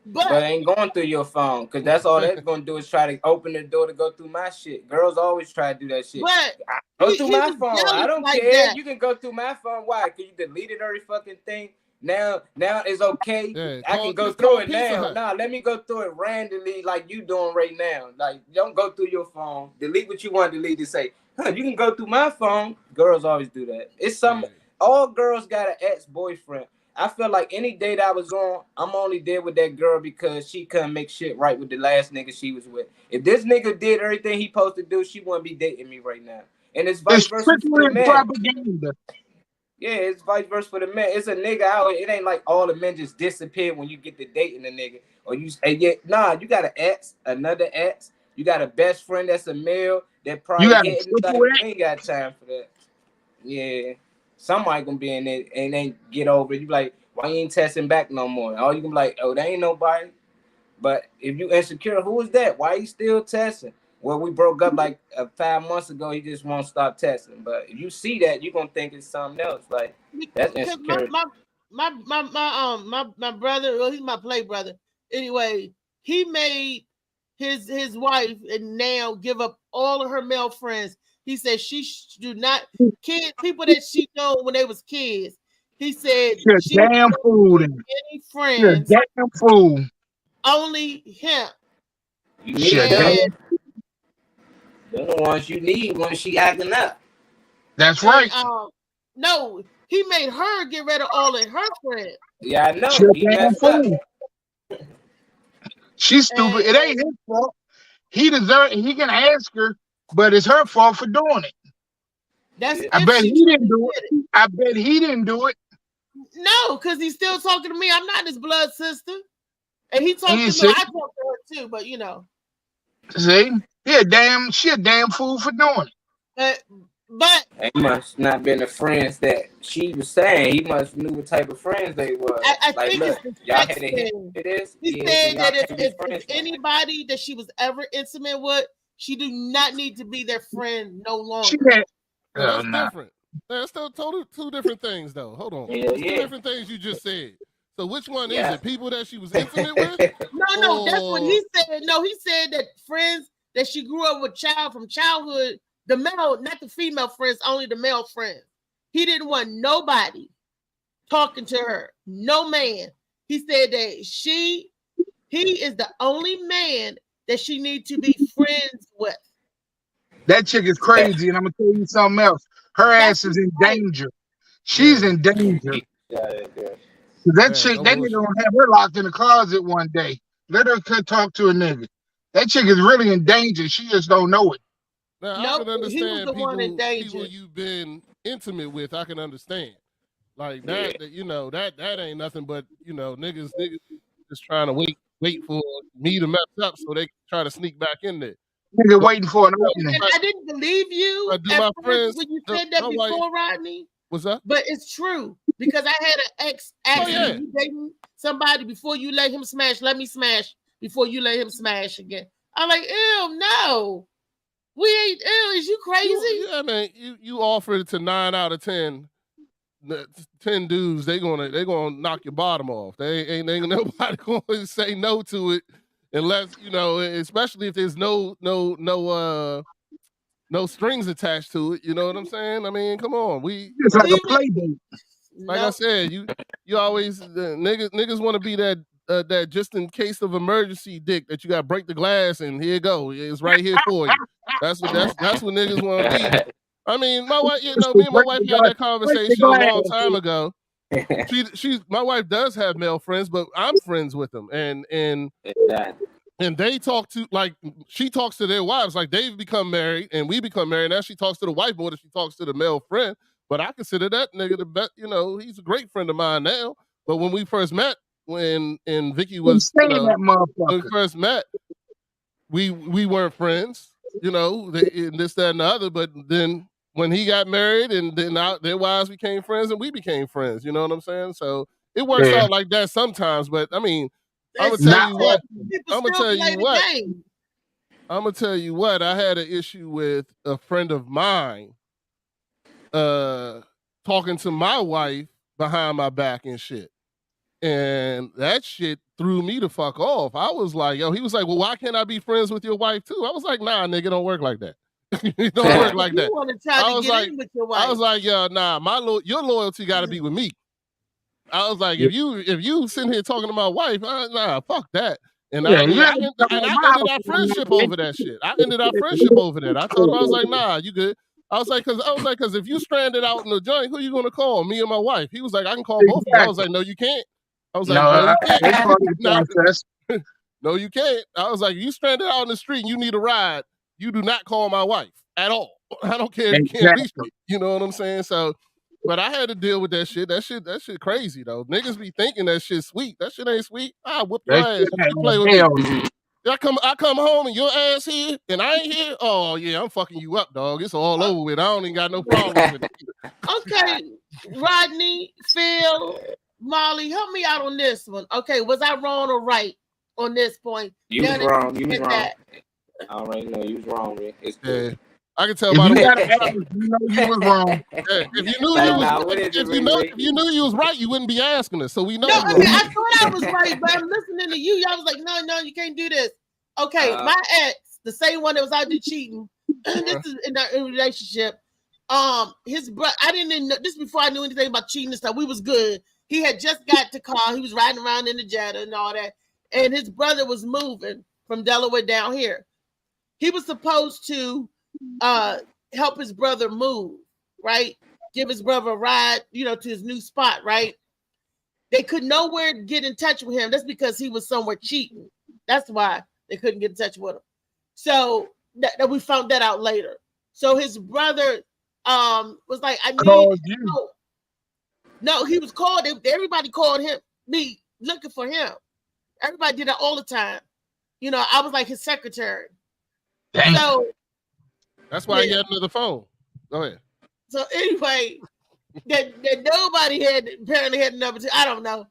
Speaker 3: But it ain't going through your phone, because that's all that's gonna do is try to open the door to go through my shit. Girls always try to do that shit.
Speaker 2: But
Speaker 3: Go through
Speaker 2: he
Speaker 3: my
Speaker 2: was
Speaker 3: phone. I
Speaker 2: jealous
Speaker 3: don't
Speaker 2: like
Speaker 3: care.
Speaker 2: that.
Speaker 3: You can go through my phone. Why? Because you deleted every fucking thing. Now it's okay.
Speaker 8: Yeah,
Speaker 3: I can go
Speaker 8: just
Speaker 3: through
Speaker 8: call
Speaker 3: it
Speaker 8: Pizza
Speaker 3: now.
Speaker 8: Hut.
Speaker 3: Nah, let me go through it randomly like you doing right now. Like, don't go through your phone. Delete what you want to delete and say, you can go through my phone. Girls always do that. It's some all girls got an ex-boyfriend. I feel like any date I was on, I'm only there with that girl because she couldn't make shit right with the last nigga she was with. If this nigga did everything he supposed to do, she wouldn't be dating me right now. And it's vice
Speaker 11: It's
Speaker 3: versa for
Speaker 11: trickery
Speaker 3: the
Speaker 11: and
Speaker 3: men.
Speaker 11: propaganda.
Speaker 3: Yeah, it's vice versa for the men. It's a nigga out. It ain't like all the men just disappear when you get to dating a nigga. Or you say, nah, you got an ex, another ex. You got a best friend that's a male that probably
Speaker 11: You got a
Speaker 3: hitting. Like,
Speaker 11: triple
Speaker 3: we
Speaker 11: X.
Speaker 3: ain't got time for that. Yeah. Somebody gonna be in it and ain't get over it. You be like, why you ain't testing back no more? All you can be like, oh, there ain't nobody. But if you insecure, who is that? Why you still testing? Well, we broke up like 5 months ago. He just won't stop testing. But if you see that, you're gonna think it's something else. Like, that's
Speaker 2: Because
Speaker 3: insecurity.
Speaker 2: my brother, well, he's my play brother. Anyway, he made his wife and now give up all of her male friends. He said she do not people that she know when they was kids. He said
Speaker 11: You're
Speaker 2: she
Speaker 11: a damn fool.
Speaker 2: any
Speaker 11: You're a
Speaker 2: friends,
Speaker 11: damn fool.
Speaker 2: only him.
Speaker 3: You need
Speaker 11: You're a
Speaker 3: them.
Speaker 11: damn.
Speaker 3: They're the ones you need when she acting up.
Speaker 11: That's right.
Speaker 2: No, he made her get rid of all of her friends.
Speaker 3: Yeah, I know.
Speaker 11: You're a
Speaker 3: He
Speaker 11: damn
Speaker 3: messed up.
Speaker 11: fool. She's stupid. It ain't his fault. He can ask her, but it's her fault for doing it.
Speaker 2: That's
Speaker 11: I bet he didn't do it. I bet he didn't do it.
Speaker 2: No, because he's still talking to me. I'm not his blood sister. And he talked to me.
Speaker 11: see?
Speaker 2: I talked to her too, but you know.
Speaker 11: See? She a damn fool for doing it.
Speaker 2: But
Speaker 3: He must not been the friends that she was saying. He must knew what type of friends they were.
Speaker 2: I
Speaker 3: like,
Speaker 2: think
Speaker 3: look,
Speaker 2: it's the
Speaker 3: y'all
Speaker 2: sex
Speaker 3: had a hit
Speaker 2: thing.
Speaker 3: for this.
Speaker 2: He
Speaker 3: Yeah,
Speaker 2: said
Speaker 3: y'all
Speaker 2: that
Speaker 3: can't be
Speaker 2: if
Speaker 3: friends no more.
Speaker 2: anybody that she was ever intimate with, she do not need to be their friend no longer.
Speaker 11: She had,
Speaker 8: Well, that's different. That's still two different things, though. Hold on.
Speaker 3: Yeah,
Speaker 8: It's two
Speaker 3: yeah.
Speaker 8: different things you just said. So which one is
Speaker 3: Yeah.
Speaker 8: it? People that she was intimate with?
Speaker 2: No, that's what he said. No, he said that friends that she grew up with from childhood, the male, not the female friends, only the male friends. He didn't want nobody talking to her, no man. He said that he is the only man that she needs to be friends with.
Speaker 11: That chick is crazy, and I'm gonna tell you something else. Her ass is in danger. She's in danger. That chick, that nigga gonna have her locked in the closet one day. Let her talk to a nigga. That chick is really in danger. She just don't know it.
Speaker 8: Now, I can understand people you've been intimate with. I can understand. Like that, that ain't nothing but, niggas just trying to wait for me to mess up so they can try to sneak back in there.
Speaker 11: Nigga waiting for an opening.
Speaker 2: And I didn't believe you
Speaker 8: do
Speaker 2: at
Speaker 8: my
Speaker 2: first
Speaker 8: friends,
Speaker 2: when you said that
Speaker 8: my
Speaker 2: before,
Speaker 8: wife,
Speaker 2: Rodney.
Speaker 8: What's that?
Speaker 2: But it's true because I had an ex ask me, you dating somebody before you let him smash, let me smash before you let him smash again. I'm like, ew, no. We ain't, ew, is you crazy?
Speaker 8: Yeah, man, you offer it to 9 out of 10. 10 dudes, they gonna knock your bottom off. They ain't nobody gonna say no to it unless, you know, especially if there's no strings attached to it. You know what I'm saying? I mean, come on.
Speaker 11: It's like a play date.
Speaker 8: Like I said, you always niggas want to be that just in case of emergency dick that you got to break the glass and here you go. It's right here for you. That's what niggas want to be. I mean, my wife, you know, me and my wife had that conversation a long time ago. My wife does have male friends, but I'm friends with them, and they talk to, like, she talks to their wives, like they've become married and we become married. Now she talks to the wife more than she talks to the male friend. But I consider that nigga the best. You know, he's a great friend of mine now. But when we first met, when Vicky was, when we first met, we weren't friends. You know, this, that, and the other. But then when he got married, and then their wives became friends, and we became friends. You know what I'm saying? So it works out like that sometimes. But I mean, I'm gonna tell you what. I'm gonna tell you what. I had an issue with a friend of mine, talking to my wife behind my back and shit, and that shit threw me the fuck off. I was like, yo, he was like, well, why can't I be friends with your wife too? I was like, nah, nigga, don't work like that. It don't work like that. I was like, yo, nah, your loyalty got to be with me. I was like, if you sitting here talking to my wife, nah, fuck that. And I ended our friendship over that shit. I ended our friendship over that. I told him, I was like, nah, you good. I was like, cause if you stranded out in the joint, who you gonna call? Me or my wife? He was like, I can call both of you. I was like, no, you can't. I was like, no, you can't. No, you can't. I was like, you stranded out in the street and you need a ride. You do not call my wife at all. I don't care if you can't reach me. You know what I'm saying? So, but I had to deal with that shit. That shit crazy though. Niggas be thinking that shit sweet. That shit ain't sweet. I whoop your ass. You play with me. I come home and your ass here and I ain't here. Oh yeah, I'm fucking you up, dog. It's all over with. I don't even got no problem with it.
Speaker 2: Okay, Rodney, Phil, Molly, help me out on this one. Okay, was I wrong or right on this point?
Speaker 3: You was wrong. You was wrong. I already know you was wrong, man. It's good.
Speaker 8: I can tell by the way.
Speaker 11: You know you was wrong.
Speaker 8: If you knew you was right, you wouldn't be asking us. So we know.
Speaker 2: No, okay, I thought I was right, but I'm listening to you. Y'all was like, no, you can't do this. Okay, my ex, the same one that was out there cheating. This is in a relationship. His brother. I didn't know this before I knew anything about cheating and stuff. We was good. He had just got the car. He was riding around in the Jetta and all that. And his brother was moving from Delaware down here. He was supposed to help his brother move, right? Give his brother a ride, to his new spot, right? They could nowhere get in touch with him. That's because he was somewhere cheating. That's why they couldn't get in touch with him. So that we found that out later. So his brother was like, I need you. No, he was called. Everybody called me looking for him. Everybody did that all the time. I was like his secretary.
Speaker 11: Dang.
Speaker 2: So
Speaker 8: that's why he had another phone. Go ahead.
Speaker 2: So anyway, that nobody apparently had number two. I don't know.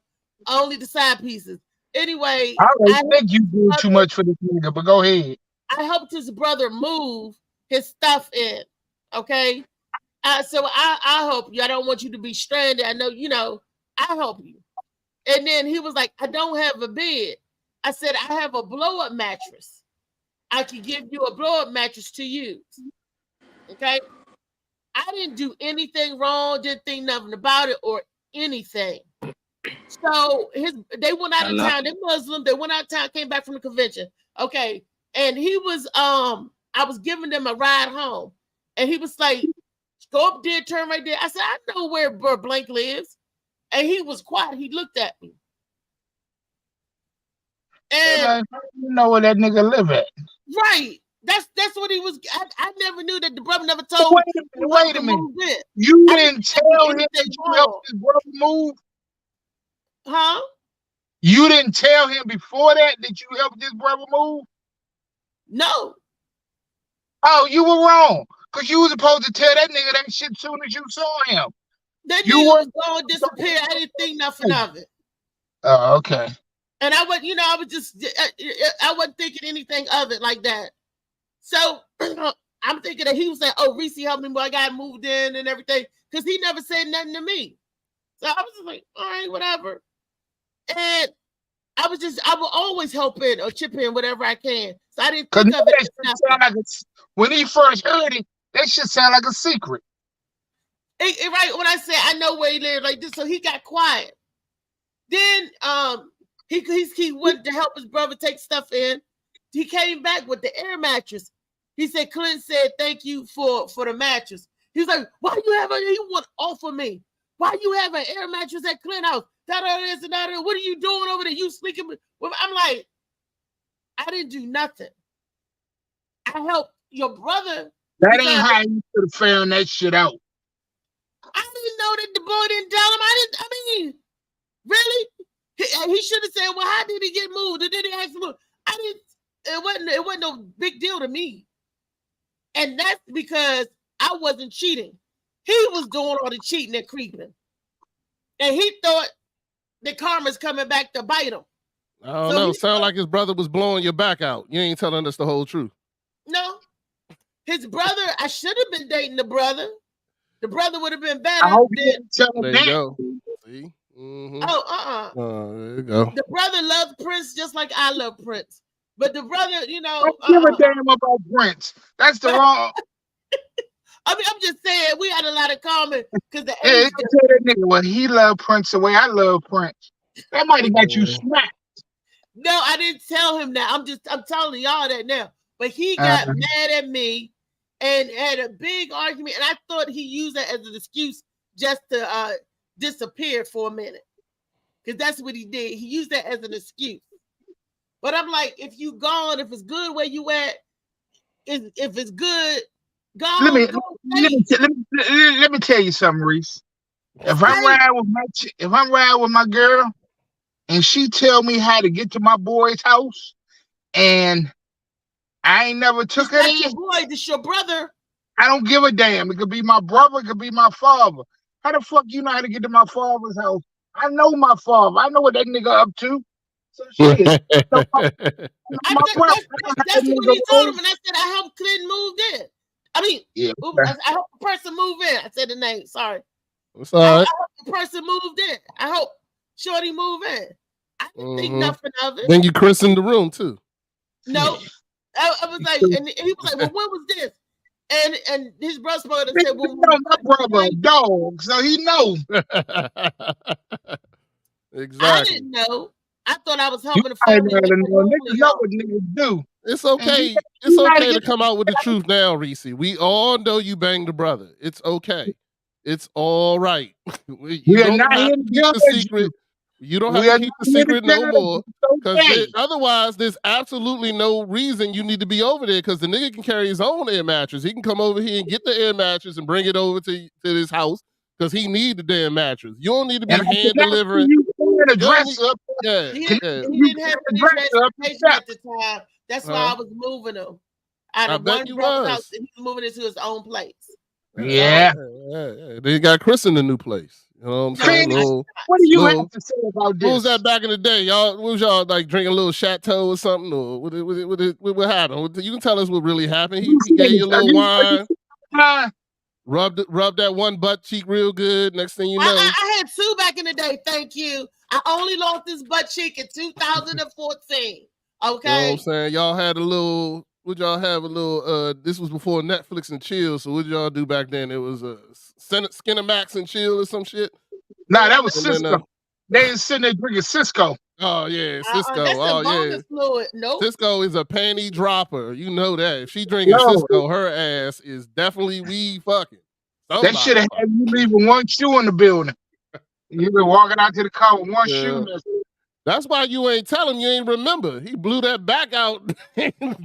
Speaker 2: Only the side pieces. Anyway,
Speaker 11: I think you do too much for this nigga, but go ahead.
Speaker 2: I helped his brother move his stuff in. Okay. So I help you. I don't want you to be stranded. I know, I help you. And then he was like, I don't have a bed. I said, I have a blow-up mattress. I could give you a blow-up mattress to use. Okay? I didn't do anything wrong, didn't think nothing about it or anything. So they went out of town. They're Muslim. They went out of town, came back from the convention. Okay. And he was, I was giving them a ride home. And he was like, go up there, turn right there. I said, I know where Blank lives. And he was quiet. He looked at me. And
Speaker 11: you know where that nigga live at.
Speaker 2: Right. That's what he was. I never knew that the brother never told
Speaker 11: me. Wait a minute. You didn't tell him that you helped his brother move?
Speaker 2: Huh?
Speaker 11: You didn't tell him before that you helped his brother move?
Speaker 2: No.
Speaker 11: Oh, you were wrong. Because you were supposed to tell that nigga that shit as soon as you saw him.
Speaker 2: That
Speaker 11: You
Speaker 2: nigga
Speaker 11: were
Speaker 2: was going to disappear. I didn't think nothing of it.
Speaker 11: Oh, okay.
Speaker 2: And I wasn't, I was just, I wasn't thinking anything of it like that. So I'm thinking that he was saying, oh, Reese helped me when I got moved in and everything, because he never said nothing to me. So I was just like, all right, whatever. And I will always help in or chip in whatever I can. So I didn't think of it as nothing.
Speaker 11: When he first heard it, that shit sound like a secret.
Speaker 2: Right, when I said I know where he lived like this, so he got quiet. Then he went to help his brother take stuff in. He came back with the air mattress. He said, Clint said, thank you for the mattress. He's like, why you have he want to offer me? Why you have an air mattress at Clint house? What are you doing over there? You sleeping with? I'm like, I didn't do nothing. I helped your brother.
Speaker 11: That ain't how you should have found that shit out.
Speaker 2: I didn't know that the boy didn't tell him. I mean, really? He should have said, well, how did he get moved? And then he asked him, it wasn't no big deal to me. And that's because I wasn't cheating. He was doing all the cheating and creeping. And he thought the karma's coming back to bite him.
Speaker 8: I don't know. Sound like his brother was blowing your back out. You ain't telling us the whole truth.
Speaker 2: No. His brother, I should have been dating the brother. The brother would have been better.
Speaker 11: I hope you didn't tell him
Speaker 8: There
Speaker 11: that.
Speaker 8: you go. See? Mm-hmm.
Speaker 2: Oh,
Speaker 8: there you go.
Speaker 2: The brother loved Prince just like I love Prince. But the brother,
Speaker 11: Don't give a damn about Prince. That's the wrong.
Speaker 2: I mean, I'm just saying we had a lot of common because the
Speaker 11: Hey,
Speaker 2: age.
Speaker 11: tell that nigga, well, he loved Prince the way I love Prince. That might have got you smacked.
Speaker 2: No, I didn't tell him that. I'm telling y'all that now. But he got mad at me and had a big argument, and I thought he used that as an excuse just to disappear for a minute, because that's what he did. He used that as an excuse. But I'm like, if you gone, if it's good where you at, if it's good, gone.
Speaker 11: Let me tell you something, Reese. If I'm riding with my girl, and she tell me how to get to my boy's house, and I ain't never took her
Speaker 2: That's
Speaker 11: in.
Speaker 2: your boy, this your brother.
Speaker 11: I don't give a damn. It could be my brother, it could be my father. How the fuck you know how to get to my father's house? I know my father. I know what that nigga up to. So shit.
Speaker 2: That's what he told him, and I said I helped Clinton move in. I mean, I helped the person move in. I said the name. Sorry.
Speaker 8: It's all right.
Speaker 2: I hope the person moved in. I hope Shorty moved in. I didn't think nothing of it.
Speaker 8: Then you christened the room too.
Speaker 2: No, I was like, and he was like, "Well, what was this?" And his brother said, "Well,
Speaker 11: my brother a dog, so he knows."
Speaker 8: Exactly.
Speaker 2: I didn't know. I thought I was helping the family.
Speaker 11: Niggas know what niggas do.
Speaker 8: It's okay. It's okay to come out with the truth now, Reese. We all know you banged the brother. It's okay. It's all right. You don't have to keep the secret. You don't have to keep the secret no more. Because otherwise, there's absolutely no reason you need to be over there, because the nigga can carry his own air mattress. He can come over here and get the air mattress and bring it over to his house because he need the damn mattress. You don't need to be hand delivering.
Speaker 2: He didn't have any transportation at the time. That's why I was moving him out of one brother's house, and he was moving into his own place.
Speaker 11: Yeah.
Speaker 8: They got Chris in the new place. You know what I'm saying?
Speaker 11: What do you have to say about this?
Speaker 8: What was that back in the day? What was y'all like drinking a little Chateau or something? Or what happened? You can tell us what really happened. He gave you a little wine. Rubbed that one butt cheek real good. Next thing you know.
Speaker 2: I had two back in the day. Thank you. I only lost this butt cheek in 2014. Okay.
Speaker 8: You know what I'm saying? Y'all had a little. Would y'all have a little? This was before Netflix and chill. So what y'all do back then? It was a Skinamax and chill or some shit.
Speaker 11: Nah, that was Cisco. They was sitting there drinking Cisco.
Speaker 8: Oh yeah, Cisco.
Speaker 2: That's
Speaker 8: yeah.
Speaker 2: Fluid. Nope.
Speaker 8: Cisco is a panty dropper. You know that. If she drinking Cisco, her ass is definitely weed fucking.
Speaker 11: That should have had you leaving one shoe in the building. You been walking out to the car with one shoe.
Speaker 8: That's why you ain't tell him. You ain't remember. He blew that back out,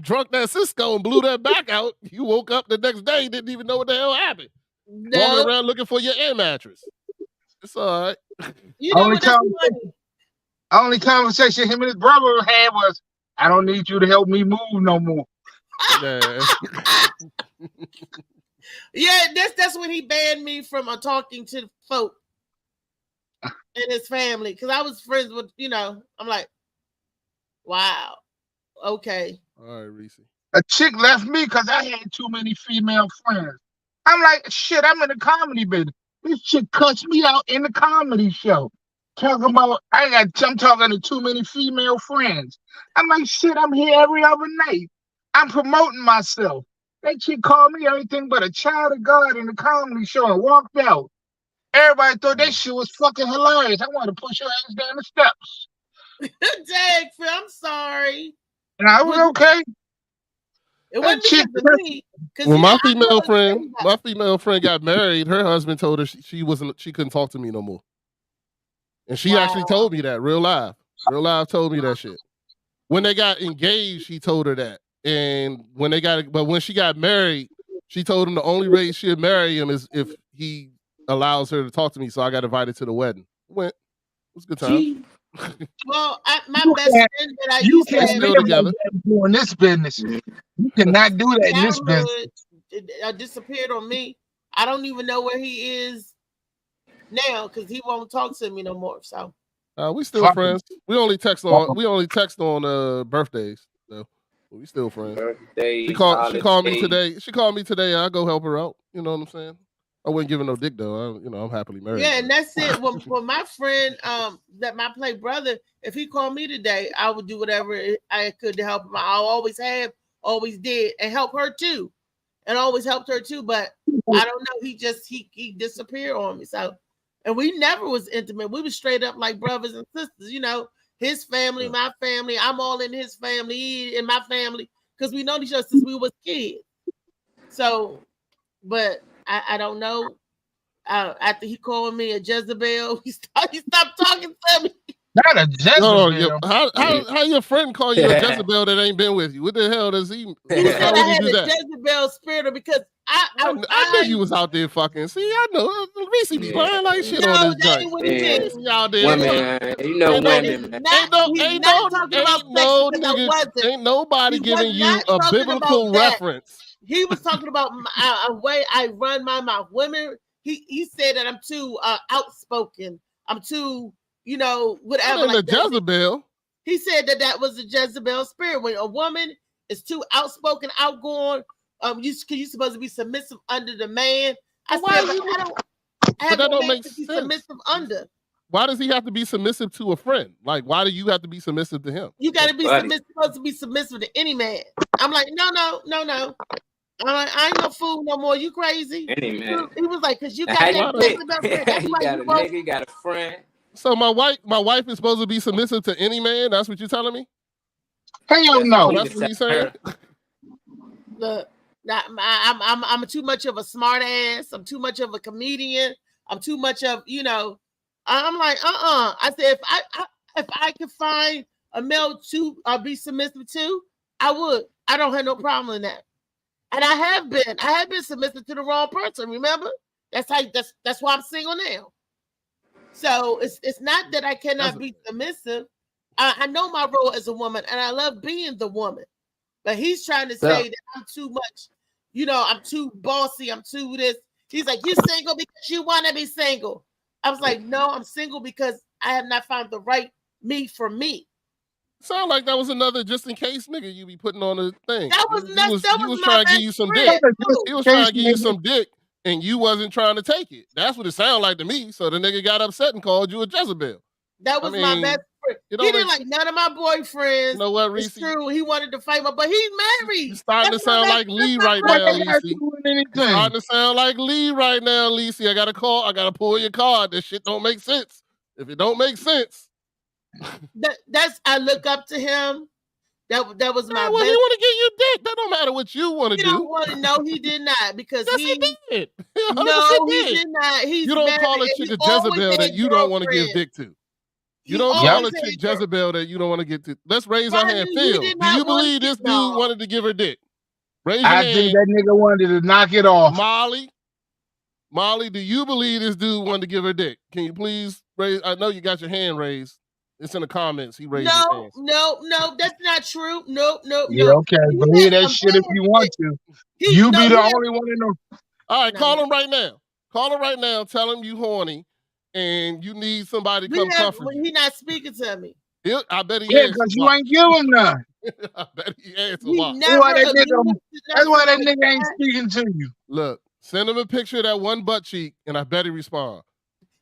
Speaker 8: drunk that Cisco and blew that back out. You woke up the next day, didn't even know what the hell happened.
Speaker 2: No.
Speaker 8: Walking around looking for your air mattress. It's all right.
Speaker 2: You know what? That's funny.
Speaker 11: Only conversation him and his brother had was, "I don't need you to help me move no more."
Speaker 8: Yeah.
Speaker 2: Yeah, that's when he banned me from talking to folk and his family because I was friends with, I'm like, wow, okay.
Speaker 8: All right, Reese.
Speaker 11: A chick left me because I had too many female friends. I'm like, shit, I'm in the comedy business. This chick cuts me out in the comedy show. Talking about, I'm talking to too many female friends. I'm like, shit, I'm here every other night. I'm promoting myself. That chick called me everything but a child of God in the comedy show and walked out. Everybody thought that shit was fucking hilarious. I wanted to push her ass down the steps.
Speaker 2: Dang, Phil, I'm sorry.
Speaker 11: And I was okay.
Speaker 2: It wasn't
Speaker 11: chick
Speaker 2: because of me.
Speaker 8: When my female friend got married, her husband told her she couldn't talk to me no more. And she actually told me that, real live. Real live told me that shit. When they got engaged, he told her that. And when she got married, she told him the only way she'd marry him is if he allows her to talk to me. So I got invited to the wedding. Went. It was a good time.
Speaker 2: Well, my best friend that I used to have
Speaker 11: doing this business. You cannot do that in this business.
Speaker 2: Disappeared on me. I don't even know where he is now because he won't talk to me no more. So
Speaker 8: we still friends. We only text on birthdays. So we still friends. She called me today. She called me today. I go help her out. You know what I'm saying? I wouldn't give her no dick though. I'm happily married.
Speaker 2: Yeah, and that's it. Well, my friend, that my play brother, if he called me today, I would do whatever I could to help him. I always have, always did, and help her too, and always helped her too. But I don't know. He disappeared on me. So, and we never was intimate. We was straight up like brothers and sisters. His family, my family. I'm all in his family, he in my family, because we know each other since we was kids. So, but. I don't know. After he called me a Jezebel, he stopped talking to me.
Speaker 11: Not a Jezebel.
Speaker 8: How your friend call you a Jezebel that ain't been with you? What the hell does he?
Speaker 2: He said I had a Jezebel spirit because I
Speaker 8: knew you was out there fucking. See, I know. Reese be lying like shit on this joint.
Speaker 3: Y'all there. Women.
Speaker 8: Ain't nobody giving you a biblical reference.
Speaker 2: He was talking about a way I run my mouth. Women, he said that I'm too outspoken. I'm too, whatever.
Speaker 8: Like Jezebel.
Speaker 2: He said that was a Jezebel spirit. When a woman is too outspoken, outgoing, you're supposed to be submissive under the man. I
Speaker 8: that don't make sense.
Speaker 2: Submissive under.
Speaker 8: Why does he have to be submissive to a friend? Like, why do you have to be submissive to him?
Speaker 2: You got to be supposed to be submissive to any man. I'm like, no. I ain't no fool no more. You crazy?
Speaker 3: Any man.
Speaker 2: He was like, because you got that.
Speaker 3: You got a friend.
Speaker 8: So my wife is supposed to be submissive to any man. That's what you're telling me?
Speaker 11: Hell no.
Speaker 8: That's what he's saying.
Speaker 2: Look, I'm too much of a smart ass. I'm too much of a comedian. I'm too much of I'm like I said if I could find a male to be submissive to, I would. I don't have no problem in that. And I have been submissive to the wrong person. Remember, that's why I'm single now. So it's not that I cannot be submissive. I know my role as a woman, and I love being the woman. But he's trying to say that I'm too much. I'm too bossy. I'm too this. He's like, you single because you want to be single. I was like, no, I'm single because I have not found the right me for me.
Speaker 8: Sound like that was another just in case nigga you be putting on the thing.
Speaker 2: That was
Speaker 8: he was trying to give you some dick. He was trying to give you some dick, and you wasn't trying to take it. That's what it sounded like to me. So the nigga got upset and called you a Jezebel.
Speaker 2: That was my best friend. He didn't like none of my boyfriends.
Speaker 8: You know what, Reese?
Speaker 2: It's true. He wanted to fight me, but he's married.
Speaker 8: You're starting to sound like Lee right now, Lacey. Starting to sound like Lee right now, Lacey. I got to pull your card. This shit don't make sense. If it don't make sense.
Speaker 2: I look up to him. That was my
Speaker 8: best. He want to get you dick. That don't matter what you want to do.
Speaker 2: Don't want to know he did not because
Speaker 8: he did.
Speaker 2: No, he did not.
Speaker 8: You don't call a chick a Jezebel that you don't want to give dick to. You don't call a chick Jezebel that you don't want to get to. Let's raise our hand. Phil, do you believe this dude wanted to give her dick? Raise your hand.
Speaker 11: I think that nigga wanted to knock it off.
Speaker 8: Molly, do you believe this dude wanted to give her dick? Can you please raise? I know you got your hand raised. It's in the comments. He raised his hand.
Speaker 2: No, that's not true. No.
Speaker 11: Yeah, okay. Believe that shit if you want to. You be the only one in the
Speaker 8: All right,
Speaker 2: No.
Speaker 8: call him right now. Call him right now. Tell him you horny and you need somebody to come comfort you.
Speaker 2: He not speaking to me.
Speaker 8: I bet he
Speaker 11: Yeah,
Speaker 8: is.
Speaker 11: because you ain't give him none.
Speaker 8: I bet he is.
Speaker 2: He
Speaker 8: Watch.
Speaker 11: That's why that
Speaker 2: never
Speaker 11: nigga,
Speaker 2: alluded to
Speaker 11: that's why that
Speaker 2: nothing like
Speaker 11: nigga ain't
Speaker 2: that.
Speaker 11: speaking to you.
Speaker 8: Look, send him a picture of that one butt cheek, and I bet he respond.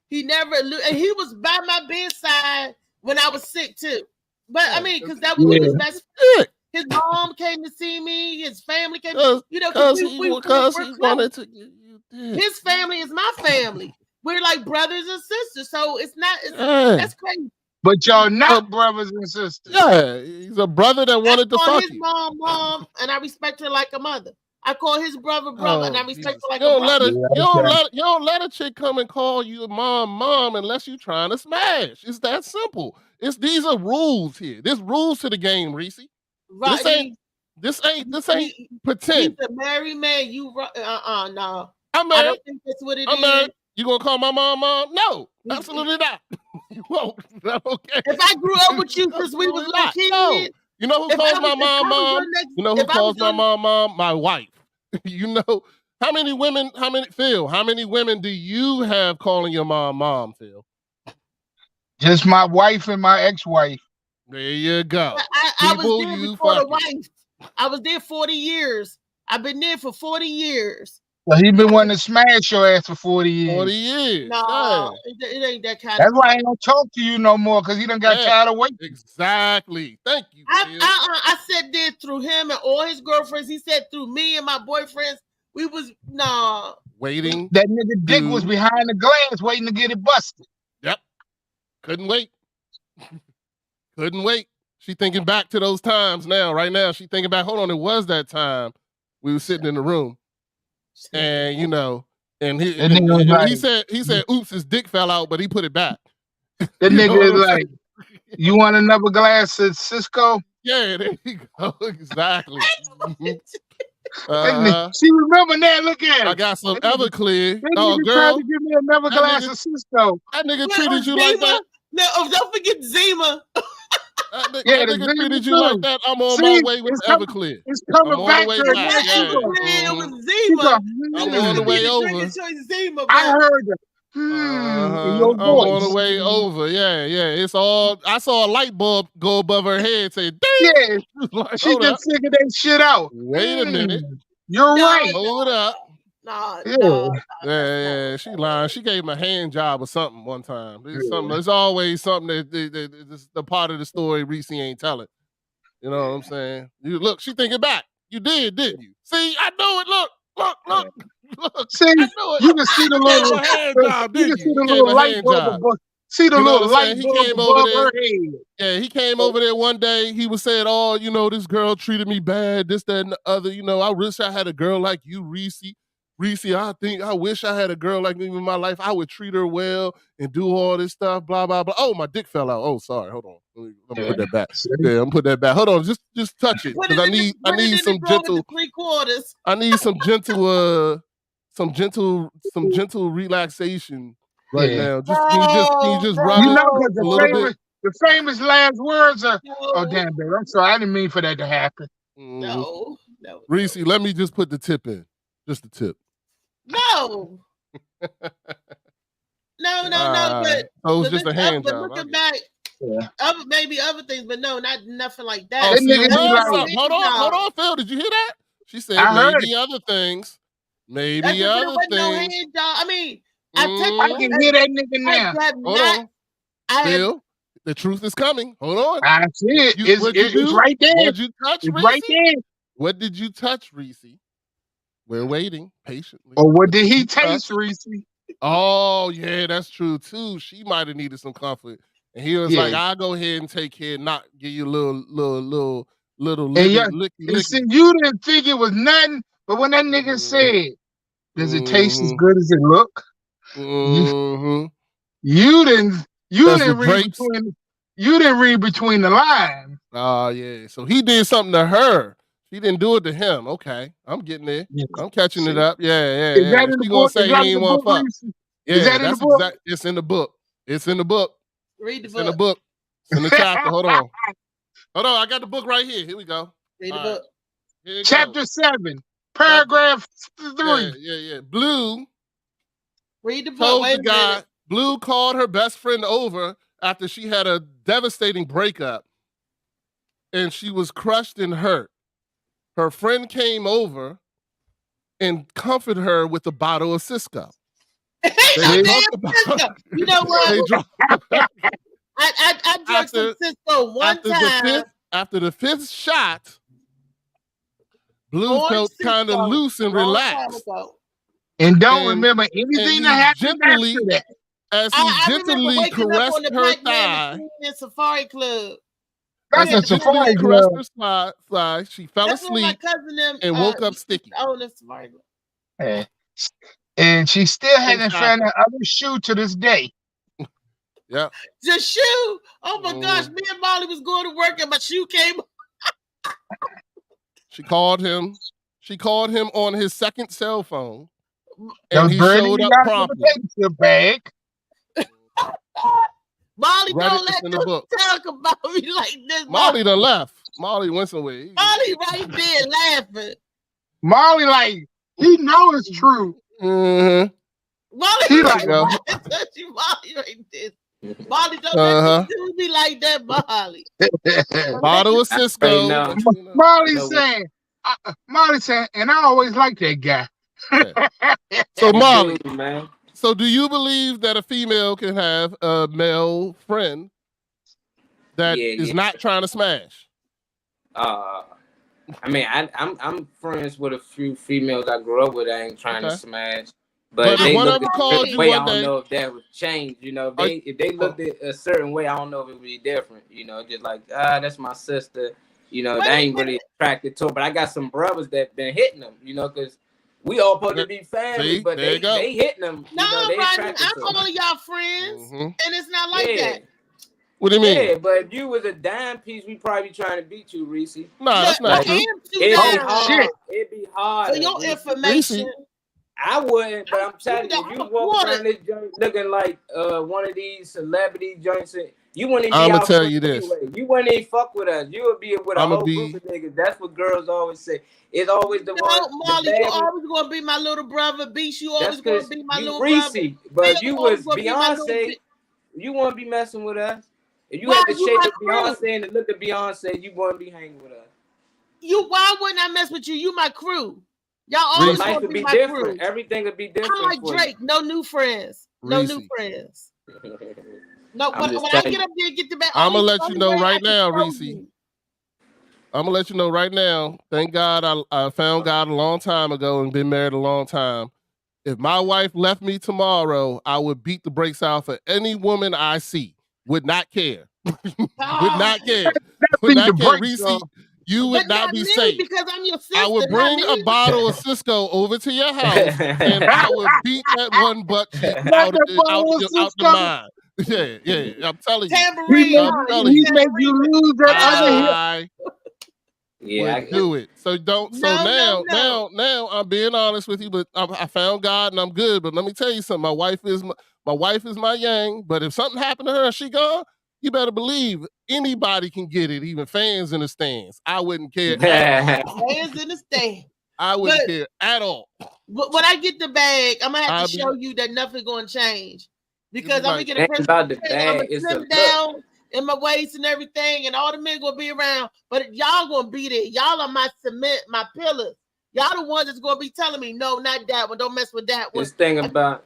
Speaker 2: He never alluded, and he was by my bedside when I was sick too. But I mean, because that was his best.
Speaker 8: Sick.
Speaker 2: His mom came to see me. His family came.
Speaker 8: Because
Speaker 2: Because
Speaker 8: he
Speaker 2: we're
Speaker 8: wanted
Speaker 2: close.
Speaker 8: to. You did.
Speaker 2: His family is my family. We're like brothers and sisters. So it's not.
Speaker 8: Yeah.
Speaker 2: That's crazy.
Speaker 11: But y'all not brothers and sisters.
Speaker 8: Yeah, he's a brother that wanted to
Speaker 2: I call
Speaker 8: fuck
Speaker 2: his
Speaker 8: you.
Speaker 2: mom, and I respect her like a mother. I call his brother, and I respect her like
Speaker 8: You
Speaker 2: a
Speaker 8: don't let
Speaker 2: brother.
Speaker 8: you don't let a chick come and call you mom unless you're trying to smash. It's that simple. These are rules here. There's rules to the game, Reese.
Speaker 2: Right.
Speaker 8: This ain't pretend.
Speaker 2: He's a married man. You no.
Speaker 8: I'm
Speaker 2: I
Speaker 8: married.
Speaker 2: don't think that's what it
Speaker 8: I'm
Speaker 2: is.
Speaker 8: married. You gonna call my mom? No, absolutely not. You won't. Okay.
Speaker 2: If I grew up with you since we was little kids,
Speaker 8: No. You know who
Speaker 2: if
Speaker 8: calls
Speaker 2: I
Speaker 8: my
Speaker 2: was- if I
Speaker 8: mom
Speaker 2: was
Speaker 8: mom?
Speaker 2: your next-
Speaker 8: You know who
Speaker 2: if I
Speaker 8: calls
Speaker 2: was
Speaker 8: my
Speaker 2: your-
Speaker 8: mom? My wife. You know how many women do you have calling your mom, Phil?
Speaker 11: Just my wife and my ex-wife.
Speaker 8: There you go.
Speaker 2: I was
Speaker 8: People
Speaker 2: there
Speaker 8: you
Speaker 2: before the
Speaker 8: fucking.
Speaker 2: wife. I was there 40 years. I've been there for 40 years.
Speaker 11: So he been wanting to smash your ass for 40 years.
Speaker 8: 40 years.
Speaker 2: No, it ain't that kind
Speaker 11: That's
Speaker 2: of.
Speaker 11: why I ain't gonna talk to you no more, because he done got
Speaker 8: Yeah.
Speaker 11: tired of waiting.
Speaker 8: Exactly. Thank you, Phil.
Speaker 2: I said there through him and all his girlfriends. He said through me and my boyfriends. We was
Speaker 8: Waiting.
Speaker 11: That nigga dick was behind the glass waiting to get it busted.
Speaker 8: Yep. Couldn't wait. Couldn't wait. She thinking back to those times now. Right now, she thinking back. Hold on, it was that time we were sitting in the room, and and he
Speaker 11: That nigga was like,
Speaker 8: he said, "Oops, his dick fell out," but he put it back.
Speaker 11: that
Speaker 8: You know
Speaker 11: nigga is
Speaker 8: what I'm
Speaker 11: like, you want another glass of Cisco?
Speaker 8: Yeah, there you go. Exactly.
Speaker 11: She remember that. Look at her.
Speaker 8: I got some Everclear.
Speaker 11: That
Speaker 8: Oh,
Speaker 11: nigga
Speaker 8: girl,
Speaker 11: tried to give me another
Speaker 8: that
Speaker 11: glass
Speaker 8: nigga-
Speaker 11: of Cisco.
Speaker 8: that nigga treated you like that.
Speaker 2: No, don't forget Zima.
Speaker 8: That nigga treated you like that. I'm on my way with Everclear.
Speaker 11: It's coming
Speaker 8: I'm on
Speaker 11: back
Speaker 8: the way
Speaker 11: to
Speaker 8: back.
Speaker 11: that.
Speaker 8: Yeah.
Speaker 2: It was Zima.
Speaker 8: I'm on the way over.
Speaker 2: Zima,
Speaker 11: I heard her.
Speaker 8: Uh-huh.
Speaker 11: Your
Speaker 8: I'm on the
Speaker 11: voice.
Speaker 8: way over. Yeah. It's all. I saw a light bulb go above her head. Say, "Ding!"
Speaker 11: Yeah,
Speaker 8: Like,
Speaker 11: she
Speaker 8: hold
Speaker 11: just
Speaker 8: up.
Speaker 11: figured that shit out.
Speaker 8: Wait a minute.
Speaker 11: You're right.
Speaker 8: Hold up.
Speaker 2: No.
Speaker 8: Yeah. She lying. She gave him a hand job or something one time. There's always something that's the part of the story Reese ain't telling. You know what I'm saying? You look. She thinking back. You did, didn't you? See, I know it. Look.
Speaker 11: See,
Speaker 8: I know it.
Speaker 11: you can see the
Speaker 8: You gave
Speaker 11: little,
Speaker 8: him a hand job,
Speaker 11: you
Speaker 8: didn't
Speaker 11: can see
Speaker 8: you?
Speaker 11: the
Speaker 8: You gave
Speaker 11: little
Speaker 8: him a
Speaker 11: light
Speaker 8: hand
Speaker 11: bulb
Speaker 8: job.
Speaker 11: above. See the
Speaker 8: You know
Speaker 11: little
Speaker 8: what I'm
Speaker 11: light
Speaker 8: saying?
Speaker 11: bulb
Speaker 8: He came over
Speaker 11: above her
Speaker 8: there.
Speaker 11: head.
Speaker 8: Yeah, he came over there one day. He was saying, "Oh, this girl treated me bad, this, that, and the other. I wish I had a girl like you, Reese. Reese, I wish I had a girl like you in my life. I would treat her well and do all this stuff, blah, blah, blah. Oh, my dick fell out. Oh, sorry. Hold on. Let me put that back. Yeah, I'm put that back. Hold on. Just touch it. Because I need some gentle.
Speaker 2: 3/4.
Speaker 8: I need some gentle relaxation right now. Just can you just rub
Speaker 11: You
Speaker 8: it
Speaker 11: know, because
Speaker 8: a little bit?
Speaker 11: the famous last words are, "Oh damn, babe, I'm sorry, I didn't mean for that to happen."
Speaker 2: No.
Speaker 8: Reese, let me just put the tip in. Just the tip.
Speaker 2: No. No. But
Speaker 8: so it's just a hand
Speaker 2: but
Speaker 8: job.
Speaker 2: looking back, maybe other things, but no, nothing like that.
Speaker 8: Oh, see, it
Speaker 11: nigga be
Speaker 8: was
Speaker 11: like-
Speaker 8: something. Hold on, Phil. Did you hear that? She said
Speaker 11: I heard
Speaker 8: maybe other things. Maybe
Speaker 2: That's just-
Speaker 8: other
Speaker 2: there wasn't no
Speaker 8: things.
Speaker 2: hand job. I mean,
Speaker 11: I can hear that nigga now.
Speaker 8: Hold on. Phil, the truth is coming. Hold on.
Speaker 11: I see it.
Speaker 8: What'd you
Speaker 11: It's
Speaker 8: do?
Speaker 11: right there.
Speaker 8: What did you touch,
Speaker 11: It's
Speaker 8: Reese?
Speaker 11: right there.
Speaker 8: What did you touch, Reese? We're waiting patiently.
Speaker 11: Or what did he taste, Reese?
Speaker 8: Oh, yeah, that's true too. She might have needed some comfort. And he was
Speaker 11: Yeah.
Speaker 8: like, I'll go ahead and take care, not give you a little
Speaker 11: And, yeah,
Speaker 8: licky.
Speaker 11: and see, you didn't think it was nothing, but when that nigga said, "Does it taste as good as it look?"
Speaker 8: Mm-hmm.
Speaker 11: You didn't
Speaker 8: Does the
Speaker 11: read
Speaker 8: grapes-
Speaker 11: between. You didn't read between the lines.
Speaker 8: Oh, yeah. So he did something to her. She didn't do it to him. Okay. I'm getting there. I'm catching it up. Yeah.
Speaker 11: Is that in the
Speaker 8: She
Speaker 11: book?
Speaker 8: gonna say
Speaker 11: Is that
Speaker 8: he
Speaker 11: in
Speaker 8: ain't
Speaker 11: the
Speaker 8: want
Speaker 11: book,
Speaker 8: fuck.
Speaker 11: Reese?
Speaker 8: Yeah,
Speaker 11: Is that in the
Speaker 8: that's
Speaker 11: book?
Speaker 8: It's in the book. It's in the book.
Speaker 2: Read the
Speaker 8: It's
Speaker 2: book.
Speaker 8: in the book. It's in the chapter. Hold on. I got the book right here. Here we go.
Speaker 2: Read the
Speaker 8: All
Speaker 2: book.
Speaker 8: Here it
Speaker 11: Chapter
Speaker 8: goes.
Speaker 11: 7. Paragraph
Speaker 8: Yeah,
Speaker 11: 3.
Speaker 8: yeah. Blue
Speaker 2: Read the book.
Speaker 8: told
Speaker 2: Wait
Speaker 8: the
Speaker 2: a
Speaker 8: guy.
Speaker 2: minute.
Speaker 8: Blue called her best friend over after she had a devastating breakup, and she was crushed and hurt. Her friend came over and comforted her with a bottle of Cisco. They
Speaker 2: No
Speaker 8: talked
Speaker 2: damn
Speaker 8: about.
Speaker 2: Cisco. You know what?
Speaker 8: They drank
Speaker 2: I drank some Cisco one time.
Speaker 8: After the fifth shot, Blue
Speaker 2: Orange
Speaker 8: felt kind of
Speaker 2: Cisco,
Speaker 8: loose and
Speaker 2: long time
Speaker 8: relaxed.
Speaker 2: ago.
Speaker 11: And don't
Speaker 8: And-
Speaker 11: remember
Speaker 8: And
Speaker 11: anything
Speaker 8: he
Speaker 11: that happened
Speaker 8: gently,
Speaker 11: after that.
Speaker 8: as he
Speaker 2: I remember
Speaker 8: gently
Speaker 2: waking up on
Speaker 8: caressed
Speaker 2: the
Speaker 8: her
Speaker 2: Black Man
Speaker 8: thigh,
Speaker 2: in Safari Club.
Speaker 11: That's
Speaker 2: Yeah,
Speaker 11: a
Speaker 8: gently
Speaker 11: Safari
Speaker 8: caressed
Speaker 11: Club.
Speaker 8: her thigh, she fell
Speaker 2: That's when my
Speaker 8: asleep
Speaker 2: cousin them
Speaker 8: and woke up sticky.
Speaker 2: own the Safari Club.
Speaker 11: Yeah. And she still hasn't
Speaker 8: Shot
Speaker 11: found
Speaker 8: her.
Speaker 11: that other shoe to this day.
Speaker 8: Yeah.
Speaker 2: The shoe. Oh my gosh, me and Molly was going to work and my shoe came.
Speaker 8: She called him. She called him on his second cell phone,
Speaker 11: Those
Speaker 8: and he
Speaker 11: Brady
Speaker 8: showed up
Speaker 11: got
Speaker 8: promptly.
Speaker 11: the potato bag.
Speaker 2: Molly,
Speaker 8: Read
Speaker 2: don't
Speaker 8: it,
Speaker 2: let
Speaker 8: it's in the
Speaker 2: them
Speaker 8: book.
Speaker 2: talk about me like this.
Speaker 8: Molly done left. Molly went somewhere.
Speaker 2: Molly right there laughing.
Speaker 11: Molly, like, he know it's true.
Speaker 8: Mm-hmm.
Speaker 2: Molly,
Speaker 11: He
Speaker 2: right
Speaker 11: like,
Speaker 2: Molly right there. Molly, don't
Speaker 8: Uh-huh.
Speaker 2: let you do me like that, Molly.
Speaker 8: Bottle of Cisco.
Speaker 3: Hey, no.
Speaker 11: Molly
Speaker 3: No.
Speaker 11: saying, and I always liked that guy.
Speaker 8: So Molly,
Speaker 3: Dude, man.
Speaker 8: so do you believe that a female can have a male friend that is
Speaker 3: Yeah.
Speaker 8: not trying to smash?
Speaker 3: I mean, I'm friends with a few females I grew up with. I ain't trying
Speaker 8: Okay.
Speaker 3: to smash,
Speaker 8: But
Speaker 3: but
Speaker 8: if
Speaker 3: they
Speaker 8: one
Speaker 3: looked
Speaker 8: of them
Speaker 3: at
Speaker 8: called
Speaker 3: a
Speaker 8: you
Speaker 3: way.
Speaker 8: one
Speaker 3: I don't
Speaker 8: day-
Speaker 3: know if that would change. You know, if they looked at a certain way, I don't know if it would be different. You know, just like that's my sister. You know, they ain't really attracted to her. But I got some brothers that been hitting them. You know, because we all supposed to be family,
Speaker 8: See?
Speaker 3: but
Speaker 8: There you go.
Speaker 3: they hitting them. You
Speaker 2: No,
Speaker 3: know, they
Speaker 2: Rodney,
Speaker 3: attracted
Speaker 2: I'm
Speaker 3: to them.
Speaker 2: all y'all friends,
Speaker 8: Mhm.
Speaker 2: and it's not like
Speaker 3: Yeah.
Speaker 2: that.
Speaker 8: What do you mean?
Speaker 3: Yeah, but if you was a dime piece, we probably trying to beat you, Reese.
Speaker 8: Nah, that's
Speaker 2: Look,
Speaker 8: not
Speaker 2: I
Speaker 8: true.
Speaker 2: am too
Speaker 3: It'd be
Speaker 2: down.
Speaker 3: hard. It'd be hard.
Speaker 2: For your information,
Speaker 3: I wouldn't, but I'm telling you, if you
Speaker 2: I'm
Speaker 3: walk
Speaker 2: a
Speaker 3: around this joint looking like one of these celebrity joints, you wouldn't even be
Speaker 8: I'ma
Speaker 3: out
Speaker 8: tell
Speaker 3: front
Speaker 8: you this.
Speaker 3: anyway. You wouldn't even fuck with us. You would be with a
Speaker 8: I'ma
Speaker 3: whole
Speaker 8: be-
Speaker 3: group of niggas. That's what girls always say. It's always the
Speaker 2: no,
Speaker 3: one.
Speaker 2: Molly,
Speaker 3: the
Speaker 2: you
Speaker 3: bad one.
Speaker 2: always gonna be my little brother. Beast, you always
Speaker 3: That's
Speaker 2: gonna
Speaker 3: because
Speaker 2: be my
Speaker 3: you
Speaker 2: little
Speaker 3: Reese.
Speaker 2: brother.
Speaker 3: But if
Speaker 2: Phil
Speaker 3: you
Speaker 2: always
Speaker 3: was
Speaker 2: gonna be my little
Speaker 3: Beyonce, you wouldn't be messing with us. If you
Speaker 2: Why
Speaker 3: had the
Speaker 2: you
Speaker 3: shape
Speaker 2: my
Speaker 3: of Beyonce and the look of Beyonce, you wouldn't be hanging with us.
Speaker 2: Why wouldn't I mess with you? You my crew. Y'all
Speaker 3: But
Speaker 2: always
Speaker 3: life
Speaker 2: gonna
Speaker 3: would
Speaker 2: be
Speaker 3: be
Speaker 2: my
Speaker 3: different.
Speaker 2: crew.
Speaker 3: Everything would be different.
Speaker 2: I'm like
Speaker 3: for
Speaker 2: Drake. No new friends. No new
Speaker 8: Reese.
Speaker 2: friends. No,
Speaker 3: I'm
Speaker 2: when
Speaker 3: just
Speaker 2: I
Speaker 3: telling
Speaker 2: get up there and get the back,
Speaker 8: I'ma
Speaker 2: only-
Speaker 8: let you
Speaker 2: only
Speaker 8: know
Speaker 2: way I
Speaker 8: right
Speaker 2: can
Speaker 8: now,
Speaker 2: show
Speaker 8: Reese.
Speaker 2: you.
Speaker 8: I'm gonna let you know right now. Thank God I found God a long time ago and been married a long time. If my wife left me tomorrow, I would beat the brakes out for any woman I see. Would not care. Would not care. Would
Speaker 11: beat
Speaker 8: not
Speaker 11: the
Speaker 8: care.
Speaker 11: brakes
Speaker 8: Reese,
Speaker 11: off.
Speaker 8: you would
Speaker 2: But
Speaker 8: not be
Speaker 2: me,
Speaker 8: safe.
Speaker 2: because I'm your sister.
Speaker 8: I would bring
Speaker 2: not
Speaker 8: a
Speaker 2: me.
Speaker 8: bottle of Cisco over to your house and I would beat that one butt cheek
Speaker 11: Not
Speaker 8: out of
Speaker 11: the
Speaker 8: the, out,
Speaker 11: bottle of
Speaker 8: the, out the
Speaker 11: Cisco.
Speaker 8: mind. Yeah. I'm telling you.
Speaker 2: Tambourine.
Speaker 8: I'm telling
Speaker 11: He
Speaker 8: you.
Speaker 11: make you lose that other hip.
Speaker 8: I
Speaker 3: Yeah,
Speaker 8: would do it. So don't. So
Speaker 2: No,
Speaker 8: now I'm being honest with you, but I found God and I'm good. But let me tell you something. My wife is my yang. But if something happened to her and she gone, you better believe anybody can get it, even fans in the stands. I wouldn't care. At all.
Speaker 2: Hands in the stand.
Speaker 8: I wouldn't
Speaker 2: But-
Speaker 8: care at all.
Speaker 2: But when I get the bag, I'm gonna have
Speaker 8: I'll
Speaker 2: to
Speaker 8: be-
Speaker 2: show you that nothing's gonna change because
Speaker 8: be
Speaker 2: I'm gonna
Speaker 8: like,
Speaker 2: get a
Speaker 3: ain't
Speaker 2: person.
Speaker 3: about the
Speaker 2: I'm
Speaker 3: bag,
Speaker 2: gonna
Speaker 3: it's the
Speaker 2: slim
Speaker 3: look.
Speaker 2: down in my waist and everything, and all the men gonna be around. But y'all gonna be there. Y'all are my cement, my pillars. Y'all the ones that's gonna be telling me, no, not that one. Don't mess with that one.
Speaker 3: This thing about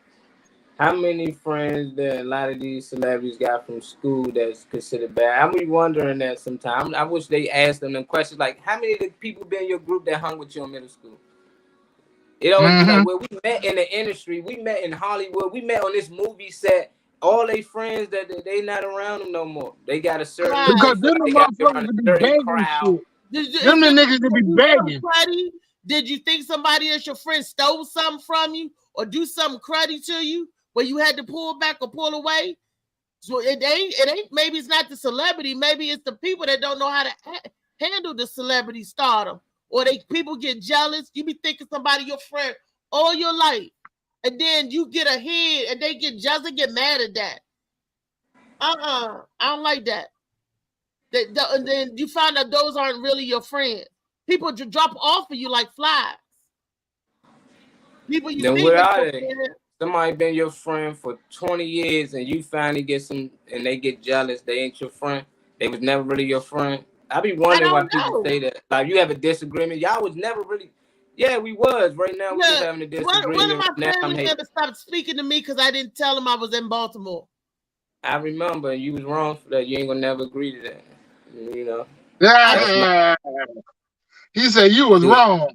Speaker 3: how many friends that a lot of these celebrities got from school that's considered bad. I'm be wondering that sometimes. I wish they asked them questions like, how many of the people been in your group that hung with you in middle school? It always be like, well, we met in the industry, we met in Hollywood, we met on this movie set. All they friends that they not around them no more. They got a certain
Speaker 2: Right.
Speaker 11: Because them
Speaker 3: they
Speaker 11: the
Speaker 3: got to be around
Speaker 11: motherfuckers
Speaker 3: a
Speaker 11: to be
Speaker 3: certain
Speaker 11: begging
Speaker 3: crowd.
Speaker 11: shit. Them the niggas to be begging.
Speaker 2: Cruddy? Did you think somebody that's your friend stole something from you or do something cruddy to you where you had to pull back or pull away? So it ain't maybe it's not the celebrity, maybe it's the people that don't know how to handle the celebrity stardom, or people get jealous. You be thinking somebody your friend all your life, and then you get ahead and they get jealous and get mad at that. I don't like that. And then you find out those aren't really your friends. People drop off of you like flies. People you
Speaker 3: Then
Speaker 2: think
Speaker 3: what
Speaker 2: that
Speaker 3: are
Speaker 2: you're
Speaker 3: they?
Speaker 2: friend.
Speaker 3: Somebody been your friend for 20 years and you finally get some and they get jealous. They ain't your friend. They was never really your friend. I be
Speaker 2: I
Speaker 3: wondering why
Speaker 2: don't
Speaker 3: people
Speaker 2: know.
Speaker 3: say that. Like you have a disagreement. Y'all was never really. Yeah, we was. Right now we just
Speaker 2: Look,
Speaker 3: having a
Speaker 2: one of
Speaker 3: disagreement.
Speaker 2: my
Speaker 3: Now I'm
Speaker 2: family
Speaker 3: hating.
Speaker 2: members stopped speaking to me because I didn't tell them I was in Baltimore.
Speaker 3: I remember you was wrong for that. You ain't gonna never agree to that. You know.
Speaker 11: Yeah. He said you was
Speaker 3: Yeah.
Speaker 11: wrong.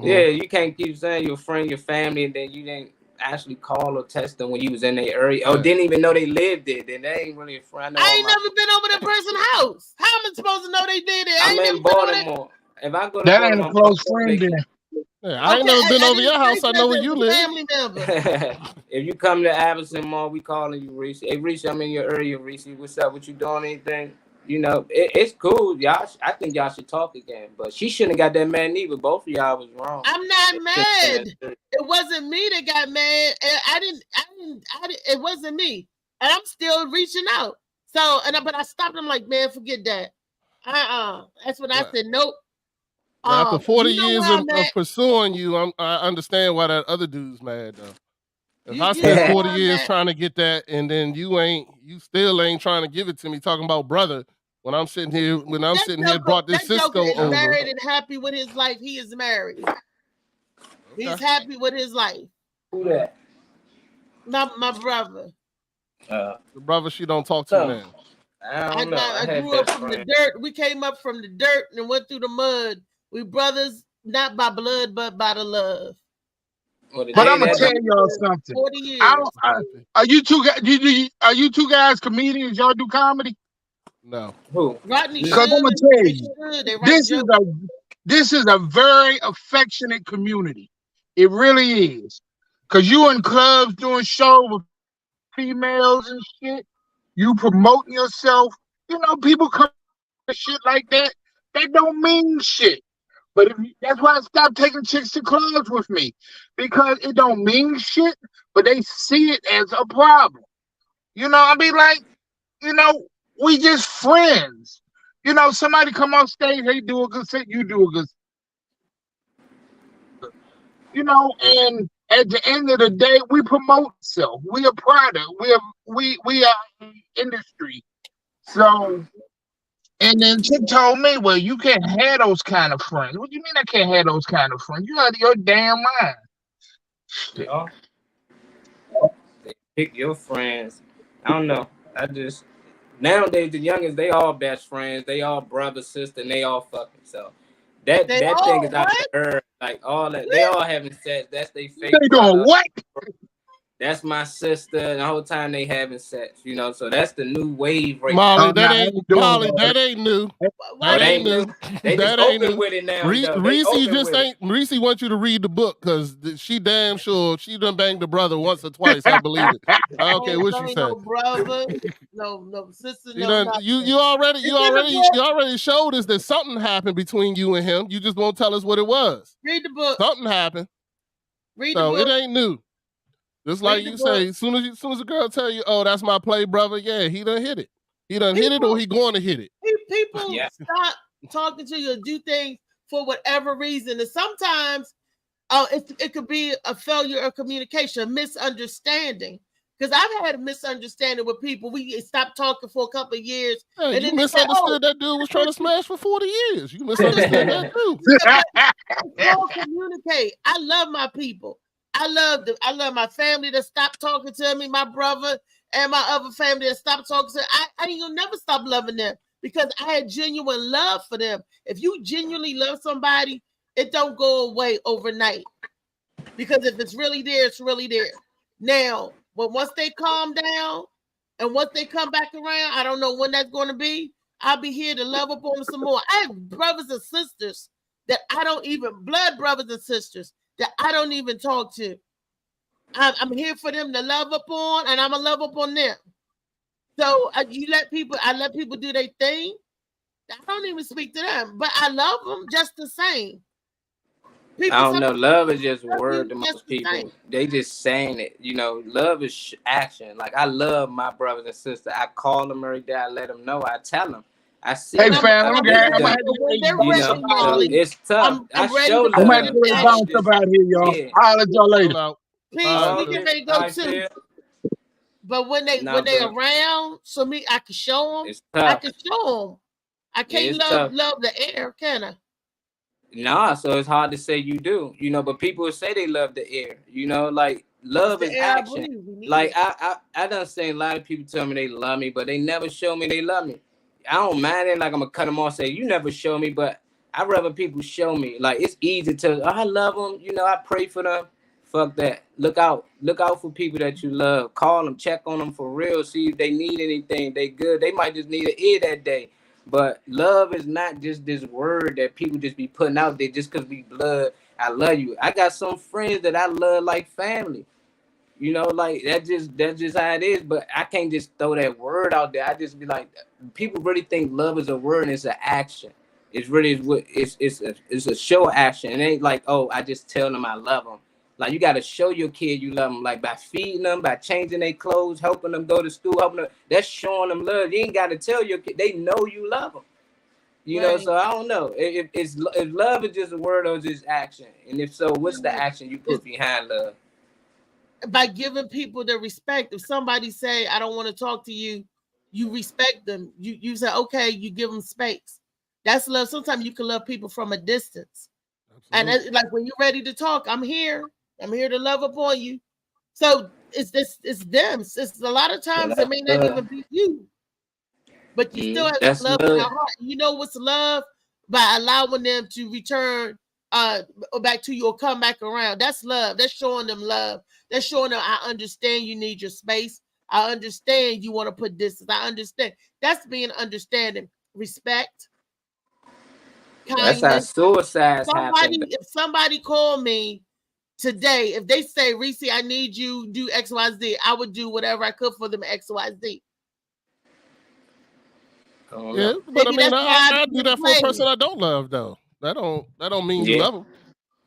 Speaker 3: Yeah, you can't keep saying your friend, your family, and then you didn't actually call or text them when you was in their area, or didn't even know they lived there. Then they ain't really a friend.
Speaker 2: I ain't never been over that person's house. How am I supposed to know they did it? I
Speaker 3: I'm
Speaker 2: ain't
Speaker 3: in
Speaker 2: never been over there.
Speaker 3: Baltimore. If I go to
Speaker 11: That ain't a
Speaker 3: Baltimore,
Speaker 11: close friend then.
Speaker 8: Yeah, I ain't never been over your house. I know where you live.
Speaker 2: Family member.
Speaker 3: if you come to Addison Mall, we calling you, Reese. Hey, Reese, I'm in your area, Reese. What's up? What you doing? Anything? You know, it's cool. Y'all, I think y'all should talk again. But she shouldn't have got that mad neither. Both of y'all was wrong.
Speaker 2: I'm not mad. It wasn't me that got mad. I didn't. It wasn't me. And I'm still reaching out. So, but I stopped. I'm like, man, forget that. That's when I said, nope.
Speaker 8: After 40
Speaker 2: you know
Speaker 8: years
Speaker 2: where
Speaker 8: of
Speaker 2: I'm at.
Speaker 8: pursuing you, I understand why that other dude's mad though. If I
Speaker 2: You
Speaker 8: spent
Speaker 2: know
Speaker 8: 40
Speaker 2: where I'm
Speaker 8: years
Speaker 2: at.
Speaker 8: trying to get that, and then you still ain't trying to give it to me, talking about brother, when I'm sitting here, brought this
Speaker 2: That Joker
Speaker 8: Cisco
Speaker 2: is
Speaker 8: over.
Speaker 2: married and happy with his life. He is married. He's happy with his life.
Speaker 3: Who that?
Speaker 2: My brother.
Speaker 8: The brother she don't talk to now.
Speaker 3: I don't know.
Speaker 2: I grew up from the dirt. We came up from the dirt and went through the mud. We brothers, not by blood, but by the love.
Speaker 11: But I'm gonna tell y'all something.
Speaker 2: 40 years.
Speaker 11: Are you two guys? Are you two guys comedians? Y'all do comedy?
Speaker 8: No.
Speaker 3: Who?
Speaker 2: Rodney
Speaker 11: Because I'm gonna tell you, this is a very affectionate community. It really is. Cause you in clubs doing shows with females and shit. You promoting yourself. You know, people come and shit like that. That don't mean shit. But that's why I stopped taking chicks to clubs with me, because it don't mean shit, but they see it as a problem. You know, I mean, like, you know, we just friends. You know, somebody come on stage, they do a good set, you do a good set. You know, and at the end of the day, we promote ourselves. We are product. We are industry. So. And then chick told me, well, you can't have those kind of friends. What do you mean I can't have those kind of friends? You out of your damn mind.
Speaker 3: Yeah. Pick your friends. I don't know. Nowadays the youngest, they all best friends. They all brother, sister, and they all fucking. So that thing is out of her. Like all that. They all having sex. That's they fake.
Speaker 11: They doing what?
Speaker 3: That's my sister, and the whole time they having sex, you know. So that's the new wave right
Speaker 8: Molly,
Speaker 3: now.
Speaker 8: that ain't new. That ain't new.
Speaker 3: They just
Speaker 8: That ain't
Speaker 3: open
Speaker 8: new.
Speaker 3: with it now.
Speaker 8: Reese wants you to read the book because she damn sure she done banged the brother once or twice. I believe it. I don't care what she said.
Speaker 2: No brother, no sister,
Speaker 8: You already showed us that something happened between you and him. You just won't tell us what it was.
Speaker 2: Read the book.
Speaker 8: Something happened.
Speaker 2: Read the book.
Speaker 8: It ain't new. Just like you say, as soon as a girl tell you, "Oh, that's my play brother," yeah, he done hit it. He done hit it, or he going to hit it.
Speaker 2: People stop talking to you and do things for whatever reason, and sometimes, it could be a failure of communication, a misunderstanding. Because I've had a misunderstanding with people. We stopped talking for a couple of years.
Speaker 8: Hey,
Speaker 2: and
Speaker 8: you
Speaker 2: then
Speaker 8: misunderstood that dude was trying to smash for 40 years. You misunderstood that too.
Speaker 2: Don't communicate. I love my people. I love my family that stopped talking to me, my brother and my other family that stopped talking to me. I ain't gonna never stop loving them because I had genuine love for them. If you genuinely love somebody, it don't go away overnight. Because if it's really there, it's really there. Now, but once they calm down and once they come back around, I don't know when that's going to be. I'll be here to love up on them some more. I have brothers and sisters that I don't even, blood brothers and sisters that I don't even talk to. I'm here for them to love up on, and I'm gonna love up on them. So I let people do their thing. I don't even speak to them, but I love them just the same.
Speaker 3: I don't know. Love is just word to most people. They just saying it. You know, love is action. Like I love my brothers and sisters. I call them every day. I let them know. I tell them. I see
Speaker 11: Hey,
Speaker 2: And
Speaker 3: it.
Speaker 11: fam,
Speaker 3: I
Speaker 11: I'm
Speaker 2: I'm
Speaker 11: gonna
Speaker 3: really
Speaker 11: have
Speaker 2: here.
Speaker 11: to
Speaker 3: do.
Speaker 11: get
Speaker 2: So when
Speaker 11: ready to
Speaker 2: they're
Speaker 11: bounce
Speaker 3: You
Speaker 11: up
Speaker 2: ready,
Speaker 3: know,
Speaker 11: out of
Speaker 3: so
Speaker 11: here.
Speaker 2: Molly,
Speaker 3: it's tough. I
Speaker 2: I'm ready
Speaker 3: show
Speaker 2: to
Speaker 11: I'm
Speaker 2: put
Speaker 11: gonna have
Speaker 2: it
Speaker 11: to
Speaker 3: love.
Speaker 11: get ready
Speaker 2: in
Speaker 11: to
Speaker 3: I don't
Speaker 11: bounce
Speaker 2: action.
Speaker 11: up
Speaker 3: just
Speaker 11: out of here, y'all.
Speaker 3: yeah.
Speaker 11: I'll let y'all later.
Speaker 8: Chill out.
Speaker 2: Peace,
Speaker 8: All right,
Speaker 2: we
Speaker 3: All
Speaker 8: Phil.
Speaker 2: get
Speaker 3: good.
Speaker 2: ready to
Speaker 3: How
Speaker 2: go
Speaker 3: I
Speaker 2: too.
Speaker 3: feel?
Speaker 2: But when
Speaker 3: Nah,
Speaker 2: they
Speaker 3: bro.
Speaker 2: around, so me, I can show them.
Speaker 3: It's
Speaker 2: I
Speaker 3: tough.
Speaker 2: can show them. I
Speaker 3: Yeah,
Speaker 2: can't
Speaker 3: it's tough.
Speaker 2: love the air, can I?
Speaker 3: Nah, so it's hard to say you do, you know, but people say they love the air, you know, like
Speaker 2: It's
Speaker 3: love
Speaker 2: the
Speaker 3: is
Speaker 2: air I
Speaker 3: action.
Speaker 2: breathe. We need
Speaker 3: Like
Speaker 2: it.
Speaker 3: I done seen a lot of people tell me they love me, but they never show me they love me. I don't mind it, like I'm gonna cut them off, say you never show me, but I'd rather people show me. Like it's easy to I love them, you know, I pray for them. Fuck that. Look out for people that you love. Call them, check on them for real, see if they need anything. They good. They might just need an ear that day. But love is not just this word that people just be putting out there just because we blood. I love you. I got some friends that I love like family. You know, like that's just how it is. But I can't just throw that word out there. I just be like, people really think love is a word and it's an action. It's really it's a show action. It ain't like, oh, I just tell them I love them. Like you got to show your kid you love them, like by feeding them, by changing their clothes, helping them go to school, helping them. That's showing them love. You ain't got to tell your kid. They know you love them. You know,
Speaker 2: Right.
Speaker 3: so I don't know if love is just a word or just action, and if so, what's the action you put behind love?
Speaker 2: By giving people the respect. If somebody say, I don't want to talk to you, you respect them. You say, okay, you give them space. That's love. Sometimes you can love people from a distance. And like when you're ready to talk, I'm here. I'm here to love upon you. So it's them. It's a lot of times it may not even be you, but you still have
Speaker 3: That's
Speaker 2: love in your
Speaker 3: love.
Speaker 2: heart. You know what's love? By allowing them to return back to you or come back around. That's love. That's showing them love. That's showing them I understand you need your space. I understand you want to put distance. I understand. That's being understanding, respect,
Speaker 3: That's how
Speaker 2: kindness.
Speaker 3: suicides happen.
Speaker 2: If somebody called me today, if they say, Reese, I need you do XYZ, I would do whatever I could for them XYZ.
Speaker 8: Yeah, but I mean, I do that for a person I don't love, though. That don't mean you love them.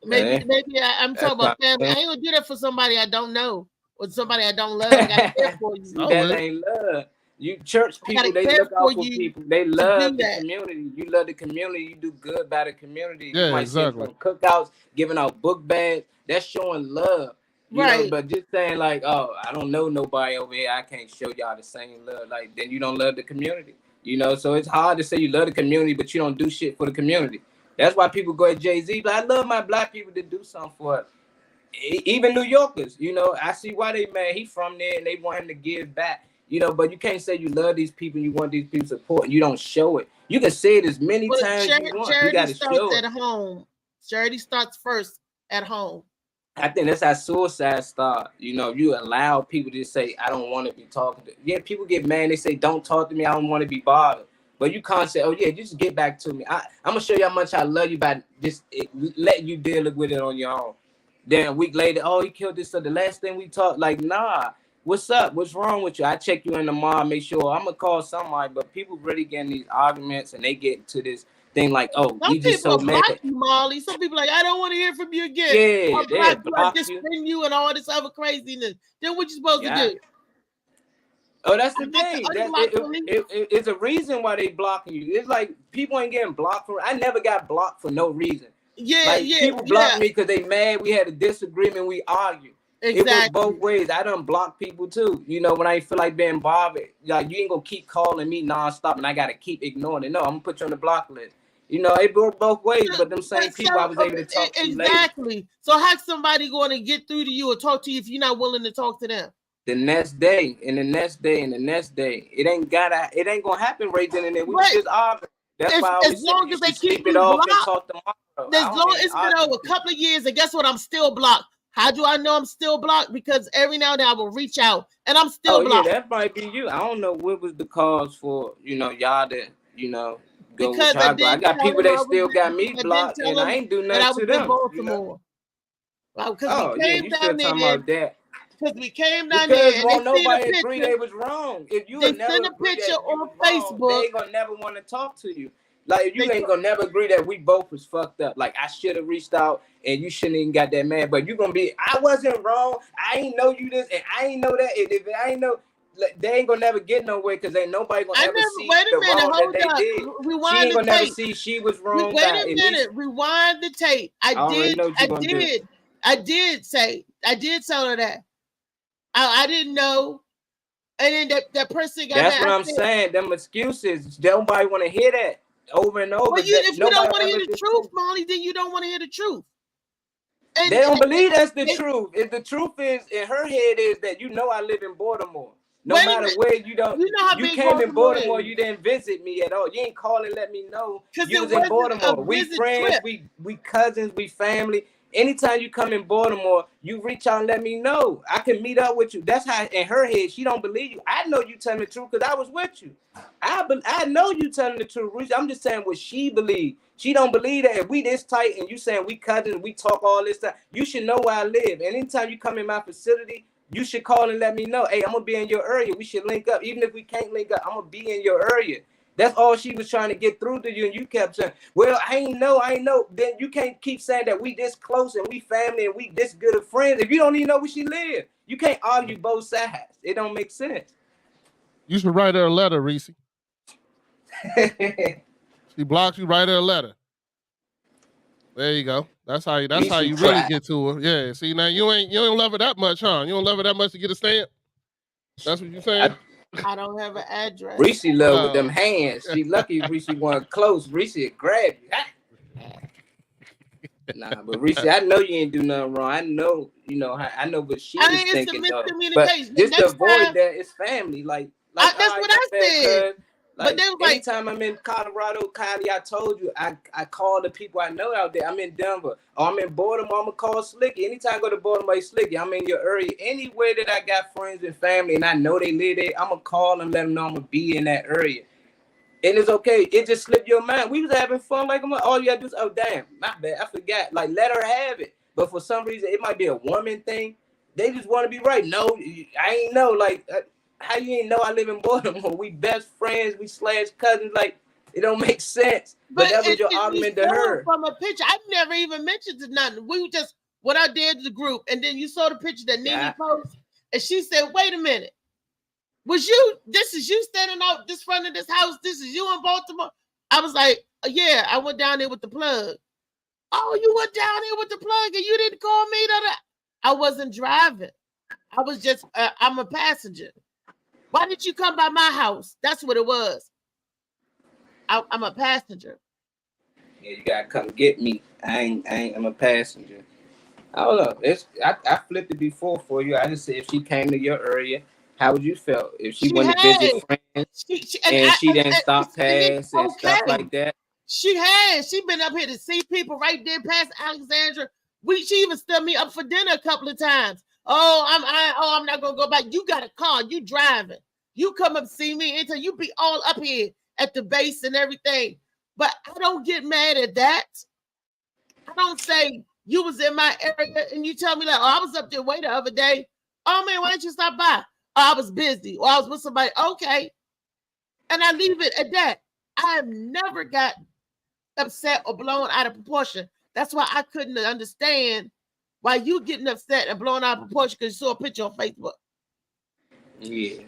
Speaker 2: Maybe I'm talking about family. I ain't gonna do that for somebody I don't know or somebody I don't love. I gotta care for you.
Speaker 3: That ain't love. You church people, they look out for people. They love the community. You love the community. You do good by the community.
Speaker 8: Yeah,
Speaker 3: you might
Speaker 8: exactly.
Speaker 3: see them cookouts, giving out book bags. That's showing love. You know, but just saying like, oh, I don't know nobody over here. I can't show y'all the same love. Like, then you don't love the community. You know, so it's hard to say you love the community, but you don't do shit for the community. That's why people go at Jay-Z. But I love my black people to do something for it. Even New Yorkers, you know, I see why they mad. He from there and they want him to give back. You know, but you can't say you love these people, you want these people support, and you don't show it. You can say it as many times you want. You got to show it.
Speaker 2: At home. Charity starts first at home.
Speaker 3: I think that's how suicide start. You know, you allow people to say, I don't want to be talking to. Yeah, people get mad. They say, don't talk to me. I don't want to be bothered. But you can't say, oh, yeah, just get back to me. I'm going to show you how much I love you by just letting you deal with it on your own. Then a week later, oh, he killed this. So the last thing we talked, like, nah, what's up? What's wrong with you? I check you in the mall, make sure I'm going to call somebody. But people really get in these arguments and they get to this thing like, oh,
Speaker 2: some
Speaker 3: we just so mad.
Speaker 2: Block you, Molly. Some people like, I don't want to hear from you again.
Speaker 3: Yeah,
Speaker 2: I
Speaker 3: block you.
Speaker 2: Spin you and all this other craziness. Then what you supposed to do?
Speaker 3: Oh, that's the thing. It's a reason why they blocking you. It's like people ain't getting blocked for. I never got blocked for no reason. People block me because they mad. We had a disagreement. We argued. Exactly. It was both ways. I done block people too. You know, when I feel like being bothered, like you ain't gonna keep calling me nonstop, and I gotta keep ignoring it. No, I'm gonna put you on the block list. You know, it broke both ways, but them same people I was able to talk to later.
Speaker 2: Exactly. So how's somebody going to get through to you or talk to you if you're not willing to talk to them?
Speaker 3: The next day, and the next day, and the next day, it ain't gonna happen right then and there. We just argue. That's why
Speaker 2: as long as they keep
Speaker 3: it off and talk tomorrow.
Speaker 2: As long as it's been over a couple of years, and guess what? I'm still blocked. How do I know I'm still blocked? Because every now and then I will reach out, and I'm still blocked.
Speaker 3: Yeah, that might be you. I don't know what was the cause for y'all to go with y'all. I got people that still got me blocked, and I ain't do nothing to them.
Speaker 2: Baltimore. Because we came down there. Because we came down
Speaker 3: there
Speaker 2: and
Speaker 3: won't nobody agree they was wrong. If you would never
Speaker 2: send a picture on Facebook,
Speaker 3: they ain't gonna never want to talk to you. Like you ain't gonna never agree that we both was fucked up. Like I should have reached out and you shouldn't even got that mad. But you gonna be, I wasn't wrong. I ain't know you this and I ain't know that. And if I ain't know, they ain't gonna never get nowhere because ain't nobody gonna ever see
Speaker 2: Wait a
Speaker 3: the
Speaker 2: minute,
Speaker 3: wrong
Speaker 2: hold
Speaker 3: that they
Speaker 2: up.
Speaker 3: did. She
Speaker 2: Rewind
Speaker 3: ain't
Speaker 2: the
Speaker 3: gonna never
Speaker 2: tape.
Speaker 3: see she was wrong.
Speaker 2: Wait
Speaker 3: by
Speaker 2: a
Speaker 3: at
Speaker 2: minute.
Speaker 3: least
Speaker 2: Rewind the tape.
Speaker 3: I already know what you're gonna do.
Speaker 2: I did tell her that. I didn't know. And then that person got
Speaker 3: That's
Speaker 2: mad.
Speaker 3: what
Speaker 2: I
Speaker 3: I'm
Speaker 2: said,
Speaker 3: saying. Them excuses. Nobody want to hear that over and over.
Speaker 2: well,
Speaker 3: that
Speaker 2: if you don't
Speaker 3: nobody
Speaker 2: want to hear
Speaker 3: ever
Speaker 2: the
Speaker 3: just-
Speaker 2: truth, Molly, then you don't want to hear the truth. And
Speaker 3: They don't believe that's the truth. If the truth is in her head is that I live in Baltimore. No
Speaker 2: Wait a
Speaker 3: matter
Speaker 2: minute.
Speaker 3: where you don't,
Speaker 2: You know how
Speaker 3: you
Speaker 2: big
Speaker 3: came in
Speaker 2: Baltimore
Speaker 3: Baltimore.
Speaker 2: is.
Speaker 3: You didn't visit me at all. You ain't call and let me know
Speaker 2: 'Cause
Speaker 3: you
Speaker 2: it
Speaker 3: was in
Speaker 2: wasn't
Speaker 3: Baltimore.
Speaker 2: a
Speaker 3: We
Speaker 2: visit
Speaker 3: friends.
Speaker 2: trip.
Speaker 3: We cousins. We family. Anytime you come in Baltimore, you reach out and let me know. I can meet up with you. That's how in her head she don't believe you. I know you telling the truth because I was with you. I know you telling the truth. I'm just saying what she believes. She don't believe that if we this tight and you saying we cousins, we talk all this stuff. You should know where I live. And anytime you come in my facility, you should call and let me know. Hey, I'm gonna be in your area. We should link up. Even if we can't link up, I'm gonna be in your area. That's all she was trying to get through to you, and you kept saying, well, I ain't know. Then you can't keep saying that we this close and we family and we this good of friends if you don't even know where she live. You can't argue both sides. It don't make sense.
Speaker 8: You should write her a letter, Reese. She blocks you, write her a letter. There you go. That's how you really get to her. Yeah. See, now you don't love her that much, huh? You don't love her that much to get a stamp? That's what you saying?
Speaker 2: I don't have an address.
Speaker 3: Reese love with them hands. She lucky Reese wasn't close. Reese grab you. Nah, but Reese, I know you ain't do nothing wrong. I know, I know what she was thinking though. But just to avoid that, it's family. Like
Speaker 2: that's what I said.
Speaker 3: But
Speaker 2: they was
Speaker 3: anytime I'm in Colorado, Kylie, I told you, I call the people I know out there. I'm in Denver, or I'm in Baltimore, I'm gonna call Slicky. Anytime I go to Baltimore, Slicky, I'm in your area. Anywhere that I got friends and family and I know they live there, I'm gonna call them, let them know I'm gonna be in that area. And it's okay. It just slipped your mind. We was having fun like all you gotta do is, oh damn, my bad, I forgot. Like let her have it. But for some reason, it might be a woman thing. They just want to be right. No, I ain't know. Like how you ain't know I live in Baltimore? We best friends. We / cousins. Like it don't make sense. But that was your argument to her.
Speaker 2: From a picture, I never even mentioned to nothing. We were just what I did to the group, and then you saw the picture that Nene posted, and she said, "Wait a minute, this is you standing out this front of this house? This is you in Baltimore?" I was like, "Yeah, I went down there with the plug." Oh, you went down there with the plug, and you didn't call me? I wasn't driving. I was just I'm a passenger. Why did you come by my house? That's what it was. I'm a passenger.
Speaker 3: Yeah, you gotta come get me. I'm a passenger. I don't know. I flipped it before for you. I just said if she came to your area, how would you feel if she went to visit friends she didn't stop past and stuff like that?
Speaker 2: She been up here to see people right there past Alexandra. She even stood me up for dinner a couple of times. I'm not gonna go back. You got a car, you driving. You come up see me until you be all up here at the base and everything. But I don't get mad at that. I don't say you was in my area and you tell me like, I was up there way the other day. Oh man, why didn't you stop by? I was busy or I was with somebody. Okay. And I leave it at that. I have never got upset or blown out of proportion. That's why I couldn't understand why you getting upset and blown out of proportion because you saw a picture on Facebook.
Speaker 3: Yeah.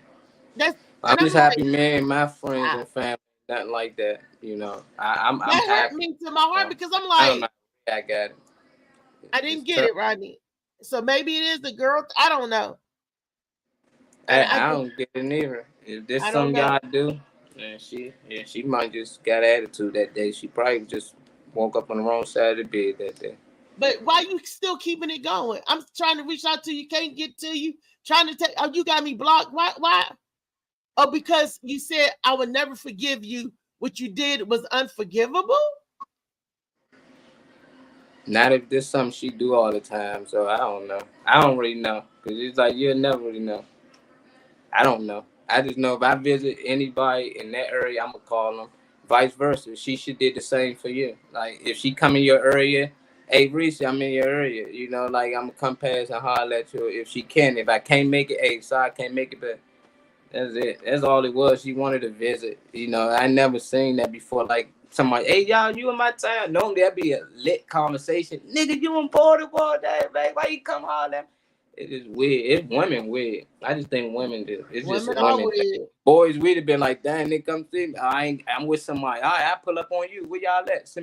Speaker 3: I'm just happy, man. My friends and family, nothing like that. I'm
Speaker 2: that
Speaker 3: happy.
Speaker 2: hurt me to my heart because I'm like,
Speaker 3: I got it.
Speaker 2: I didn't get it, Rodney. So maybe it is the girl. I don't know.
Speaker 3: I don't get it neither. If this something y'all do, and she might just got attitude that day. She probably just woke up on the wrong side of the bed that day.
Speaker 2: But why you still keeping it going? I'm trying to reach out to you, can't get to you. Trying to take. Oh, you got me blocked. Why? Oh, because you said I would never forgive you. What you did was unforgivable.
Speaker 3: Not if this something she do all the time. So I don't know. I don't really know because it's like you'll never really know. I don't know. I just know if I visit anybody in that area, I'm gonna call them. Vice versa. She should did the same for you. Like if she come in your area, hey Reese, I'm in your area. Like I'm gonna come past and holler at you if she can. If I can't make it, hey, sorry I can't make it, but that's it. That's all it was. She wanted to visit. I never seen that before. Like somebody, hey y'all, you in my town? Normally that'd be a lit conversation. Nigga, you in Baltimore, that man? Why you come holler at me? It is weird. It's women weird. I just think women do. It's just
Speaker 2: Women
Speaker 3: a
Speaker 2: are
Speaker 3: women thing.
Speaker 2: weird.
Speaker 3: Boys, we'd have been like, damn, they come see me. I'm with somebody. All right, I pull up on you. Where y'all at?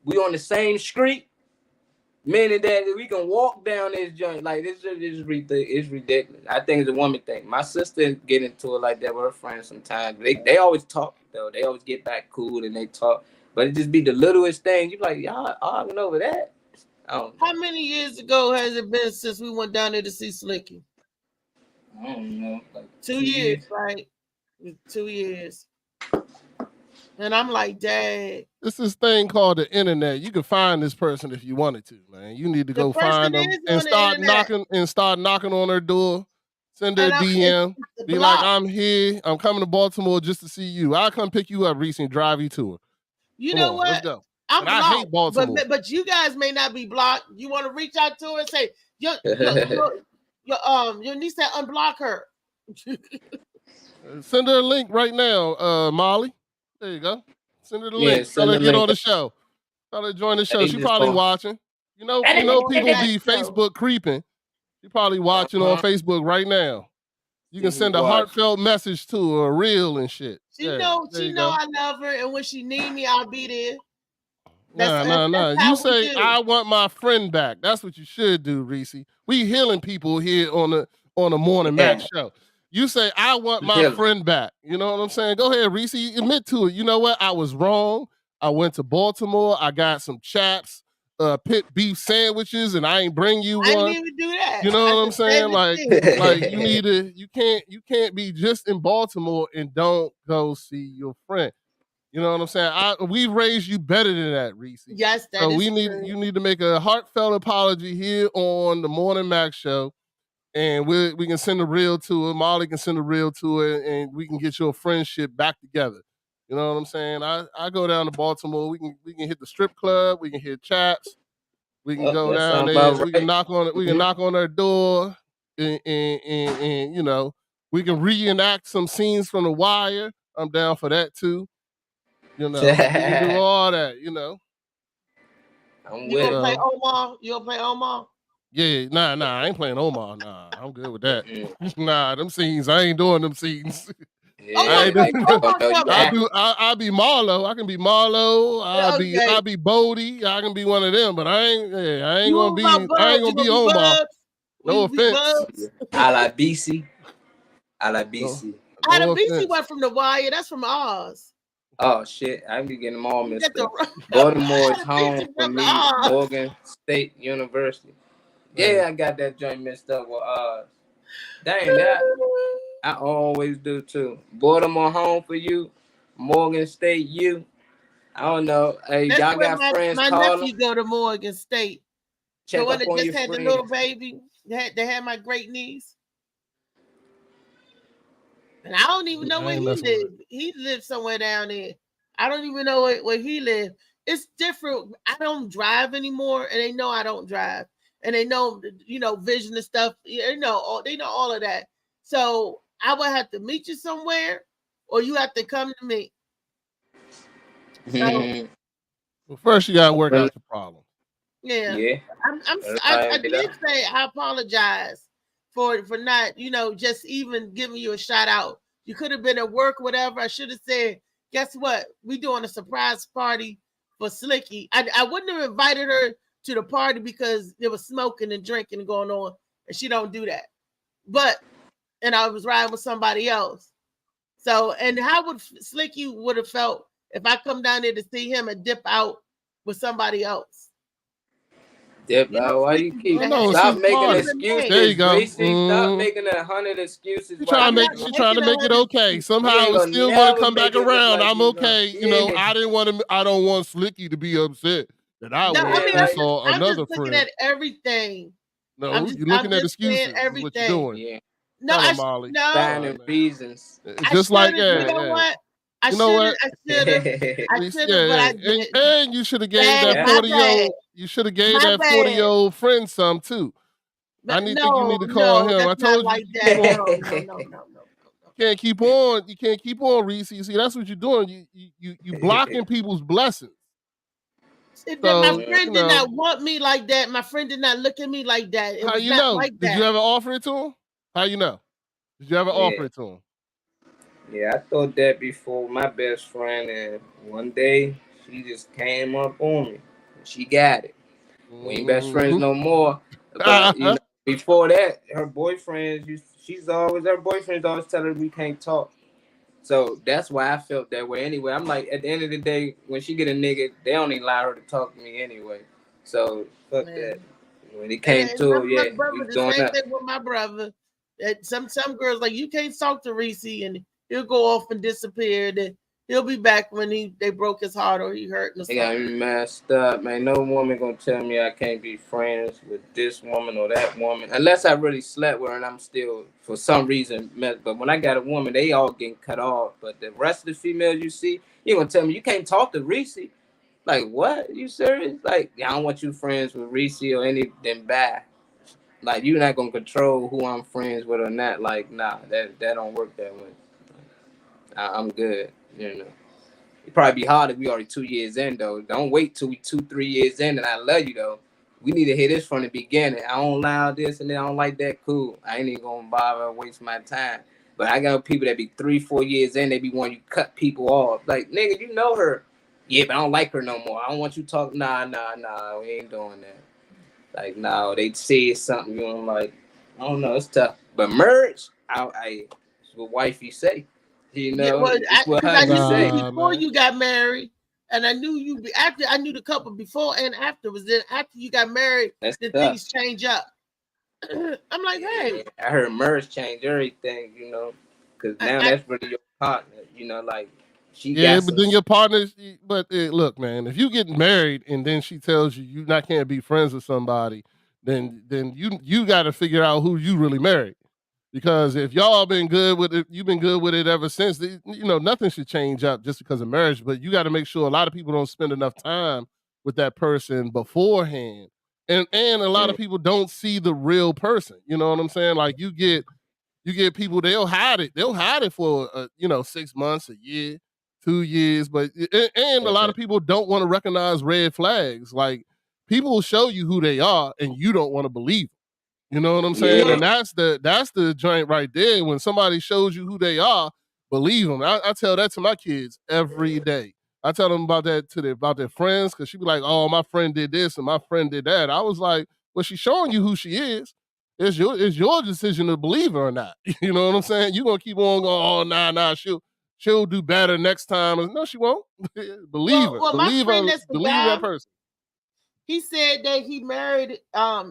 Speaker 3: We on the same street. Meaning that we can walk down this joint. Like, it's ridiculous. I think it's a woman thing. My sister get into it like that with her friends sometimes. They always talk, though. They always get back cool and they talk. But it just be the littlest thing. You be like, y'all arguing over that?
Speaker 2: How many years ago has it been since we went down there to see Slicky?
Speaker 3: I don't know. Like
Speaker 2: 2 years, right? 2 years. And I'm like, dang.
Speaker 8: It's this thing called the internet. You can find this person if you wanted to, man. You need to go find them and start knocking on their door. Send her a DM. Be like, I'm here. I'm coming to Baltimore just to see you. I'll come pick you up, Reese, and drive you to her.
Speaker 2: You
Speaker 8: Come
Speaker 2: know
Speaker 8: on,
Speaker 2: what?
Speaker 8: let's go.
Speaker 2: I'm
Speaker 8: I
Speaker 2: blocked,
Speaker 8: hate Baltimore.
Speaker 2: but you guys may not be blocked. You want to reach out to her and say, your niece said unblock her.
Speaker 8: Send her a link right now, Molly. There you go. Send her the link. Tell her to get on the show. Tell her to join the show. She probably watching. You know people be Facebook creeping. She probably watching on Facebook right now. You can send a heartfelt message to her, a reel and shit.
Speaker 2: She know I love her, and when she need me, I'll be there.
Speaker 8: Nah. You say I want my friend back. That's what you should do, Reese. We healing people here on the Morning Max show. You say I want my friend back. You know what I'm saying? Go ahead, Reese. Admit to it. You know what? I was wrong. I went to Baltimore. I got some chaps, pit beef sandwiches, and I ain't bring you one.
Speaker 2: I didn't even do that.
Speaker 8: You know what I'm saying? Like you can't be just in Baltimore and don't go see your friend. You know what I'm saying? We've raised you better than that, Reese.
Speaker 2: Yes, that
Speaker 8: so
Speaker 2: is
Speaker 8: true. You need to make a heartfelt apology here on the Morning Max show, and we can send a reel to her. Molly can send a reel to her, and we can get your friendship back together. You know what I'm saying? I go down to Baltimore. We can hit the strip club. We can hit chaps. We can go down there. We can knock on it. We can knock on their door, and you know, we can reenact some scenes from The Wire. I'm down for that too. You know, we can do all that. You know.
Speaker 2: You gonna play Omar? You gonna play Omar?
Speaker 8: Yeah, nah, I ain't playing Omar. Nah, I'm good with that. Nah, them scenes, I ain't doing them scenes. I'll be Marlo. I can be Marlo. I'll be Bodie. I can be one of them, but I ain't gonna be Omar. No offense.
Speaker 3: A la BC. A la BC.
Speaker 2: No BC went from The Wire. That's from Oz.
Speaker 3: Oh shit! I be getting them all mixed up. Baltimore is home for me. Morgan State University. Yeah, I got that joint mixed up with Oz. Dang that. I always do too. Baltimore home for you. Morgan State U. I don't know. Hey, y'all got friends
Speaker 2: my
Speaker 3: calling?
Speaker 2: nephew go to Morgan State.
Speaker 3: Check
Speaker 2: the one
Speaker 3: up
Speaker 2: that
Speaker 3: on
Speaker 2: just
Speaker 3: your
Speaker 2: had
Speaker 3: friends.
Speaker 2: the little baby. They had my great niece. And I don't even know where he lived. He lived somewhere down there. I don't even know where he lived. It's different. I don't drive anymore, and they know I don't drive. And they know, vision and stuff. They know all of that. So I would have to meet you somewhere, or you have to come to me. So,
Speaker 8: well, first you gotta work out your problem.
Speaker 2: Yeah. I did say I apologize for not, just even giving you a shout out. You could have been at work, whatever. I should have said, guess what? We doing a surprise party for Slicky. I wouldn't have invited her to the party because there was smoking and drinking going on, and she don't do that. And I was riding with somebody else. So, and how would Slicky would have felt if I come down there to see him and dip out with somebody else?
Speaker 3: Dip out? Why you keep stop making excuses?
Speaker 8: There you go.
Speaker 3: Stop making 100 excuses.
Speaker 8: She trying to make it okay. Somehow it's still going to come back around. I'm okay. I don't want Slicky to be upset that I saw another
Speaker 2: friend. Looking at everything.
Speaker 8: No, you're looking at excuses. Everything. What you're doing.
Speaker 3: Yeah.
Speaker 2: No,
Speaker 3: finding reasons.
Speaker 8: Just like that.
Speaker 2: You know what? I should have, but I didn't.
Speaker 8: And you should have gave that 40-year-old. You should have gave that 40-year-old friend some too. But you need to call him. I told you.
Speaker 2: Like that. No.
Speaker 8: You can't keep on. You can't keep on, Reese. You see, that's what you're doing. You blocking people's blessings.
Speaker 2: My
Speaker 8: So,
Speaker 2: friend did not want me like that. My friend did not look at me like that. It
Speaker 8: how
Speaker 2: was
Speaker 8: you
Speaker 2: not
Speaker 8: know?
Speaker 2: like that.
Speaker 8: Did you ever offer it to him? How you know? Did you ever offer it to him?
Speaker 3: Yeah, I thought that before my best friend, and one day she just came up on me. She got it. We ain't best friends no more. But you know, before that, her boyfriends, her boyfriends always tell her we can't talk. So that's why I felt that way anyway. I'm like, at the end of the day, when she get a nigga, they don't even allow her to talk to me anyway. So fuck that. When it came to it,
Speaker 2: my
Speaker 3: yeah,
Speaker 2: brother,
Speaker 3: we
Speaker 2: the
Speaker 3: doing
Speaker 2: same
Speaker 3: that.
Speaker 2: thing with my brother. That some girls like, you can't talk to Reese, and he'll go off and disappear. Then he'll be back when they broke his heart or he hurt or
Speaker 3: They got
Speaker 2: something.
Speaker 3: me messed up, man. No woman gonna tell me I can't be friends with this woman or that woman, unless I really slept with her and I'm still, for some reason, met. But when I got a woman, they all getting cut off. But the rest of the females you see, you gonna tell me you can't talk to Reese? Like what? You serious? Like, I don't want you friends with Reese or any then bad. Like, you're not gonna control who I'm friends with or not. Like, nah, that don't work that way. I'm good, you know. It'd probably be hard if we already 2 years in, though. Don't wait till we 2-3 years in and I love you, though. We need to hit this from the beginning. I don't allow this and I don't like that. Cool. I ain't even gonna bother or waste my time. But I got people that be 3-4 years in, they be wanting you cut people off. Like, nigga, you know her. Yeah, but I don't like her no more. I don't want you talking. Nah, we ain't doing that. Like, no, they say something, you know, like, I don't know, it's tough. But merge, it's what wifey say. You know,
Speaker 2: Yeah, well,
Speaker 3: it's what
Speaker 2: I
Speaker 3: hubby
Speaker 2: knew
Speaker 3: say.
Speaker 2: you before you got married, and I knew you after. I knew the couple before and afterwards. Then after you got married,
Speaker 3: That's
Speaker 2: then
Speaker 3: tough.
Speaker 2: things change up. I'm like, hey,
Speaker 3: I heard merge change everything, you know, because now that's really your partner, you know, like, she
Speaker 8: Yeah,
Speaker 3: got
Speaker 8: but
Speaker 3: some.
Speaker 8: then your partners. But look, man, if you get married and then she tells you not can't be friends with somebody, then you got to figure out who you really married. Because if y'all been good with it, you've been good with it ever since. You know, nothing should change up just because of marriage. But you got to make sure a lot of people don't spend enough time with that person beforehand, and a lot of people don't see the real person. You know what I'm saying? Like you get people, they'll hide it. They'll hide it for 6 months, a year, 2 years. But and a lot of people don't want to recognize red flags. Like people will show you who they are, and you don't want to believe them. You know what I'm saying?
Speaker 3: Yeah.
Speaker 8: And that's the joint right there. When somebody shows you who they are, believe them. I tell that to my kids every day. I tell them about that about their friends, because she be like, "Oh, my friend did this and my friend did that." I was like, "Well, she's showing you who she is. It's your decision to believe her or not." You know what I'm saying? You gonna keep on going, "Oh, nah, she'll do better next time." No, she won't. Believe her.
Speaker 2: well, my
Speaker 8: Believe
Speaker 2: friend
Speaker 8: her.
Speaker 2: that's the
Speaker 8: Believe
Speaker 2: guy.
Speaker 8: that person.
Speaker 2: He said that he married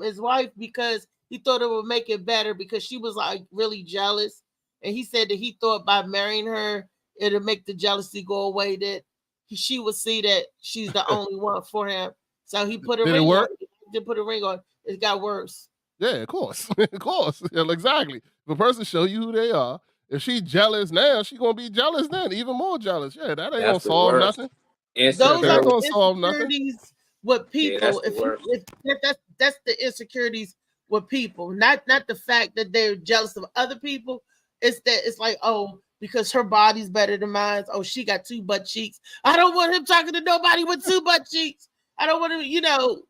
Speaker 2: his wife because he thought it would make it better because she was like really jealous, and he said that he thought by marrying her it'll make the jealousy go away, that she would see that she's the only one for him. So he put a
Speaker 8: Did it
Speaker 2: ring on.
Speaker 8: work?
Speaker 2: He did put a ring on. It got worse.
Speaker 8: Yeah, of course. Of course. Yeah, exactly. If a person show you who they are, if she jealous now, she gonna be jealous then, even more jealous. Yeah, that ain't gonna
Speaker 3: That's the
Speaker 8: solve
Speaker 3: worst.
Speaker 8: nothing.
Speaker 2: Those
Speaker 8: That
Speaker 2: are
Speaker 8: ain't
Speaker 2: the
Speaker 8: gonna solve nothing.
Speaker 2: insecurities with
Speaker 3: Yeah, that's
Speaker 2: people.
Speaker 3: the worst.
Speaker 2: That's the insecurities with people, not the fact that they're jealous of other people. It's that it's like, oh, because her body's better than mine. Oh, she got 2 butt cheeks. I don't want him talking to nobody with 2 butt cheeks. I don't want to,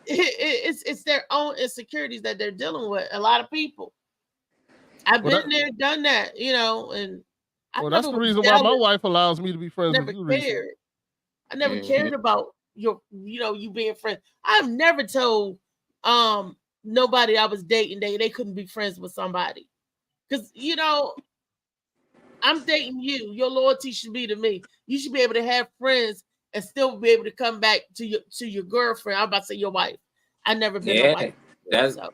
Speaker 2: it's their own insecurities that they're dealing with. A lot of people. I've been there, done that, and I
Speaker 8: Well,
Speaker 2: never
Speaker 8: that's the
Speaker 2: was
Speaker 8: reason why my
Speaker 2: jealous.
Speaker 8: wife allows me to be friends with
Speaker 2: Never
Speaker 8: you, Reese.
Speaker 2: cared. I never cared about you being friends. I've never told nobody I was dating they couldn't be friends with somebody. Because I'm dating you. Your loyalty should be to me. You should be able to have friends and still be able to come back to your girlfriend. I'm about to say your wife. I never been a wife.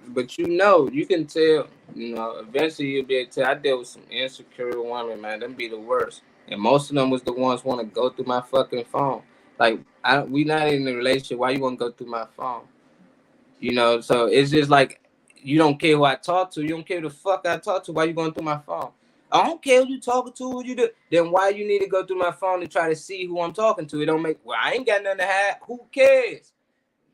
Speaker 3: But you can tell, eventually you'll be able to tell. I dealt with some insecure women, man. Them be the worst. And most of them was the ones want to go through my fucking phone. Like, we not in a relationship. Why you want to go through my phone? So it's just like, you don't care who I talk to. You don't care who the fuck I talk to. Why you going through my phone? I don't care who you talking to, who you do. Then why you need to go through my phone to try to see who I'm talking to? It don't make, I ain't got nothing to hide. Who cares?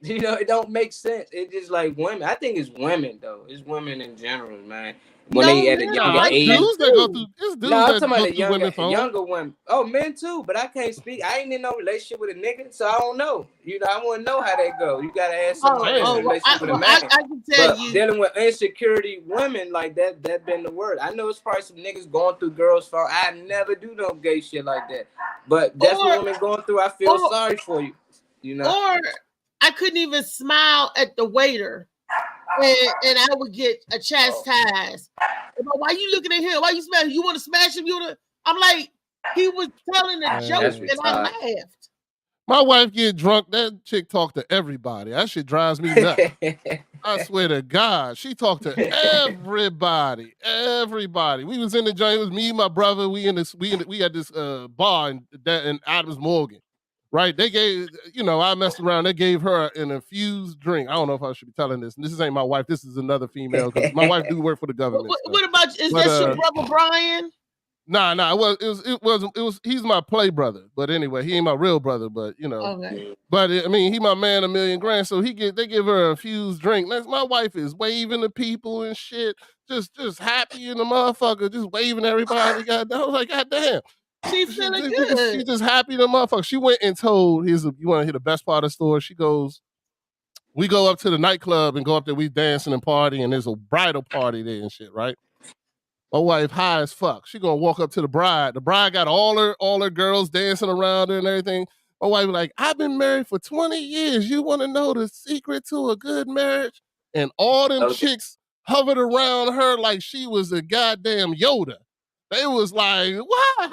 Speaker 3: It don't make sense. It's just like women. I think it's women, though. It's women in general, man. when
Speaker 2: No,
Speaker 3: they at a
Speaker 2: men,
Speaker 3: younger
Speaker 2: men
Speaker 3: age.
Speaker 8: Dudes that go through, it's dudes
Speaker 3: No, I'm
Speaker 8: that
Speaker 3: talking about
Speaker 8: go
Speaker 3: the
Speaker 8: through women phone.
Speaker 3: younger one. Oh, men too, but I can't speak. I ain't in no relationship with a nigga, so I don't know. You know, I want to know how that go. You gotta ask somebody that's in a relationship with a man.
Speaker 2: I can tell
Speaker 3: But
Speaker 2: you.
Speaker 3: dealing with insecurity women like that been the word. I know it's probably some niggas going through girls' phone. I never do no gay shit like that. But that's what women going through. I feel sorry for you. You know.
Speaker 2: Or I couldn't even smile at the waiter. And I would get a chastised. Why you looking at him? Why you smash? You want to smash him? I'm like, he was telling a joke, and I laughed.
Speaker 8: My wife get drunk. That chick talk to everybody. That shit drives me nuts. I swear to God, she talked to everybody. Everybody. We was in the joint. It was me, my brother. We had this bar in Adams Morgan. Right, they gave, I messed around. They gave her an infused drink. I don't know if I should be telling this. This ain't my wife. This is another female. Because my wife do work for the government.
Speaker 2: What about? Is that your brother Brian?
Speaker 8: Nah. It was. He's my play brother. But anyway, he ain't my real brother. But
Speaker 2: Okay.
Speaker 8: But I mean, he my man $1,000,000. So they give her a infused drink. My wife is waving to people and shit. Just happy in the motherfucker. Just waving to everybody. God, I was like, God damn.
Speaker 2: She's feeling good.
Speaker 8: She's just happy the motherfucker. She went and told, you want to hear the best part of the story? She goes, we go up to the nightclub and go up there, we dancing and partying, and there's a bridal party there and shit, right? My wife high as fuck. She gonna walk up to the bride. The bride got all her girls dancing around her and everything. My wife was like, I've been married for 20 years. You want to know the secret to a good marriage? And all them chicks hovered around her like she was a goddamn Yoda. They was like, what?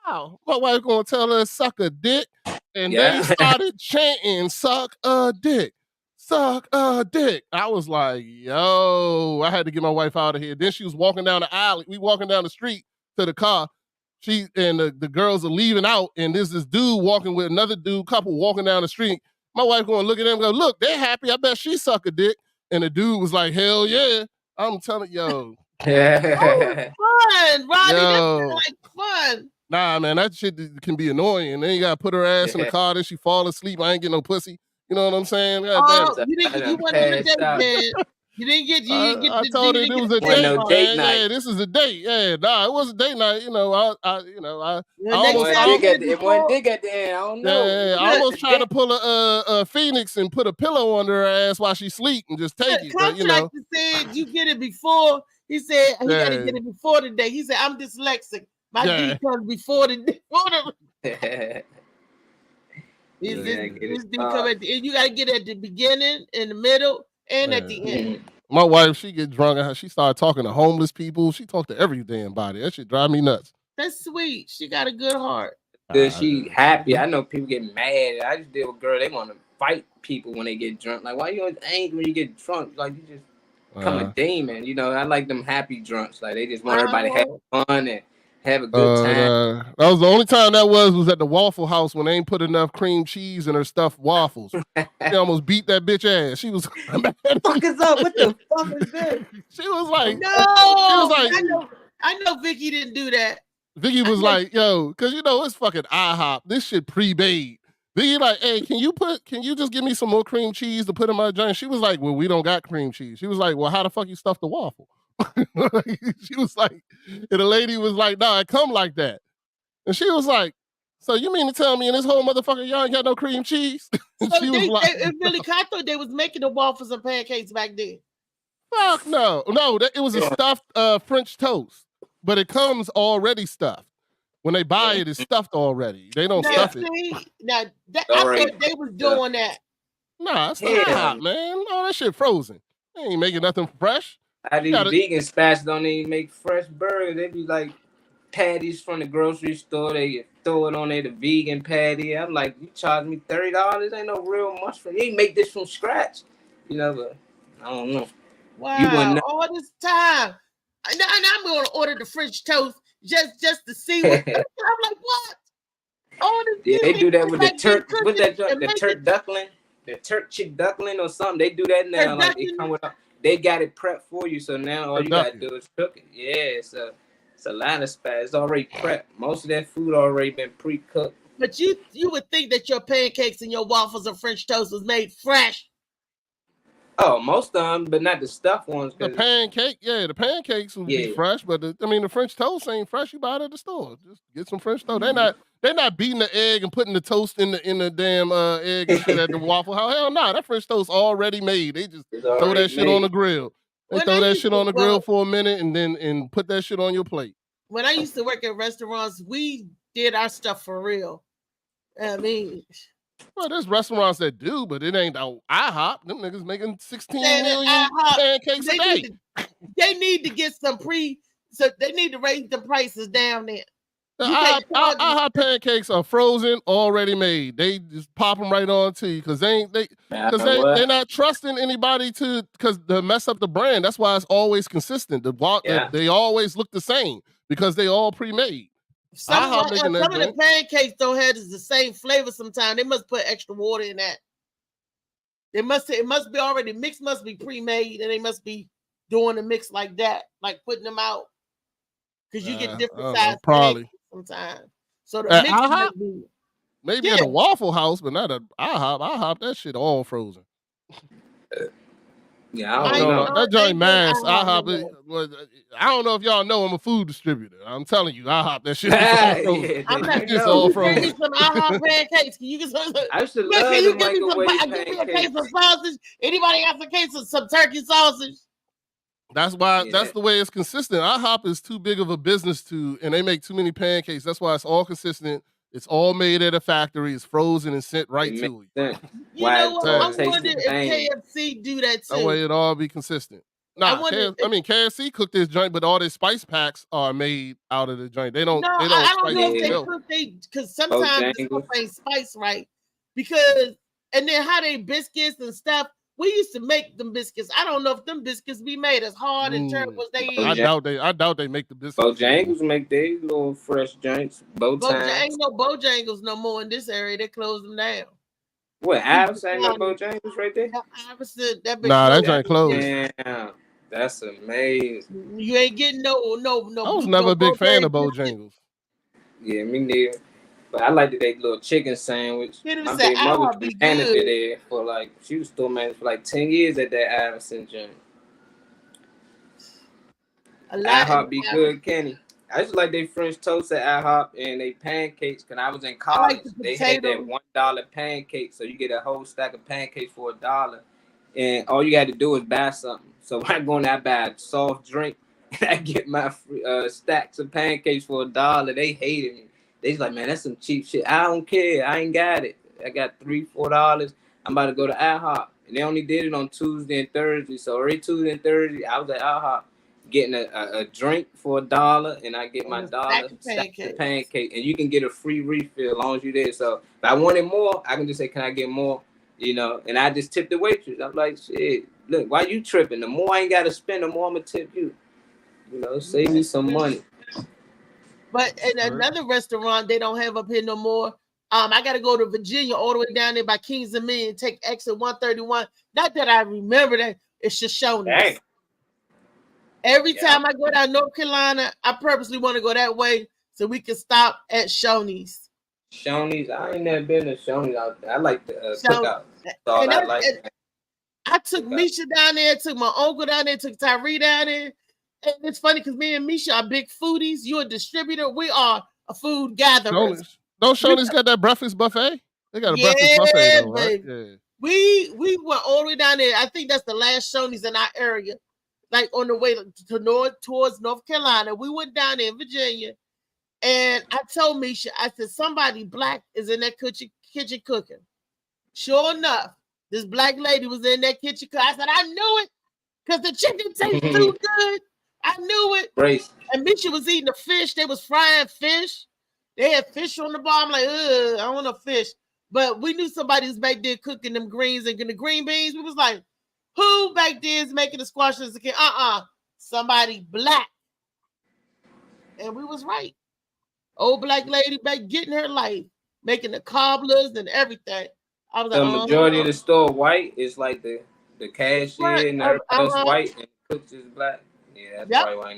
Speaker 8: How? My wife gonna tell her suck a dick. And they started chanting, suck a dick. Suck a dick. I was like, yo, I had to get my wife out of here. Then she was walking down the alley. We walking down the street to the car. She and the girls are leaving out. And there's this dude walking with another couple walking down the street. My wife gonna look at them and go, look, they're happy. I bet she suck a dick. And the dude was like, hell yeah. I'm telling yo.
Speaker 2: Fun, Roddy. That's like fun.
Speaker 8: Nah, man, that shit can be annoying. Then you gotta put her ass in the car, then she fall asleep. I ain't get no pussy. You know what I'm saying?
Speaker 2: You went on a date, man. You didn't get
Speaker 8: I told her it was a date.
Speaker 3: No date night.
Speaker 8: Yeah, this is a date. Yeah, nah, it was a date night. It
Speaker 3: went dig at the end. I don't know.
Speaker 8: Yeah, I almost tried to pull a Phoenix and put a pillow under her ass while she sleep and just take it. But
Speaker 2: Contractor said you get it before. He said he got to get it before the day. He said I'm dyslexic. My D comes before the This D come at the end. You got to get it at the beginning, in the middle, and at the end.
Speaker 8: My wife, she get drunk and she started talking to homeless people. She talked to every damn body. That shit drive me nuts.
Speaker 2: That's sweet. She got a good heart.
Speaker 3: She happy. I know people get mad. I just deal with girls. They want to fight people when they get drunk. Like, why you always angry when you get drunk? Like, you just become a demon. I like them happy drunks. Like, they just want everybody to have fun and have a good time.
Speaker 8: That was the only time that was at the Waffle House when they ain't put enough cream cheese in her stuffed waffles. They almost beat that bitch ass. She was
Speaker 3: what the fuck is up? What the fuck is this?
Speaker 8: She was like,
Speaker 2: no. She was like, I know Vicky didn't do that.
Speaker 8: Vicky was like, yo, because it's fucking IHOP. This shit pre-made. Vicky like, hey, can you just give me some more cream cheese to put in my joint? She was like, well, we don't got cream cheese. She was like, well, how the fuck you stuff the waffle? She was like, and the lady was like, nah, it come like that. And she was like, so you mean to tell me in this whole motherfucker y'all ain't got no cream cheese?
Speaker 2: So I thought they was making the waffles and pancakes back then.
Speaker 8: Fuck no. It was a stuffed French toast, but it comes already stuffed. When they buy it, it's stuffed already. They don't stuff it.
Speaker 2: I thought they was doing that.
Speaker 8: Nah, it's not hot, man. No, that shit frozen. They ain't making nothing fresh.
Speaker 3: How these vegan spots don't even make fresh burgers. They be like patties from the grocery store. They throw it on there, the vegan patty. I'm like, you charge me $30? Ain't no real mushroom. You ain't make this from scratch. But I don't know.
Speaker 2: Wow, all this time. And I'm going to order the French toast just to see what. I'm like, what? All this
Speaker 3: they do that with the turk. What's that? The turk duckling, the turk chick duckling or something. They do that now. Like it come with. They got it prepped for you, so now all you gotta do is cook it. Yeah, it's a lot of spots. It's already prepped. Most of that food already been pre-cooked.
Speaker 2: But you would think that your pancakes and your waffles and French toast was made fresh.
Speaker 3: Oh, most of them, but not the stuffed ones.
Speaker 8: The pancake, the pancakes will be fresh, but the French toast ain't fresh. You buy it at the store. Just get some French toast. They're not beating the egg and putting the toast in the damn egg and shit at the Waffle House. Hell no, that French toast already made. They just throw that shit on the grill. They throw that shit on the grill for a minute and put that shit on your plate.
Speaker 2: When I used to work at restaurants, we did our stuff for real. I mean,
Speaker 8: well, there's restaurants that do, but it ain't IHOP. Them niggas making 16 million pancakes a day.
Speaker 2: They need to get some so they need to raise the prices down there.
Speaker 8: The IHOP pancakes are frozen, already made. They just pop them right on to you because they're not trusting anybody to mess up the brand. That's why it's always consistent. They always look the same because they all pre-made.
Speaker 2: Some of the pancakes don't have the same flavor sometimes. They must put extra water in that. It must be already mixed, must be pre-made, and they must be doing a mix like that, like putting them out. Because you get different size
Speaker 8: probably
Speaker 2: sometimes. So the
Speaker 8: at
Speaker 2: mix
Speaker 8: IHOP?
Speaker 2: maybe
Speaker 8: at a Waffle House, but not at IHOP. IHOP, that shit all frozen.
Speaker 3: Yeah, I don't know.
Speaker 8: That joint mass. IHOP. I don't know if y'all know I'm a food distributor. I'm telling you, IHOP, that shit is all frozen. It's all frozen.
Speaker 2: Give me some IHOP pancakes. Can you get some?
Speaker 3: I should love
Speaker 2: Can you
Speaker 3: the
Speaker 2: give me
Speaker 3: microwave
Speaker 2: give me a case of sausage? Anybody got a case of some turkey sausage?
Speaker 8: That's why. That's the way it's consistent. IHOP is too big of a business and they make too many pancakes. That's why it's all consistent. It's all made at a factory. It's frozen and sent right to you.
Speaker 2: You know what? I wonder if KFC do that too.
Speaker 8: That way it all be consistent. Nah, KFC cook this joint, but all their spice packs are made out of the joint. They don't.
Speaker 2: I don't know if they cook because sometimes the stuff ain't spiced right. And then how they biscuits and stuff. We used to make them biscuits. I don't know if them biscuits be made as hard and terrible as they is.
Speaker 8: I doubt they make the biscuits.
Speaker 3: Bojangles make their little fresh joints.
Speaker 2: Ain't no Bojangles no more in this area. They closed them down.
Speaker 3: What, Iverson ain't no Bojangles right there?
Speaker 2: Iverson,
Speaker 8: that joint closed.
Speaker 3: Damn, that's amazing.
Speaker 2: You ain't getting no.
Speaker 8: I was never a big fan of Bojangles.
Speaker 3: Yeah, me neither. But I liked that little chicken sandwich. My big mother was manager there for she was store manager for 10 years at that Iverson joint. IHOP be good, Kenny. I just like they French toast at IHOP and they pancakes. Cause I was in college, they had that $1 pancake, so you get a whole stack of pancakes for $1, and all you got to do is buy something. So when I go in there, I buy a soft drink, and I get my stacks of pancakes for $1. They hated me. They just like, man, that's some cheap shit. I don't care. I ain't got it. I got $3, $4. I'm about to go to IHOP. And they only did it on Tuesday and Thursday. So every Tuesday and Thursday, I was at IHOP getting a drink for $1, and I get my $1 stack of pancake. And you can get a free refill as long as you're there. So if I wanted more, I can just say, can I get more? And I just tip the waitress. I'm like, shit, look, why you tripping? The more I ain't got to spend, the more I'm going to tip you. Save me some money.
Speaker 2: But in another restaurant, they don't have up here no more. I got to go to Virginia, all the way down there by Kings and Million, take exit 131. Not that I remember that. It's Shoshone's. Every time I go down North Carolina, I purposely want to go that way so we can stop at Shoney's.
Speaker 3: Shoney's? I ain't never been to Shoney's. I like the cookout. That's all I like.
Speaker 2: I took Misha down there, took my uncle down there, took Tyree down there. And it's funny because me and Misha are big foodies. You're a distributor. We are a food gatherer.
Speaker 8: Don't Shoney's got that breakfast buffet? They got a breakfast buffet, though, right? Yeah.
Speaker 2: We went all the way down there. I think that's the last Shoney's in our area, like on the way towards North Carolina. We went down there in Virginia, and I told Misha, I said, somebody black is in that kitchen cooking. Sure enough, this black lady was in that kitchen cooking. I said, I knew it because the chicken tastes too good. I knew it.
Speaker 3: Brace.
Speaker 2: And Misha was eating the fish. They was frying fish. They had fish on the bar. I'm like, I don't want no fish. But we knew somebody was back there cooking them greens and the green beans. We was like, who back there is making the squash and zucchini? Somebody black. And we was right. Old black lady back getting her life, making the cobblers and everything. I was
Speaker 3: the
Speaker 2: like,
Speaker 3: majority of the store white. It's like the cashier and everybody else white and cooks is black. Yeah, that's probably why I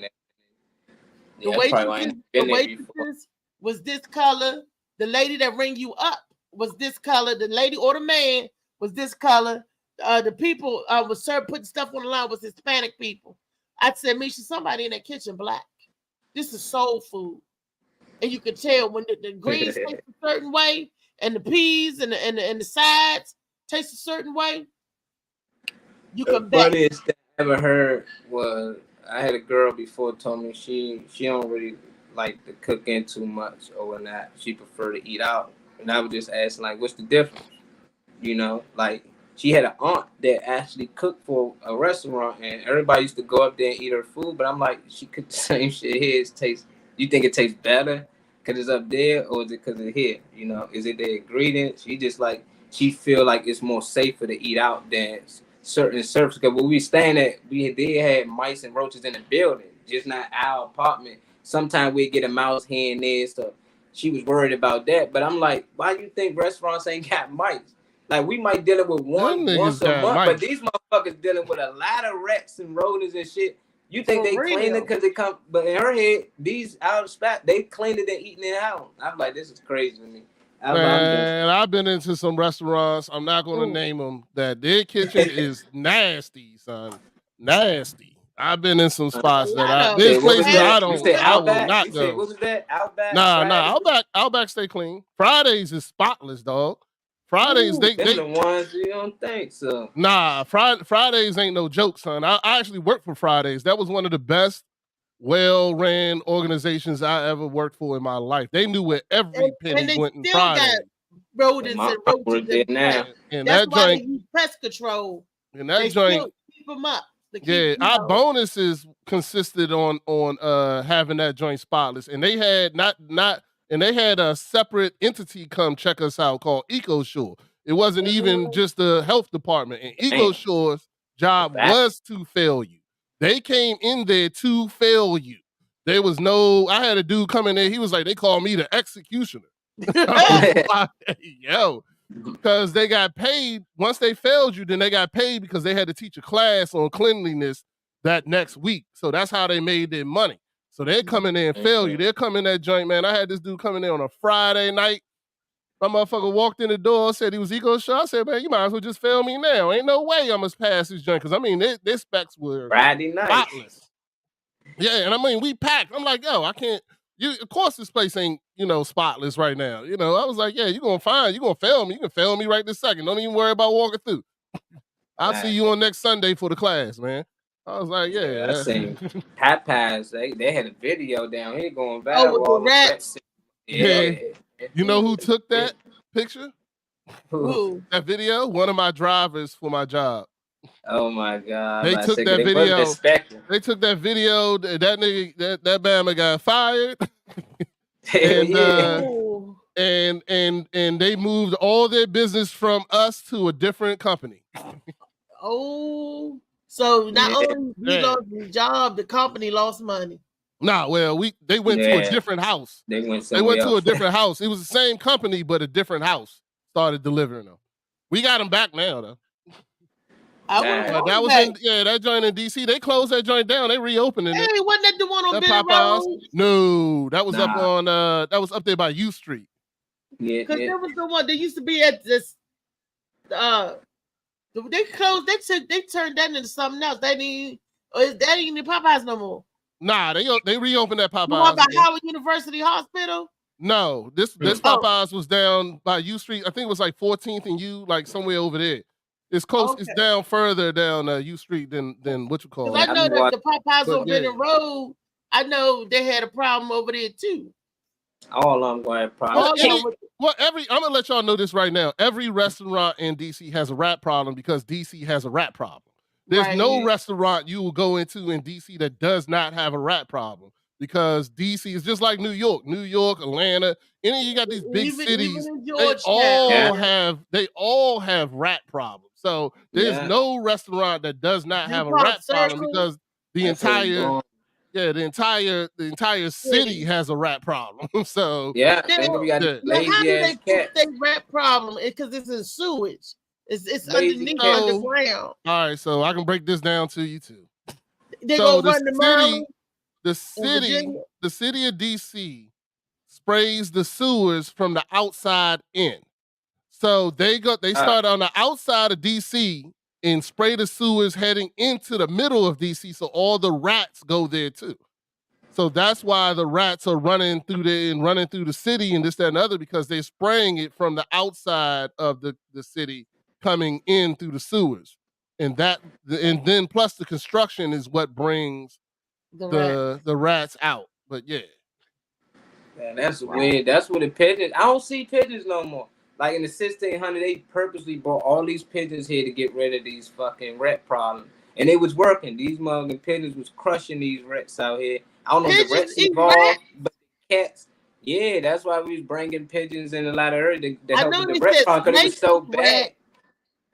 Speaker 3: ain't
Speaker 2: the waitresses was this color. The lady that ring you up was this color. The lady or the man was this color. the people was putting stuff on the line was Hispanic people. I said, Misha, somebody in that kitchen black. This is soul food. And you can tell when the greens taste a certain way and the peas and the sides taste a certain way. You
Speaker 3: The
Speaker 2: can bet.
Speaker 3: funniest thing I ever heard was I had a girl before told me she don't really like to cook in too much or whatnot. She prefer to eat out. And I was just asking, like, what's the difference? You know, like she had an aunt that actually cooked for a restaurant and everybody used to go up there and eat her food. But I'm like, she cooked the same shit here. You think it tastes better because it's up there or is it because it's here? You know, is it the ingredients? She feel like it's more safer to eat out than certain surfaces. Because when we staying at, they had mice and roaches in the building, just not our apartment. Sometimes we get a mouse here and there, so she was worried about that. But I'm like, why do you think restaurants ain't got mice? Like, we might deal with one once a month, but these motherfuckers dealing with a lot of rats and rodents and shit. You think they clean it because they come, but in her head, these out of spot, they cleaned it and eating it out. I'm like, this is crazy to me.
Speaker 8: Man, I've been into some restaurants. I'm not going to name them. That their kitchen is nasty, son. Nasty. I've been in some spots there's places I will not go.
Speaker 3: What was that? Outback?
Speaker 8: Nah. Outback stay clean. Fridays is spotless, dog. Fridays, they
Speaker 3: the ones you don't think so.
Speaker 8: Nah, Fridays ain't no joke, son. I actually worked for Fridays. That was one of the best, well-ran organizations I ever worked for in my life. They knew where every penny went in Friday.
Speaker 2: Rodents and roaches
Speaker 3: now.
Speaker 8: And
Speaker 2: that's
Speaker 8: that
Speaker 2: why
Speaker 8: joint,
Speaker 2: they use pest control.
Speaker 8: and that
Speaker 2: They
Speaker 8: joint,
Speaker 2: still keep them up.
Speaker 8: our bonuses consisted on having that joint spotless, and they had a separate entity come check us out called EcoShore. It wasn't even just the health department, and EcoShore's job was to fail you. They came in there to fail you. There was I had a dude come in there. He was like, they call me the executioner. I was like, yo. Because they got paid, once they failed you, then they got paid because they had to teach a class on cleanliness that next week. So that's how they made their money. So they're coming in and fail you. They're coming that joint, man. I had this dude coming in on a Friday night. My motherfucker walked in the door, said he was EcoShore. I said, man, you might as well just fail me now. Ain't no way I must pass this joint. Because, I mean, their specs were
Speaker 3: Friday night.
Speaker 8: spotless. Yeah, and I mean, we packed. I'm like, yo, I can't. Of course, this place ain't, spotless right now. I was like, yeah, you're going to fail me. You can fail me right this second. Don't even worry about walking through. I'll see you on next Sunday for the class, man. I was like, yeah.
Speaker 3: I seen Popeyes. They had a video down here going viral.
Speaker 2: with the rats.
Speaker 8: Yeah. You know who took that picture?
Speaker 2: Who?
Speaker 8: That video? One of my drivers for my job.
Speaker 3: Oh my God!
Speaker 8: They took that video. They took that video. That nigga, that Bama got fired, and they moved all their business from us to a different company.
Speaker 2: Oh, so not only we lost the job, the company lost money.
Speaker 8: Nah, well, they went to a different house.
Speaker 3: They went
Speaker 8: to a different house. It was the same company, but a different house started delivering them. We got them back now, though. That was that joint in DC. They closed that joint down. They reopened it.
Speaker 2: Hey, wasn't that the one on Benny
Speaker 8: Popeyes?
Speaker 2: Road?
Speaker 8: No, that was up on that was up there by U Street.
Speaker 3: Yeah,
Speaker 2: because there was the one that used to be at this. They closed. They turned that into something else. That ain't the Popeyes no more.
Speaker 8: Nah, they reopened that Popeyes.
Speaker 2: The one by Howard University Hospital.
Speaker 8: No, this Popeyes was down by U Street. I think it was like 14th and U, like somewhere over there. It's close. Okay. It's down further down U Street than what you call it.
Speaker 2: I know that the Popeyes on Benny Road. I know they had a problem over there too.
Speaker 3: All of them going to have problems.
Speaker 8: I'm gonna let y'all know this right now. Every restaurant in DC has a rat problem because DC has a rat problem. There's no restaurant you will go into in DC that does not have a rat problem because DC is just like New York, Atlanta. You got these big cities. They all have rat problems. So there's no restaurant that does not have a rat problem because the entire city has a rat problem. So
Speaker 3: we got lazy ass cats.
Speaker 2: They rat problem because it's in sewage. It's underneath underground.
Speaker 8: All right, so I can break this down to you too.
Speaker 2: They go run
Speaker 8: the city of DC sprays the sewers from the outside in. So they start on the outside of DC and spray the sewers heading into the middle of DC, so all the rats go there too. So that's why the rats are running through the city and this, that, and the other, because they're spraying it from the outside of the city coming in through the sewers. And then plus the construction is what brings the rats out. But yeah.
Speaker 3: Man, that's weird. That's what the pigeons. I don't see pigeons no more. Like in the 1600s, they purposely brought all these pigeons here to get rid of these fucking rat problems. And it was working. These motherfucking pigeons was crushing these rats out here. I don't know if the rats evolved, but the cats, yeah, that's why we was bringing pigeons in a lot of areas to help with the rat problem, because it was so bad.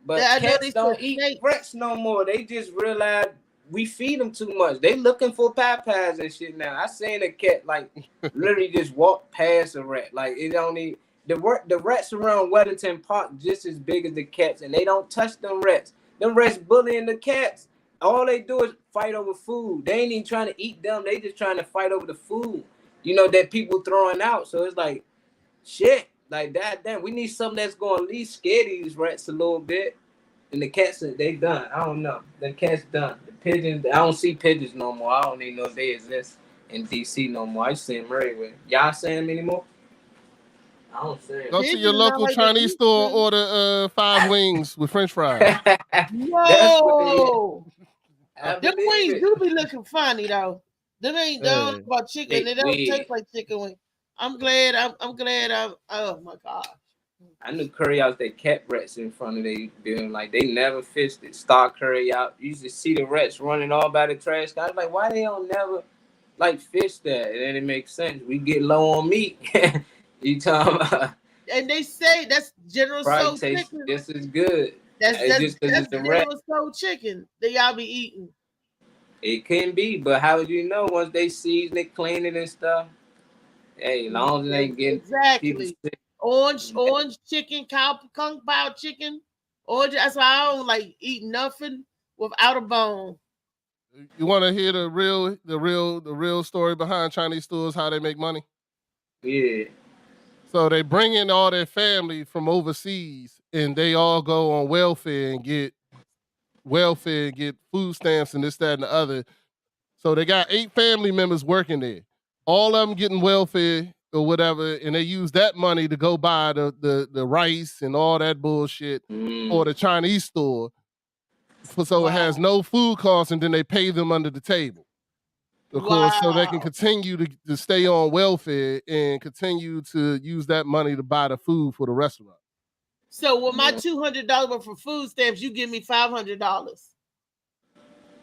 Speaker 3: But cats don't eat rats no more. They just realized we feed them too much. They looking for pies and shit now. I seen a cat like literally just walk past a rat. Like it only the rats around Weddington Park just as big as the cats, and they don't touch them rats. Them rats bullying the cats. All they do is fight over food. They ain't even trying to eat them. They just trying to fight over the food, that people throwing out. So it's like, shit, like that. Damn, we need something that's going to at least scare these rats a little bit. And the cats, they done. I don't know. The cats done. The pigeons, I don't see pigeons no more. I don't even know if they exist in DC no more. I just see them everywhere. Y'all see them anymore? I don't see them.
Speaker 8: Go to your local Chinese store, order 5 wings with French fries.
Speaker 2: Whoa! Them wings do be looking funny though. Them ain't done about chicken. They don't taste like chicken wings. I'm glad. I'm glad. Oh my god.
Speaker 3: I knew curry out they kept rats in front of their building. Like they never fished it. Star curry out. You used to see the rats running all by the trash. I was like, why they don't never like fish that? And then it makes sense. We get low on meat. You talking about?
Speaker 2: And they say that's General Tso chicken.
Speaker 3: This is good.
Speaker 2: That's General Tso chicken that y'all be eating.
Speaker 3: It can be, but how would you know once they season it, clean it and stuff? Hey, as long as they ain't getting people sick. Orange chicken, kung pao chicken. Orange. That's why I don't like eat nothing without a bone.
Speaker 8: You want to hear the real story behind Chinese stores, how they make money?
Speaker 3: Yeah.
Speaker 8: So they bring in all their family from overseas, and they all go on welfare and get food stamps and this, that, and the other. So they got 8 family members working there. All of them getting welfare or whatever, and they use that money to go buy the rice and all that bullshit for the Chinese store. So it has no food costs, and then they pay them under the table. Of course, so they can continue to stay on welfare and continue to use that money to buy the food for the restaurant.
Speaker 2: So with my $200 worth of food stamps, you give me $500.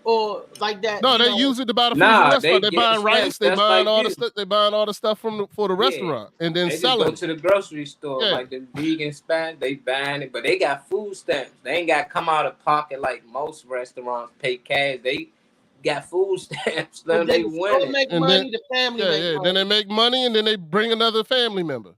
Speaker 2: Or like that.
Speaker 8: No, they use it to buy the food for the restaurant. They buying rice, they buying all the stuff, they buying all the stuff for the restaurant and then selling.
Speaker 3: They go to the grocery store, like the vegan spot, they buying it, but they got food stamps. They ain't got to come out of pocket like most restaurants pay cash. They got food stamps. Then they win.
Speaker 2: Make money, the family make money.
Speaker 8: Then they make money and then they bring another family member.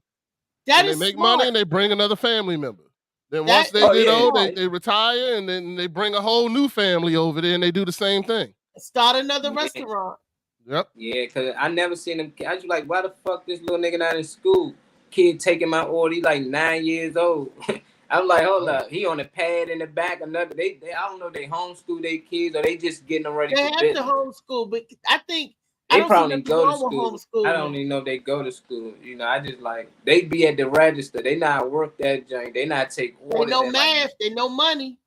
Speaker 2: They
Speaker 8: make money and they bring another family member. Then once they get old, they retire and then they bring a whole new family over there and they do the same thing.
Speaker 2: Start another restaurant.
Speaker 8: Yep.
Speaker 3: Yeah, because I never seen them. I was like, why the fuck this little nigga not in school? Kid taking my order, he like 9 years old. I'm like, hold up, he on the pad in the back. Another, they I don't know, they homeschool their kids or they just getting them ready.
Speaker 2: They have to homeschool, but I think
Speaker 3: they probably go to school. I don't even know if they go to school. I just like they be at the register. They not work that joint. They not take orders.
Speaker 2: They know math. They know money.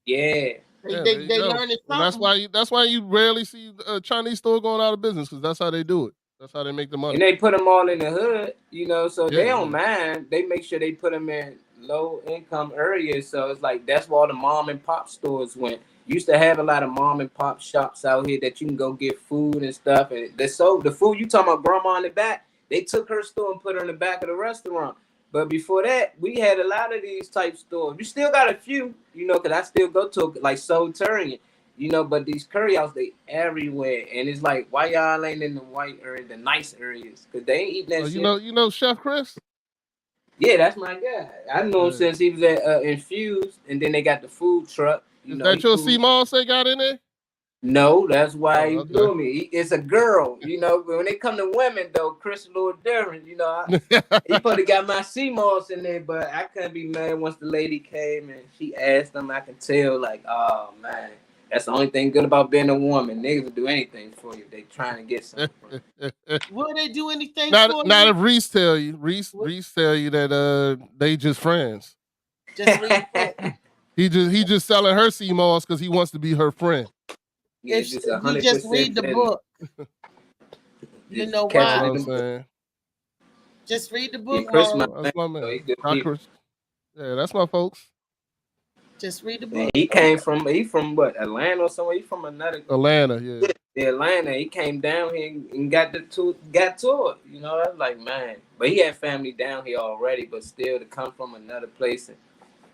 Speaker 3: Yeah.
Speaker 2: They learn it.
Speaker 8: That's why you rarely see a Chinese store going out of business, because that's how they do it. That's how they make the money.
Speaker 3: And they put them all in the hood, so they don't mind. They make sure they put them in low income areas. So it's like that's where all the mom and pop stores went. Used to have a lot of mom and pop shops out here that you can go get food and stuff. And they sold the food. You talking about grandma in the back? They took her store and put her in the back of the restaurant. But before that, we had a lot of these type stores. We still got a few, because I still go to like Soul Turian, but these curry house, they everywhere. And it's like, why y'all ain't in the white area, the nice areas? Because they ain't eating that shit.
Speaker 8: You know Chef Chris?
Speaker 3: Yeah, that's my guy. I know him since he was at Infused, and then they got the food truck.
Speaker 8: Is that your C-Mall say got in there?
Speaker 3: No, that's why
Speaker 8: Oh,
Speaker 3: he
Speaker 8: okay.
Speaker 3: blew me. It's a girl, you know. But when it come to women, though, Chris a little different, you know. He probably got my sea moss in there, but I couldn't be mad once the lady came and she asked him. I can tell, like, oh man, that's the only thing good about being a woman. Niggas will do anything for you. They trying to get something from you.
Speaker 2: Will they do anything
Speaker 8: not
Speaker 2: for
Speaker 8: not
Speaker 2: you?
Speaker 8: if Reese tell you. Reese tell you that they just friends.
Speaker 2: Just read the book.
Speaker 8: He just selling her sea moss because he wants to be her friend.
Speaker 3: Yeah,
Speaker 2: If
Speaker 3: just
Speaker 2: you just
Speaker 3: 100%
Speaker 2: read the
Speaker 3: business.
Speaker 2: book, you
Speaker 3: Just
Speaker 2: know
Speaker 3: catch
Speaker 8: You
Speaker 3: it
Speaker 2: why.
Speaker 8: know
Speaker 3: in
Speaker 8: what
Speaker 3: the
Speaker 8: I'm
Speaker 3: book.
Speaker 8: saying?
Speaker 2: Just read the
Speaker 3: Yeah,
Speaker 2: book,
Speaker 3: Chris my
Speaker 2: Marley.
Speaker 8: That's my
Speaker 3: man, so he
Speaker 8: man.
Speaker 3: good
Speaker 8: Doc
Speaker 3: people.
Speaker 8: Chris. Yeah, that's my folks.
Speaker 2: Just read the
Speaker 3: Man,
Speaker 2: book.
Speaker 3: he from what, Atlanta or somewhere? He from another
Speaker 8: Atlanta, yeah.
Speaker 3: Atlanta. He came down here and got to it. You know, I was like, man. But he had family down here already, but still to come from another place and,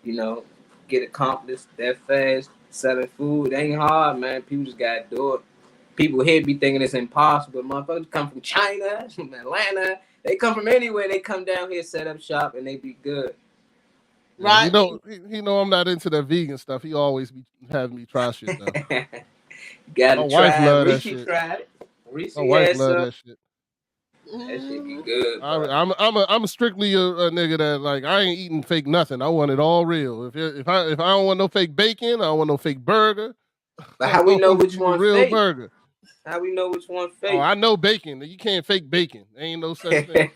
Speaker 3: you know, get accomplished that fast, selling food, it ain't hard, man. People just gotta do it. People here be thinking it's impossible. Motherfuckers come from China, from Atlanta. They come from anywhere. They come down here, set up shop, and they be good.
Speaker 8: Yeah,
Speaker 2: Right?
Speaker 8: he know I'm not into that vegan stuff. He always be having me try shit though.
Speaker 3: Gotta
Speaker 8: My wife
Speaker 3: try it.
Speaker 8: love that
Speaker 3: Reese
Speaker 8: shit.
Speaker 3: tried it. Reese
Speaker 8: My wife
Speaker 3: had
Speaker 8: love
Speaker 3: some.
Speaker 8: that shit.
Speaker 3: That shit be
Speaker 2: Mhm.
Speaker 3: good, bro.
Speaker 8: I'm strictly a nigga that like I ain't eating fake nothing. I want it all real. If I don't want no fake bacon, I don't want no fake burger.
Speaker 3: But
Speaker 8: I
Speaker 3: how we know
Speaker 8: want
Speaker 3: which
Speaker 8: you a
Speaker 3: one
Speaker 8: real
Speaker 3: fake?
Speaker 8: burger.
Speaker 3: How we know which one
Speaker 8: Oh,
Speaker 3: fake?
Speaker 8: I know bacon. You can't fake bacon. Ain't no such thing.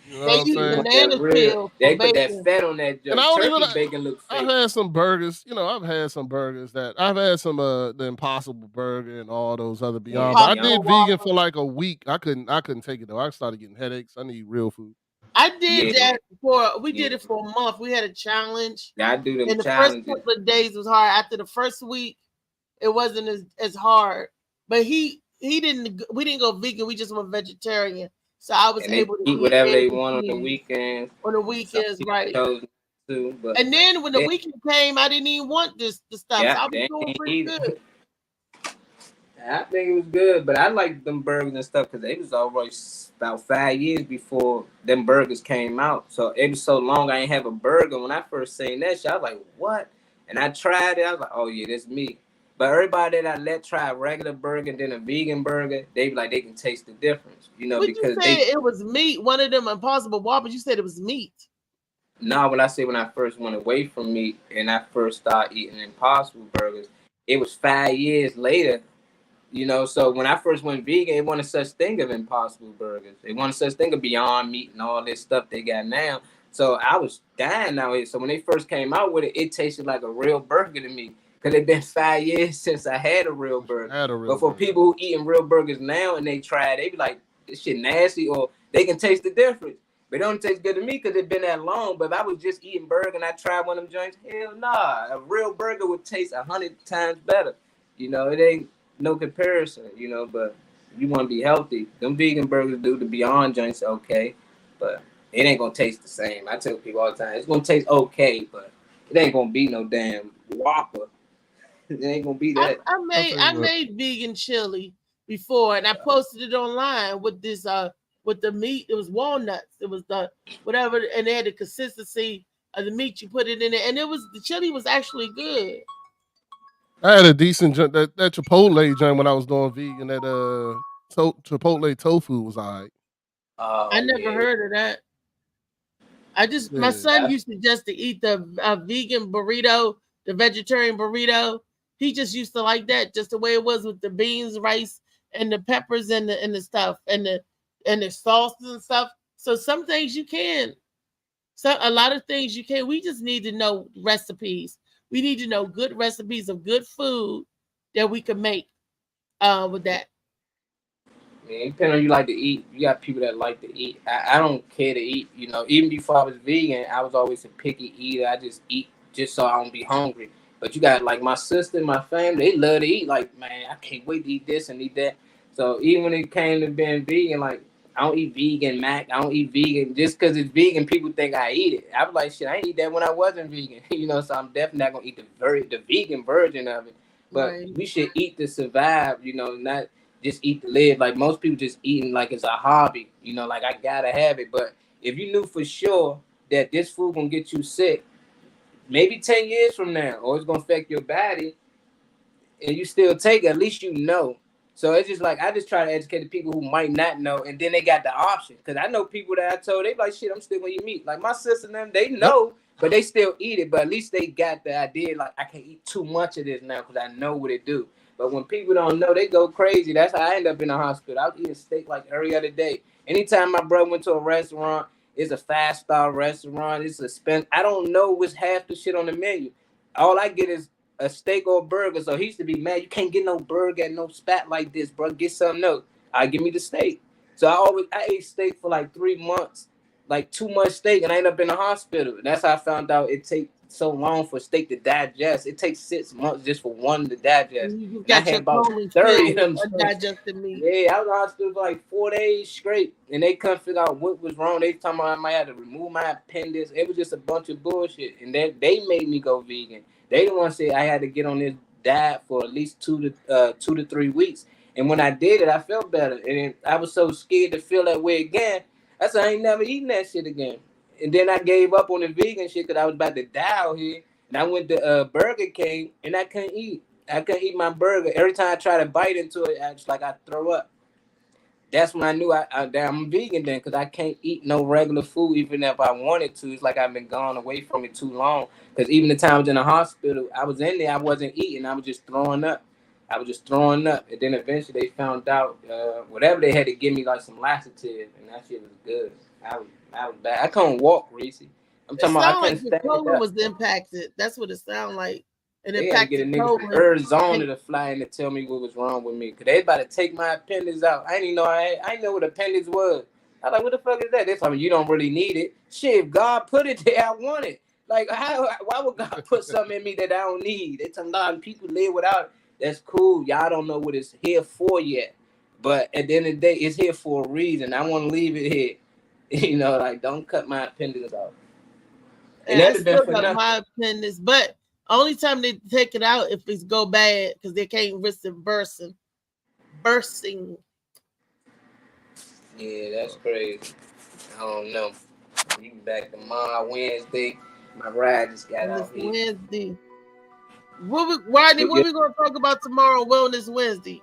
Speaker 8: You know
Speaker 2: They
Speaker 8: what I'm
Speaker 2: use
Speaker 3: You
Speaker 8: saying?
Speaker 3: want that
Speaker 2: banana
Speaker 3: real?
Speaker 2: peel for
Speaker 3: They put that
Speaker 2: bacon.
Speaker 3: fat on that
Speaker 8: And I
Speaker 3: joint.
Speaker 8: don't even.
Speaker 3: Turkey bacon look
Speaker 8: I've
Speaker 3: fake.
Speaker 8: had some burgers. You know, I've had some burgers that I've had some the Impossible Burger and all those other
Speaker 3: Yeah,
Speaker 8: Beyond. But I
Speaker 2: Impossible
Speaker 8: did
Speaker 3: Beyond.
Speaker 8: vegan
Speaker 2: Whopper.
Speaker 8: for like a week. I couldn't take it though. I started getting headaches. I need real food.
Speaker 2: I did
Speaker 3: Yeah,
Speaker 2: that we
Speaker 3: yeah.
Speaker 2: did it for a month. We had a challenge.
Speaker 3: I do them
Speaker 2: And the first
Speaker 3: challenges.
Speaker 2: couple of days was hard. After the first week, it wasn't as hard. But we didn't go vegan, we just went vegetarian. So I was
Speaker 3: And they
Speaker 2: able to
Speaker 3: eat
Speaker 2: eat
Speaker 3: whatever they want on the
Speaker 2: everything
Speaker 3: weekends.
Speaker 2: on the
Speaker 3: Some
Speaker 2: weekends,
Speaker 3: people
Speaker 2: right?
Speaker 3: chose not to, but
Speaker 2: And then when the
Speaker 3: yeah,
Speaker 2: weekend came, I didn't even want the stuff. So
Speaker 3: yeah,
Speaker 2: I was
Speaker 3: they
Speaker 2: doing
Speaker 3: ain't
Speaker 2: pretty
Speaker 3: eat it.
Speaker 2: good.
Speaker 3: I think it was good, but I like them burgers and stuff because they was always about 5 years before them burgers came out. So it was so long I ain't have a burger. When I first seen that shit, I was like, what? And I tried it. I was like, oh yeah, this meat. But everybody that I let try a regular burger and then a vegan burger, they be like they can taste the difference, you know,
Speaker 2: But you
Speaker 3: because
Speaker 2: said
Speaker 3: they.
Speaker 2: it was meat. One of them Impossible Whoppers, you said it was meat.
Speaker 3: Now, when I say when I first went away from meat and I first started eating Impossible burgers, it was 5 years later. You know, so when I first went vegan, it wasn't such thing of Impossible Burgers. It wasn't such thing of Beyond Meat and all this stuff they got now. So I was dying out here. So when they first came out with it, it tasted like a real burger to me. Because it's been 5 years since I had a real burger. But for people who eating real burgers now and they try it, they be like, this shit nasty, or they can taste the difference. But it don't taste good to me because it's been that long. But if I was just eating burger and I tried one of them joints, hell nah. A real burger would taste 100 times better. You know, it ain't no comparison, you know, but you want to be healthy. Them vegan burgers do the Beyond joints okay, but it ain't gonna taste the same. I tell people all the time, it's gonna taste okay, but it ain't gonna be no damn Whopper. It ain't gonna be that.
Speaker 2: I made vegan chili before, and I posted it online with this with the meat. It was walnuts. It was the whatever, and they had the consistency of the meat. You put it in it, and the chili was actually good.
Speaker 8: I had a decent joint, that Chipotle joint when I was doing vegan. That Chipotle tofu was alright.
Speaker 2: I never heard of that. My
Speaker 8: Yeah.
Speaker 2: son used to just to eat the vegan burrito, the vegetarian burrito. He just used to like that, just the way it was with the beans, rice, and the peppers and the stuff and the sauces and stuff. So some things you can, a lot of things you can. We just need to know recipes. We need to know good recipes of good food that we can make with that.
Speaker 3: Man, depending on you like to eat, you got people that like to eat. I don't care to eat, you know. Even before I was vegan, I was always a picky eater. I just eat just so I don't be hungry. But you got like my sister and my family, they love to eat. Like, man, I can't wait to eat this and eat that. So even when it came to being vegan, like I don't eat vegan mac. I don't eat vegan just because it's vegan. People think I eat it. I was like, shit, I ain't eat that when I wasn't vegan, you know. So I'm definitely not gonna eat the vegan version of it. But
Speaker 2: Right.
Speaker 3: we should eat to survive, you know, not just eat to live. Like most people just eating like it's a hobby, you know, like I gotta have it. But if you knew for sure that this food gonna get you sick, maybe 10 years from now, or it's gonna affect your body, and you still take it, at least you know. So it's just like I just try to educate the people who might not know, and then they got the option. Because I know people that I told, they like, shit, I'm still gonna eat meat. Like my sister and them, they know, but they still eat it. But at least they got the idea, like I can't eat too much of this now because I know what it do. But when people don't know, they go crazy. That's how I end up in the hospital. I was eating steak like every other day. Anytime my brother went to a restaurant, it's a 5-star restaurant. It's a spend. I don't know what's half the shit on the menu. All I get is a steak or a burger. So he used to be mad. You can't get no burger and no spat like this, bro. Get something else. Give me the steak. So I ate steak for like 3 months, like too much steak, and I ended up in the hospital. And that's how I found out it takes so long for steak to digest. It takes 6 months just for one to digest.
Speaker 2: You
Speaker 3: And I
Speaker 2: got
Speaker 3: had
Speaker 2: your
Speaker 3: about
Speaker 2: colon
Speaker 3: 30 of
Speaker 2: filled
Speaker 3: them.
Speaker 2: with undigested meat.
Speaker 3: Yeah, I was in the hospital for like 4 days straight, and they couldn't figure out what was wrong. They talking about I might have to remove my appendix. It was just a bunch of bullshit, and then they made me go vegan. They didn't want to say I had to get on this diet for at least 2 to 3 weeks. And when I did it, I felt better, and I was so scared to feel that way again. That's why I ain't never eating that shit again. And then I gave up on the vegan shit because I was about to die out here. And I went to Burger King, and I couldn't eat. I couldn't eat my burger. Every time I try to bite into it, it's like I throw up. That's when I knew I'm vegan then, because I can't eat no regular food even if I wanted to. It's like I've been gone away from it too long. Because even the time I was in the hospital, I was in there, I wasn't eating. I was just throwing up. And then eventually they found out whatever they had to give me, like some laxative, and that shit was good. I was bad. I couldn't walk, Reese. I'm talking about I couldn't
Speaker 2: Like your
Speaker 3: stand
Speaker 2: colon
Speaker 3: up.
Speaker 2: was impacted. That's what it sounded like. It
Speaker 3: They had to get a
Speaker 2: impacted
Speaker 3: nigga from
Speaker 2: colon.
Speaker 3: Arizona to fly in to tell me what was wrong with me. Cause they about to take my appendix out. I didn't even know I didn't know what appendix was. I was like, what the fuck is that? They told me you don't really need it. Shit, if God put it there, I want it. Like, why would God put something in me that I don't need? They tell me, nah, people live without it. That's cool. Y'all don't know what it's here for yet. But at the end of the day, it's here for a reason. I want to leave it here. You know, like, don't cut my appendix off. And
Speaker 2: I
Speaker 3: that'd have been
Speaker 2: still
Speaker 3: for
Speaker 2: got
Speaker 3: nothing.
Speaker 2: my appendix, but only time they take it out if it's go bad because they can't risk it bursting.
Speaker 3: Yeah, that's crazy. I don't know. You can back tomorrow, Wednesday. My ride just got
Speaker 2: And
Speaker 3: out
Speaker 2: it's
Speaker 3: here.
Speaker 2: Wednesday. Rodney, what we gonna talk about tomorrow, Wellness Wednesday?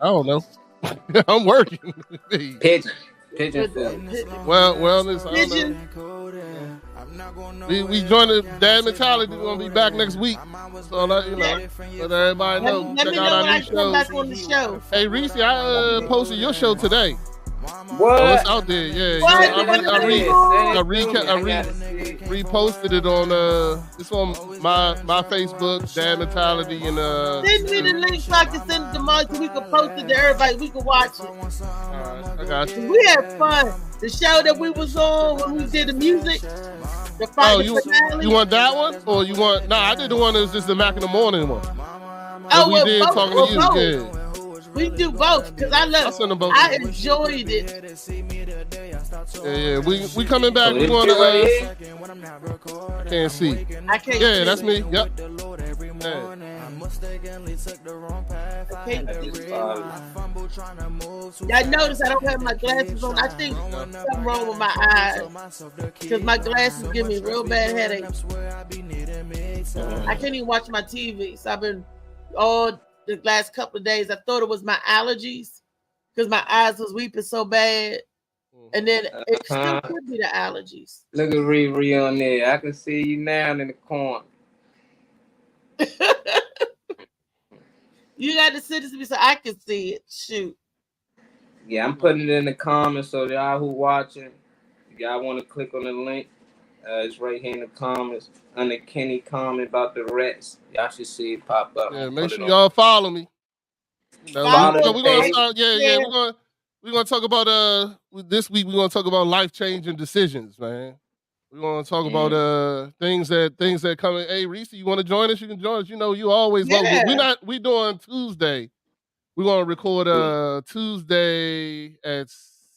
Speaker 8: I don't know. I'm working.
Speaker 3: Pigeon food.
Speaker 8: Well, wellness. I don't
Speaker 2: Pigeon.
Speaker 8: know. We joined the Dad Mentality. We're gonna be back next week. So let everybody know.
Speaker 2: Let
Speaker 8: Check
Speaker 2: me
Speaker 8: out
Speaker 2: know
Speaker 8: our
Speaker 2: when I
Speaker 8: new
Speaker 2: come back
Speaker 8: shows.
Speaker 2: on the show.
Speaker 8: Hey Reese, I posted your show today.
Speaker 3: What?
Speaker 8: Oh, it's out there. Yeah.
Speaker 2: What?
Speaker 8: I reposted it on it's on my Facebook, Dad Mentality, and
Speaker 2: Send me the link so I can send it to Mark so we can post it to everybody. We can watch it.
Speaker 8: I got you.
Speaker 2: We had fun. The show that we was on when we did the music. The final finale.
Speaker 8: You want that one? Or you want I did the one that was just the Mac in the Morning one.
Speaker 2: Oh,
Speaker 8: we did
Speaker 2: both,
Speaker 8: talking to you.
Speaker 2: both.
Speaker 8: Yeah.
Speaker 2: We do both because I enjoyed it.
Speaker 8: Yeah. We coming back. We going to I can't see.
Speaker 2: I can't
Speaker 8: Yeah,
Speaker 2: see.
Speaker 8: that's me. Yep.
Speaker 2: Y'all notice I don't have my glasses on. I think something wrong with my eyes because my glasses give me real bad headaches. I can't even watch my TV. So I've been all the last couple of days. I thought it was my allergies because my eyes was weeping so bad. And then it still could be the allergies.
Speaker 3: Look at Riri on there. I can see you now in the corner.
Speaker 2: You got to send it to me so I can see it. Shoot.
Speaker 3: Yeah, I'm putting it in the comments so y'all who watching, if y'all want to click on the link, it's right here in the comments under Kenny comment about the rats. Y'all should see it pop up.
Speaker 8: Yeah, make sure y'all follow me. You know, we're gonna start. We're gonna talk about this week. We're gonna talk about life-changing decisions, man. We're gonna talk about things that come in. Hey, Reese, you want to join us? You can join us. You know, you always welcome. We doing Tuesday. We're gonna record Tuesday at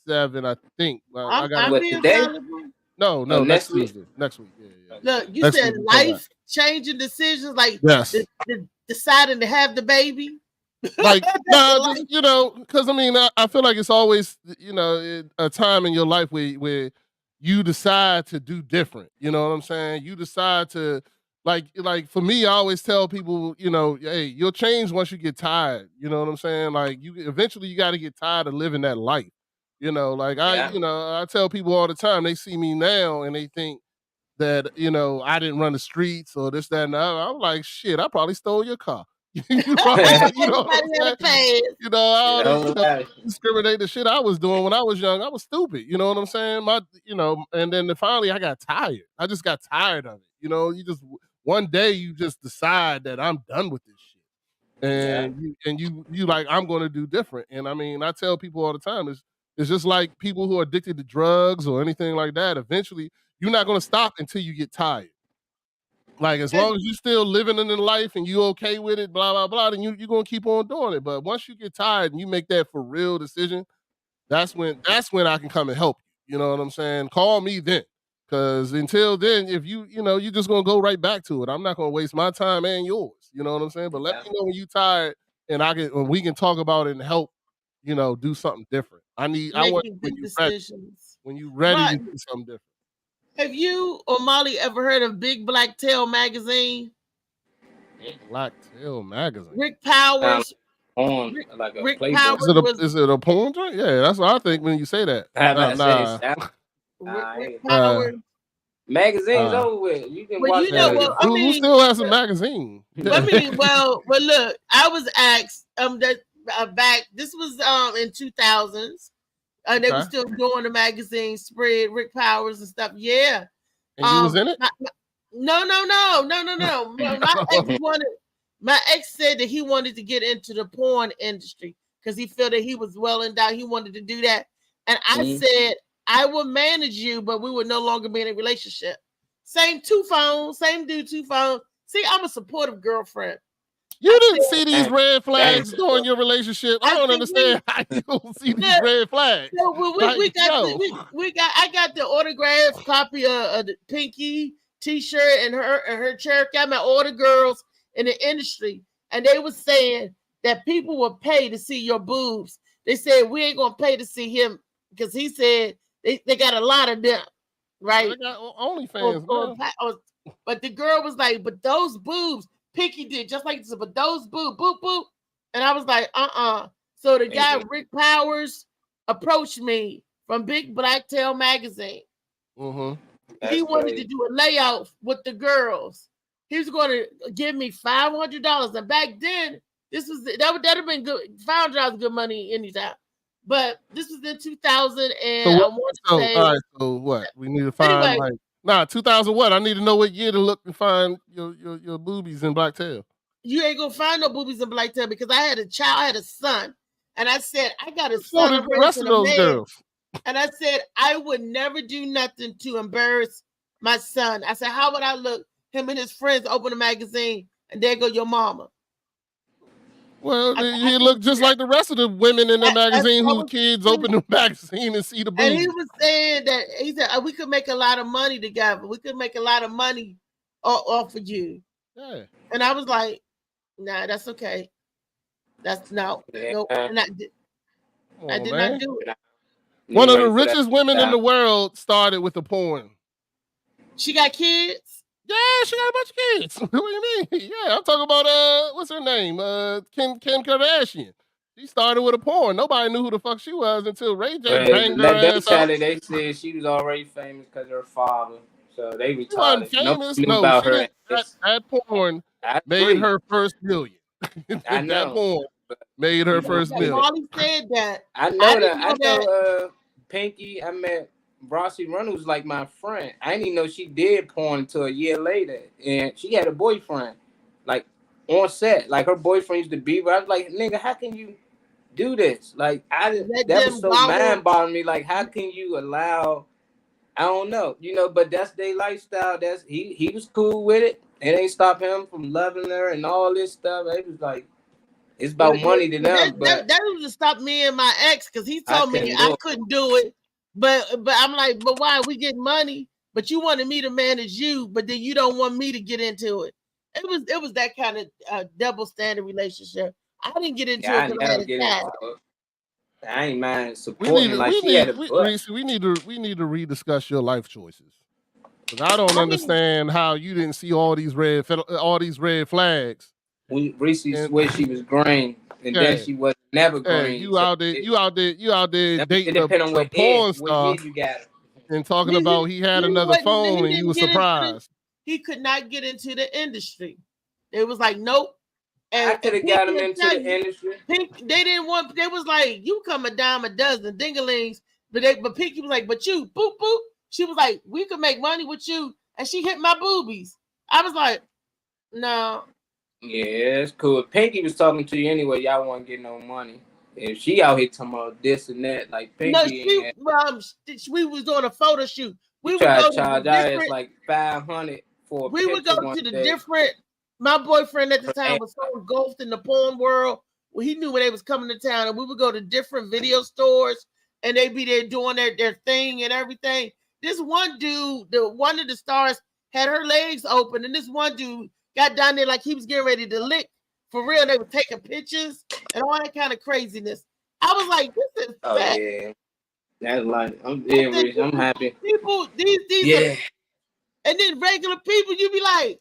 Speaker 8: 7, I think.
Speaker 2: I'm being available.
Speaker 8: No, next Tuesday. Next week. Yeah.
Speaker 2: Look, you
Speaker 8: Next
Speaker 2: said
Speaker 8: week,
Speaker 2: life-changing decisions, like deciding to have the baby.
Speaker 8: Like, just, because I mean, I feel like it's always, a time in your life where you decide to do different. You know what I'm saying? You decide to like for me, I always tell people, you know, hey, you'll change once you get tired. You know what I'm saying? Like you eventually you got to get tired of living that life. You know, like
Speaker 3: Yeah.
Speaker 8: I tell people all the time, they see me now and they think that, you know, I didn't run the streets or this, that, and the other. I'm like, shit, I probably stole your car. you know what I'm
Speaker 2: Everybody had a
Speaker 8: saying?
Speaker 2: pass.
Speaker 8: You know, all this,
Speaker 3: No lie.
Speaker 8: discriminate the shit I was doing when I was young. I was stupid. You know what I'm saying? And then finally I got tired. I just got tired of it. You know, one day you just decide that I'm done with this shit.
Speaker 3: Yeah.
Speaker 8: And you like, I'm gonna do different. And I mean, I tell people all the time, it's just like people who are addicted to drugs or anything like that. Eventually, you're not gonna stop until you get tired. Like as long as you still living in the life and you okay with it, blah blah blah, then you're gonna keep on doing it. But once you get tired and you make that for real decision, that's when I can come and help you. You know what I'm saying? Call me then. Cause until then, if you just gonna go right back to it. I'm not gonna waste my time and yours. You know what I'm saying? But let me know when you tired and we can talk about it and help, do something different. I want
Speaker 2: Making
Speaker 8: when
Speaker 2: good
Speaker 8: you ready.
Speaker 2: decisions.
Speaker 8: When you ready to
Speaker 2: Right.
Speaker 8: do something different.
Speaker 2: Have you or Molly ever heard of Big Black Tail magazine?
Speaker 8: Black Tail magazine.
Speaker 2: Rick Powers.
Speaker 3: On like a
Speaker 2: Rick
Speaker 3: Playboy.
Speaker 2: Powers
Speaker 8: Is it a porn joint? Yeah, that's what I think when you say that.
Speaker 3: I about to say
Speaker 8: Nah.
Speaker 3: it sound-
Speaker 2: Rick
Speaker 3: Nah,
Speaker 2: Powers.
Speaker 3: Magazines over with. You can
Speaker 2: Well,
Speaker 3: watch
Speaker 2: you know
Speaker 3: that.
Speaker 2: what? I
Speaker 8: Who
Speaker 2: mean,
Speaker 8: still has a magazine?
Speaker 2: I mean, well, but look, I was asked that back. This was in 2000s. They were
Speaker 8: Okay.
Speaker 2: still doing the magazine spread, Rick Powers and stuff. Yeah.
Speaker 8: And you was in it?
Speaker 2: No. My ex said that he wanted to get into the porn industry because he felt that he was well endowed. He wanted to do that. And I said, I will manage you, but we would no longer be in a relationship. Same two phones, same dude, two phones. See, I'm a supportive girlfriend.
Speaker 8: You didn't see these red flags during your relationship. I don't understand how you don't see these red flags.
Speaker 2: So I got the autographed copy of the Pinky t-shirt and her Cherokee. I met all the girls in the industry, and they were saying that people will pay to see your boobs. They said we ain't gonna pay to see him because he said they got a lot of them, right?
Speaker 8: They got OnlyFans.
Speaker 2: But the girl was like, but those boobs, Pinky did just like this, but those boop, boop, boop. And I was like, So the guy, Rick Powers, approached me from Big Black Tail magazine. He wanted to do a layout with the girls. He was going to give me $500. And back then, that'd have been good. $500 good money anytime. But this was in 2000, and
Speaker 8: all right, so what? We need to find 2000 what? I need to know what year to look and find your boobies in Black Tail.
Speaker 2: You ain't gonna find no boobies in Black Tail because I had a child, I had a son, and I said I got a son.
Speaker 8: So did the rest of those girls.
Speaker 2: And I said I would never do nothing to embarrass my son. I said, how would I look? Him and his friends open a magazine, and there go your mama.
Speaker 8: Well, he looked just like the rest of the women in the magazine whose kids open the magazine and see the boobs.
Speaker 2: And he was saying that he said we could make a lot of money together. We could make a lot of money off of you.
Speaker 8: Yeah.
Speaker 2: And I was like, nah, that's okay. That's no. I did not do it.
Speaker 8: One of the richest women in the world started with the porn.
Speaker 2: She got kids?
Speaker 8: Yeah, she got a bunch of kids. What do you mean? Yeah, I'm talking about what's her name? Kim Kardashian. She started with a porn. Nobody knew who the fuck she was until Ray J banged her ass out.
Speaker 3: They said she was already famous because of her father. So they retired.
Speaker 8: She wasn't famous. That porn made her first million.
Speaker 3: I know.
Speaker 8: That porn made her first million.
Speaker 2: Molly said that.
Speaker 3: I know Pinky. I met Rossi Reynolds like my friend. I didn't even know she did porn until a year later. And she had a boyfriend, like on set. Like her boyfriend used to be, but I was like, nigga, how can you do this? Like that was so mind-boggling me. Like, how can you allow? I don't know, but that's their lifestyle. That's he was cool with it. It ain't stop him from loving her and all this stuff. It was like it's about money to them.
Speaker 2: That was to stop me and my ex because he told me I couldn't do it. But I'm like, but why? We get money, but you wanted me to manage you, but then you don't want me to get into it. It was that kind of double standard relationship. I didn't get into it because I had a child.
Speaker 3: I ain't mind supporting. We need to
Speaker 8: rediscuss your life choices. 'Cause I don't
Speaker 2: I mean,
Speaker 8: understand how you didn't see all these red flags.
Speaker 3: Reese
Speaker 8: And
Speaker 3: swear she was green, and then
Speaker 8: yeah,
Speaker 3: she was never
Speaker 8: hey,
Speaker 3: green.
Speaker 8: you
Speaker 3: So
Speaker 8: out there
Speaker 3: it
Speaker 8: dating
Speaker 3: depends on
Speaker 8: a porn
Speaker 3: what year
Speaker 8: star
Speaker 3: you got her.
Speaker 8: and talking about he had another phone and you was surprised.
Speaker 2: He could not get into the industry. It was like, nope.
Speaker 3: I could have got him into the industry.
Speaker 2: Pink, they didn't want. They was like, you come a dime a dozen dingalings, but Pinky was like, but you, boop boop. She was like, we could make money with you, and she hit my boobies. I was like, no.
Speaker 3: Yeah, it's cool. If Pinky was talking to you anyway, y'all won't get no money. If she out here talking about this and that, like Pinky,
Speaker 2: no, we was doing a photo shoot. We would
Speaker 3: try
Speaker 2: go
Speaker 3: to charge our ass like $500 for a
Speaker 2: we would go
Speaker 3: picture
Speaker 2: to the
Speaker 3: day.
Speaker 2: different. My boyfriend at the time was so engulfed in the porn world. Well, he knew when they was coming to town, and we would go to different video stores, and they'd be there doing their thing and everything. This one dude, one of the stars, had her legs open, and this one dude got down there like he was getting ready to lick for real. They were taking pictures and all that kind of craziness. I was like, this is fat.
Speaker 3: Yeah, that's like I'm happy.
Speaker 2: People, these
Speaker 3: yeah.
Speaker 2: And then regular people, you be like,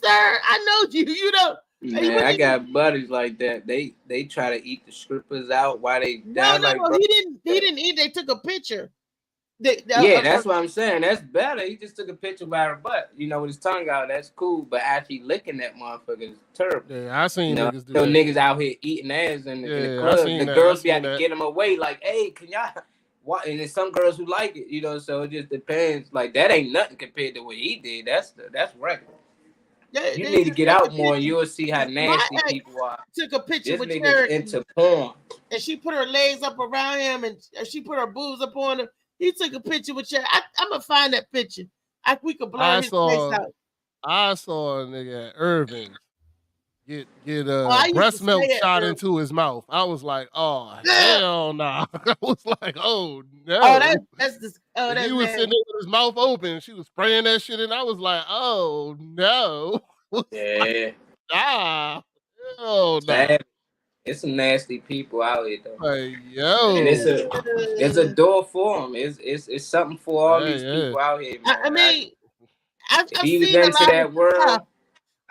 Speaker 2: sir, I know you. You know.
Speaker 3: Man, I got buddies like that. They try to eat the strippers out while they
Speaker 2: No,
Speaker 3: like,
Speaker 2: he didn't eat. They took a picture.
Speaker 3: Yeah, that's what I'm saying. That's better. He just took a picture by her butt, with his tongue out. That's cool. But actually licking that motherfucker is terrible.
Speaker 8: Yeah, I seen niggas do
Speaker 3: so
Speaker 8: that.
Speaker 3: niggas out here eating ass in the club. The girls be out to get them away. Like, hey, can y'all? What? And there's some girls who like it, So it just depends. Like that ain't nothing compared to what he did. That's regular.
Speaker 2: Yeah,
Speaker 3: you need to get out more, and you'll see how nasty people are.
Speaker 2: Took a picture with
Speaker 3: Cherokee into porn,
Speaker 2: and she put her legs up around him, and she put her boobs up on him. He took a picture with Cherokee. I'm gonna find that picture. We could blur his face out.
Speaker 8: I saw a nigga at Irving get breast milk shot into his mouth. I was like, oh hell no! Nah. I was like, oh no!
Speaker 2: Oh, that's this. Oh,
Speaker 8: he was sitting there with his mouth open. She was spraying that shit, and I was like, oh no!
Speaker 3: Yeah.
Speaker 8: Oh no!
Speaker 3: It's some nasty people out here though.
Speaker 8: Like, yo,
Speaker 3: and it's a door for them. It's something for all these people out here. Man.
Speaker 2: I mean, I've
Speaker 3: seen
Speaker 2: into
Speaker 3: that world,
Speaker 2: stuff,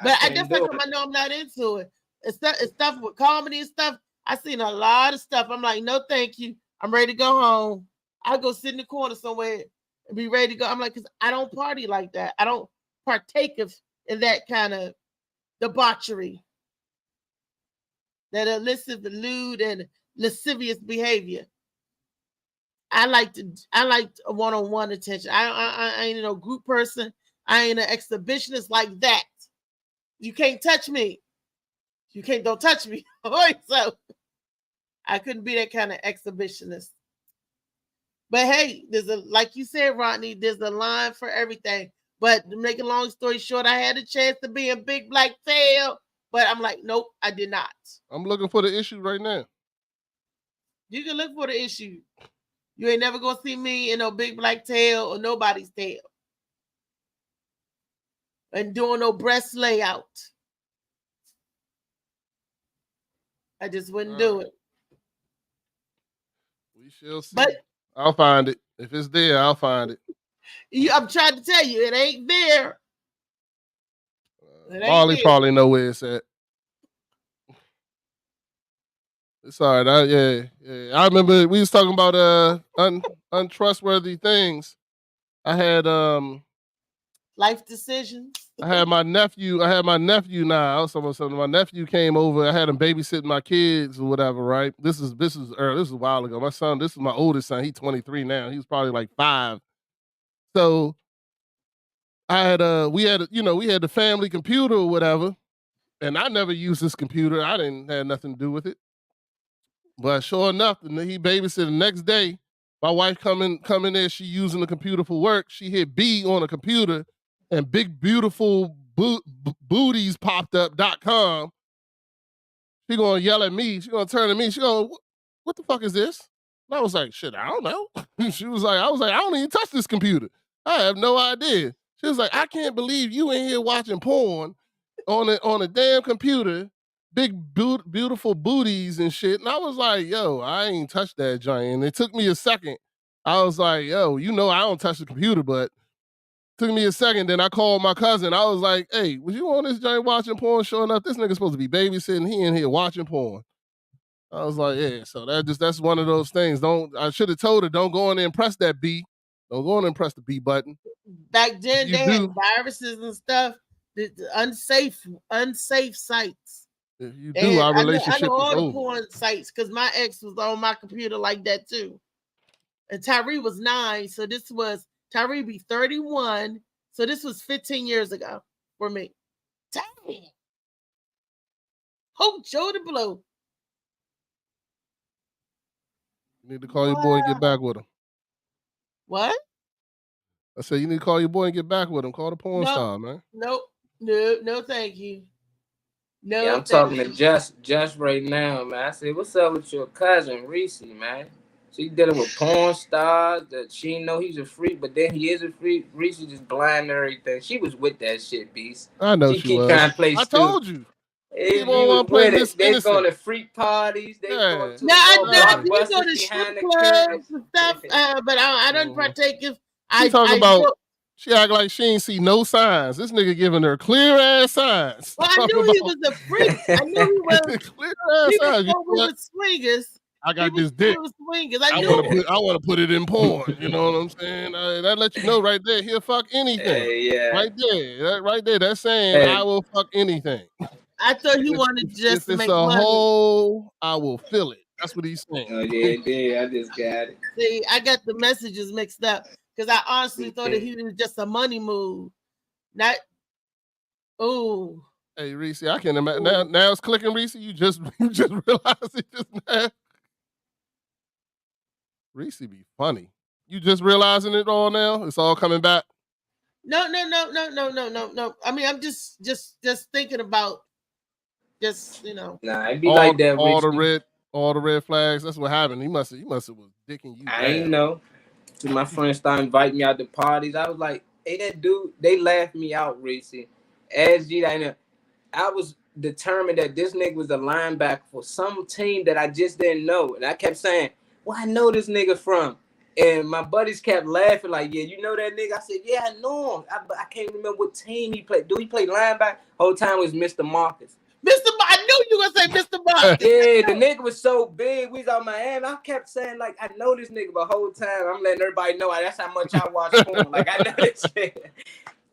Speaker 2: but I definitely know I'm not into it. It's stuff with comedy and stuff. I've seen a lot of stuff. I'm like, no, thank you. I'm ready to go home. I'll go sit in the corner somewhere and be ready to go. I'm like, because I don't party like that. I don't partake in that kind of debauchery, that illicit, lewd, and lascivious behavior. I like a one-on-one attention. I ain't no group person. I ain't an exhibitionist like that. You can't touch me. Don't touch me. So I couldn't be that kind of exhibitionist. But hey, like you said, Rodney, there's a line for everything. But to make a long story short, I had a chance to be in Big Black Tail, but I'm like, nope, I did not.
Speaker 8: I'm looking for the issue right now.
Speaker 2: You can look for the issue. You ain't never gonna see me in no Big Black Tail or nobody's tail. And doing no breast layout. I just wouldn't do it.
Speaker 8: We shall see.
Speaker 2: But
Speaker 8: I'll find it. If it's there, I'll find it.
Speaker 2: I'm trying to tell you, it ain't there.
Speaker 8: Marley probably know where it's at. It's all right. Yeah. I remember we was talking about untrustworthy things. I had
Speaker 2: life decisions.
Speaker 8: I had my nephew now. I was talking about something. My nephew came over. I had him babysitting my kids or whatever, right? This is early. This is a while ago. My son, this is my oldest son. He's 23 now. He's probably like 5. So I had we had the family computer or whatever, and I never used this computer. I didn't have nothing to do with it. But sure enough, he babysitted the next day. My wife come in there, she using the computer for work. She hit B on a computer, and big beautiful booties popped up.com. She gonna yell at me. She gonna turn to me. She gonna, what the fuck is this? And I was like, shit, I don't know. I was like, I don't even touch this computer. I have no idea. She was like, I can't believe you in here watching porn on a damn computer, big beautiful booties and shit. And I was like, yo, I ain't touched that joint. And it took me a second. I was like, yo, I don't touch the computer, but Took me a second. Then I called my cousin. I was like, "Hey, was you on this joint watching porn? Sure enough, this nigga's supposed to be babysitting. He in here watching porn." I was like, "Yeah." So that's one of those things. I should have told her, don't go in there and press that B. Don't go in there and press the B button.
Speaker 2: Back then,
Speaker 8: You
Speaker 2: they had
Speaker 8: do.
Speaker 2: viruses and stuff. The unsafe sites.
Speaker 8: If you do,
Speaker 2: And
Speaker 8: our
Speaker 2: I
Speaker 8: relationship
Speaker 2: know
Speaker 8: is
Speaker 2: all the
Speaker 8: over.
Speaker 2: porn sites because my ex was on my computer like that too. And Tyree was 9, so Tyree be 31, so this was 15 years ago for me. Damn. Hope Joe the blow.
Speaker 8: You need to call your boy and get back with him.
Speaker 2: What?
Speaker 8: I said you need to call your boy and get back with him. Call the porn star, man.
Speaker 2: No, thank you. No,
Speaker 3: Yeah, I'm talking to Just right now, man. I said, what's up with your cousin Reese, man? She dealing with porn stars that she didn't know he's a freak, but then he is a freak. Reese is just blind and everything. She was with that shit, Beast.
Speaker 8: I know she
Speaker 3: keep
Speaker 8: was.
Speaker 3: trying to play
Speaker 8: I
Speaker 3: stupid.
Speaker 8: told you.
Speaker 3: If
Speaker 8: People
Speaker 3: you
Speaker 8: wanna
Speaker 3: was
Speaker 8: play
Speaker 3: with it,
Speaker 8: Miss
Speaker 3: they
Speaker 8: Innocent.
Speaker 3: going to freak parties. They going to
Speaker 2: Now I
Speaker 3: blockbusters
Speaker 2: go to
Speaker 3: behind
Speaker 2: strip
Speaker 3: the
Speaker 2: clubs
Speaker 3: curtain.
Speaker 2: and stuff, but I don't partake if
Speaker 8: She talking about. She act like she ain't see no signs. This nigga giving her clear ass signs.
Speaker 2: Well, I knew he was a freak. I knew he was.
Speaker 8: Clear ass
Speaker 2: People
Speaker 8: signs. You
Speaker 2: thought
Speaker 8: know
Speaker 2: we
Speaker 8: what?
Speaker 2: were swingers.
Speaker 8: I got
Speaker 2: People
Speaker 8: this
Speaker 2: thought we
Speaker 8: dick.
Speaker 2: were swingers.
Speaker 8: I want to put it in porn. You know what I'm saying? That let you know right there. He'll fuck anything.
Speaker 3: Yeah.
Speaker 8: Right there. Right there. That's saying
Speaker 3: Hey.
Speaker 8: I will fuck anything.
Speaker 2: I thought he wanted just
Speaker 8: If
Speaker 2: to
Speaker 8: it's
Speaker 2: make
Speaker 8: a
Speaker 2: money.
Speaker 8: hole, I will fill it. That's what he's saying.
Speaker 3: Oh, yeah, I just got it.
Speaker 2: See, I got the messages mixed up because I honestly thought that he was just a money move. Not, oh.
Speaker 8: Hey, Reese, I can't imagine. Now it's clicking, Reese. You just realized it just now. Reese be funny. You just realizing it all now? It's all coming back?
Speaker 2: No. I mean, I'm just thinking about
Speaker 3: Nah, it be like that.
Speaker 8: All
Speaker 3: Reese.
Speaker 8: the red flags. That's what happened. He must have was dicking you.
Speaker 3: I ain't know. So my friends started inviting me out to parties. I was like, hey, that dude, they laughed me out, Reese. I was determined that this nigga was a linebacker for some team that I just didn't know. And I kept saying, well, I know this nigga from. And my buddies kept laughing like, yeah, you know that nigga? I said, yeah, I know him. I can't remember what team he played. Do he play linebacker? Whole time was Mr. Marcus.
Speaker 2: I knew you were going to say Mr. Marcus.
Speaker 3: Yeah, the nigga was so big. We was out Miami. I kept saying, like, I know this nigga, but whole time I'm letting everybody know that's how much I watch porn. Like, I know this shit.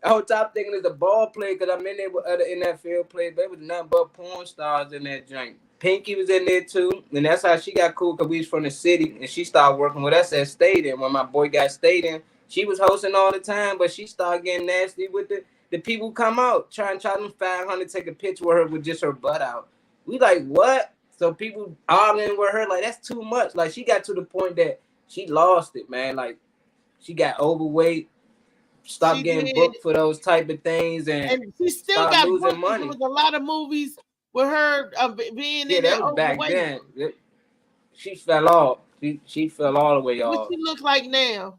Speaker 3: The whole time thinking it's a ball player because I'm in there with other NFL players, but it was nothing but porn stars in that joint. Pinky was in there too, and that's how she got cool because we was from the city, and she started working with us at Stadium. When my boy got Stadium, she was hosting all the time, but she started getting nasty with the people who come out, trying them 500 take a picture with her with just her butt out. We like, what? So people arguing with her, like, that's too much. Like, she got to the point that she lost it, man. Like, she got overweight, stopped getting booked for those type of things, and
Speaker 2: she still
Speaker 3: started
Speaker 2: got
Speaker 3: losing
Speaker 2: booked.
Speaker 3: money.
Speaker 2: There was a lot of movies with her being in there
Speaker 3: that was back
Speaker 2: overweight.
Speaker 3: then. She fell off. She fell all the way off.
Speaker 2: What she look like now?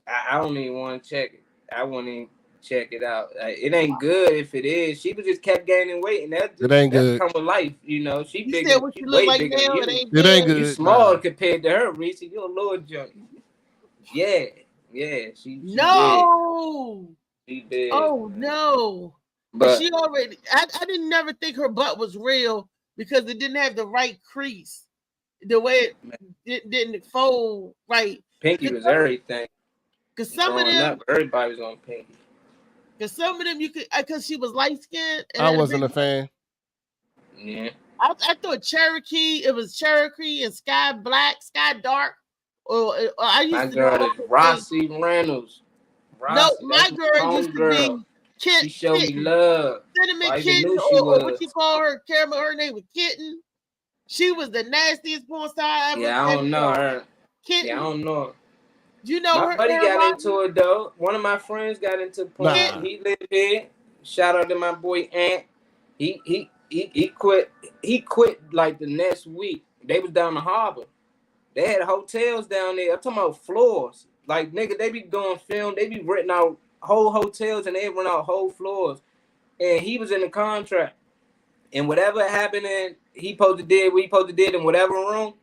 Speaker 3: I don't even want to check it. I won't even check it out. It ain't good if it is. She just kept gaining weight, and that
Speaker 8: It ain't good.
Speaker 3: come with life. You know, she
Speaker 2: You
Speaker 3: big.
Speaker 2: said what
Speaker 3: She
Speaker 2: you look
Speaker 3: way
Speaker 2: like
Speaker 3: bigger
Speaker 2: now,
Speaker 3: than
Speaker 2: it
Speaker 3: you.
Speaker 2: ain't
Speaker 8: It ain't
Speaker 2: good.
Speaker 8: good.
Speaker 3: You small
Speaker 8: Nah.
Speaker 3: compared to her, Reese. You're a little junk. Yeah. She
Speaker 2: No.
Speaker 3: big. She big.
Speaker 2: Oh no.
Speaker 3: But
Speaker 2: she already. I didn't never think her butt was real because it didn't have the right crease, the way it didn't fold right.
Speaker 3: Pinky was everything.
Speaker 2: Because some of
Speaker 3: Growing
Speaker 2: them,
Speaker 3: up, everybody was on Pinky.
Speaker 2: because some of them you could, because she was light skinned.
Speaker 8: I wasn't a fan.
Speaker 3: Yeah.
Speaker 2: I thought Cherokee. It was Cherokee and Sky Black, Sky Dark. Or I used
Speaker 3: My
Speaker 2: to
Speaker 3: girl
Speaker 2: know
Speaker 3: is Rossi Reynolds.
Speaker 2: No, my girl used to be
Speaker 3: She showed me love.
Speaker 2: Cinnamon
Speaker 3: I even
Speaker 2: Kitten,
Speaker 3: knew she
Speaker 2: or what
Speaker 3: was.
Speaker 2: you call her? Caramel. Her name was Kitten. She was the nastiest porn star I ever.
Speaker 3: Yeah, I don't know her.
Speaker 2: Kitten.
Speaker 3: Yeah, I don't know her.
Speaker 2: You know
Speaker 3: My
Speaker 2: her.
Speaker 3: buddy got
Speaker 2: Rocky?
Speaker 3: into it though. One of my friends got into porn.
Speaker 8: Nah.
Speaker 3: He lived here. Shout out to my boy Ant. He quit. He quit like the next week. They was down the harbor. They had hotels down there. I'm talking about floors. Like, nigga, they be doing film. They be renting out whole hotels and they rent out whole floors. And he was in the contract. And whatever happened, and he supposed to did what he supposed to did in whatever room,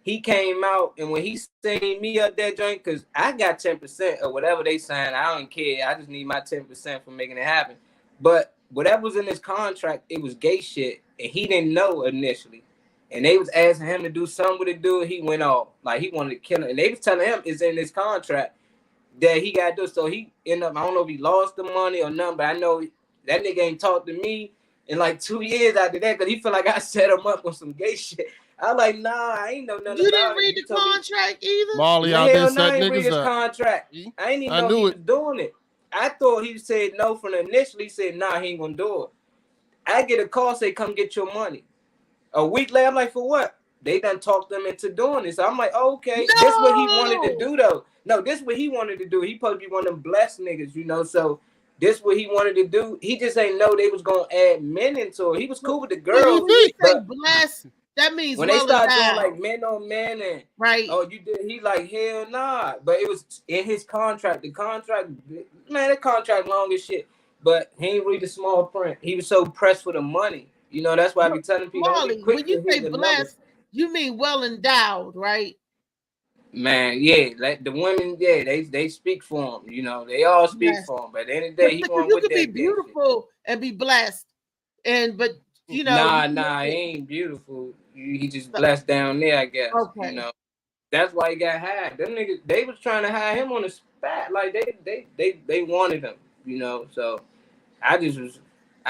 Speaker 3: he came out, and when he seen me up that joint, because I got 10% or whatever they signed, I don't care. I just need my 10% for making it happen. But whatever was in his contract, it was gay shit, and he didn't know initially. And they was asking him to do something with the dude. He went off. Like, he wanted to kill him. And they was telling him it's in his contract that he got to do. So he ended up, I don't know if he lost the money or nothing, but I know that nigga ain't talked to me in like 2 years after that because he feel like I set him up on some gay shit. I was like, nah, I ain't know nothing
Speaker 2: You
Speaker 3: about
Speaker 2: didn't
Speaker 3: it.
Speaker 2: read the contract either?
Speaker 8: Molly out there
Speaker 3: Hell no, I
Speaker 8: setting
Speaker 3: ain't read
Speaker 8: niggas
Speaker 3: his
Speaker 8: up.
Speaker 3: contract. I ain't even
Speaker 8: I
Speaker 3: know
Speaker 8: knew
Speaker 3: he
Speaker 8: it.
Speaker 3: was doing it. I thought he said no from the initial. He said, nah, he ain't gonna do it. I get a call, say, come get your money. A week later, I'm like, for what? They done talked them into doing this. So I'm like, oh, okay, this what he wanted to do, though. No, this what he wanted to do. He supposed to be one of them blessed niggas, you know, so this what he wanted to do. He just ain't know they was gonna add men into it. He was cool with the girls.
Speaker 2: When you say
Speaker 3: but
Speaker 2: blessed, that means
Speaker 3: when
Speaker 2: well
Speaker 3: they start doing
Speaker 2: endowed.
Speaker 3: like men on men and
Speaker 2: right,
Speaker 3: oh, you did, he like, hell nah. But it was in his contract. The contract, man, that contract long as shit. But he ain't read the small print. He was so pressed for the money. You know, that's why I be telling people, don't
Speaker 2: Molly,
Speaker 3: be quick
Speaker 2: when you
Speaker 3: to
Speaker 2: say
Speaker 3: hit the
Speaker 2: blessed,
Speaker 3: numbers.
Speaker 2: you mean well endowed, right?
Speaker 3: Man, yeah, like the women, yeah, they speak for him. You know, they all speak
Speaker 2: Yes.
Speaker 3: for him. But at the end of the day, he
Speaker 2: But
Speaker 3: going
Speaker 2: you
Speaker 3: with
Speaker 2: could be
Speaker 3: that.
Speaker 2: beautiful and be blessed, but you know,
Speaker 3: Nah, he ain't beautiful. He just blessed down there, I guess.
Speaker 2: Okay.
Speaker 3: You know, that's why he got hired. Them niggas, they was trying to hire him on the spot. Like they wanted him. You know, so I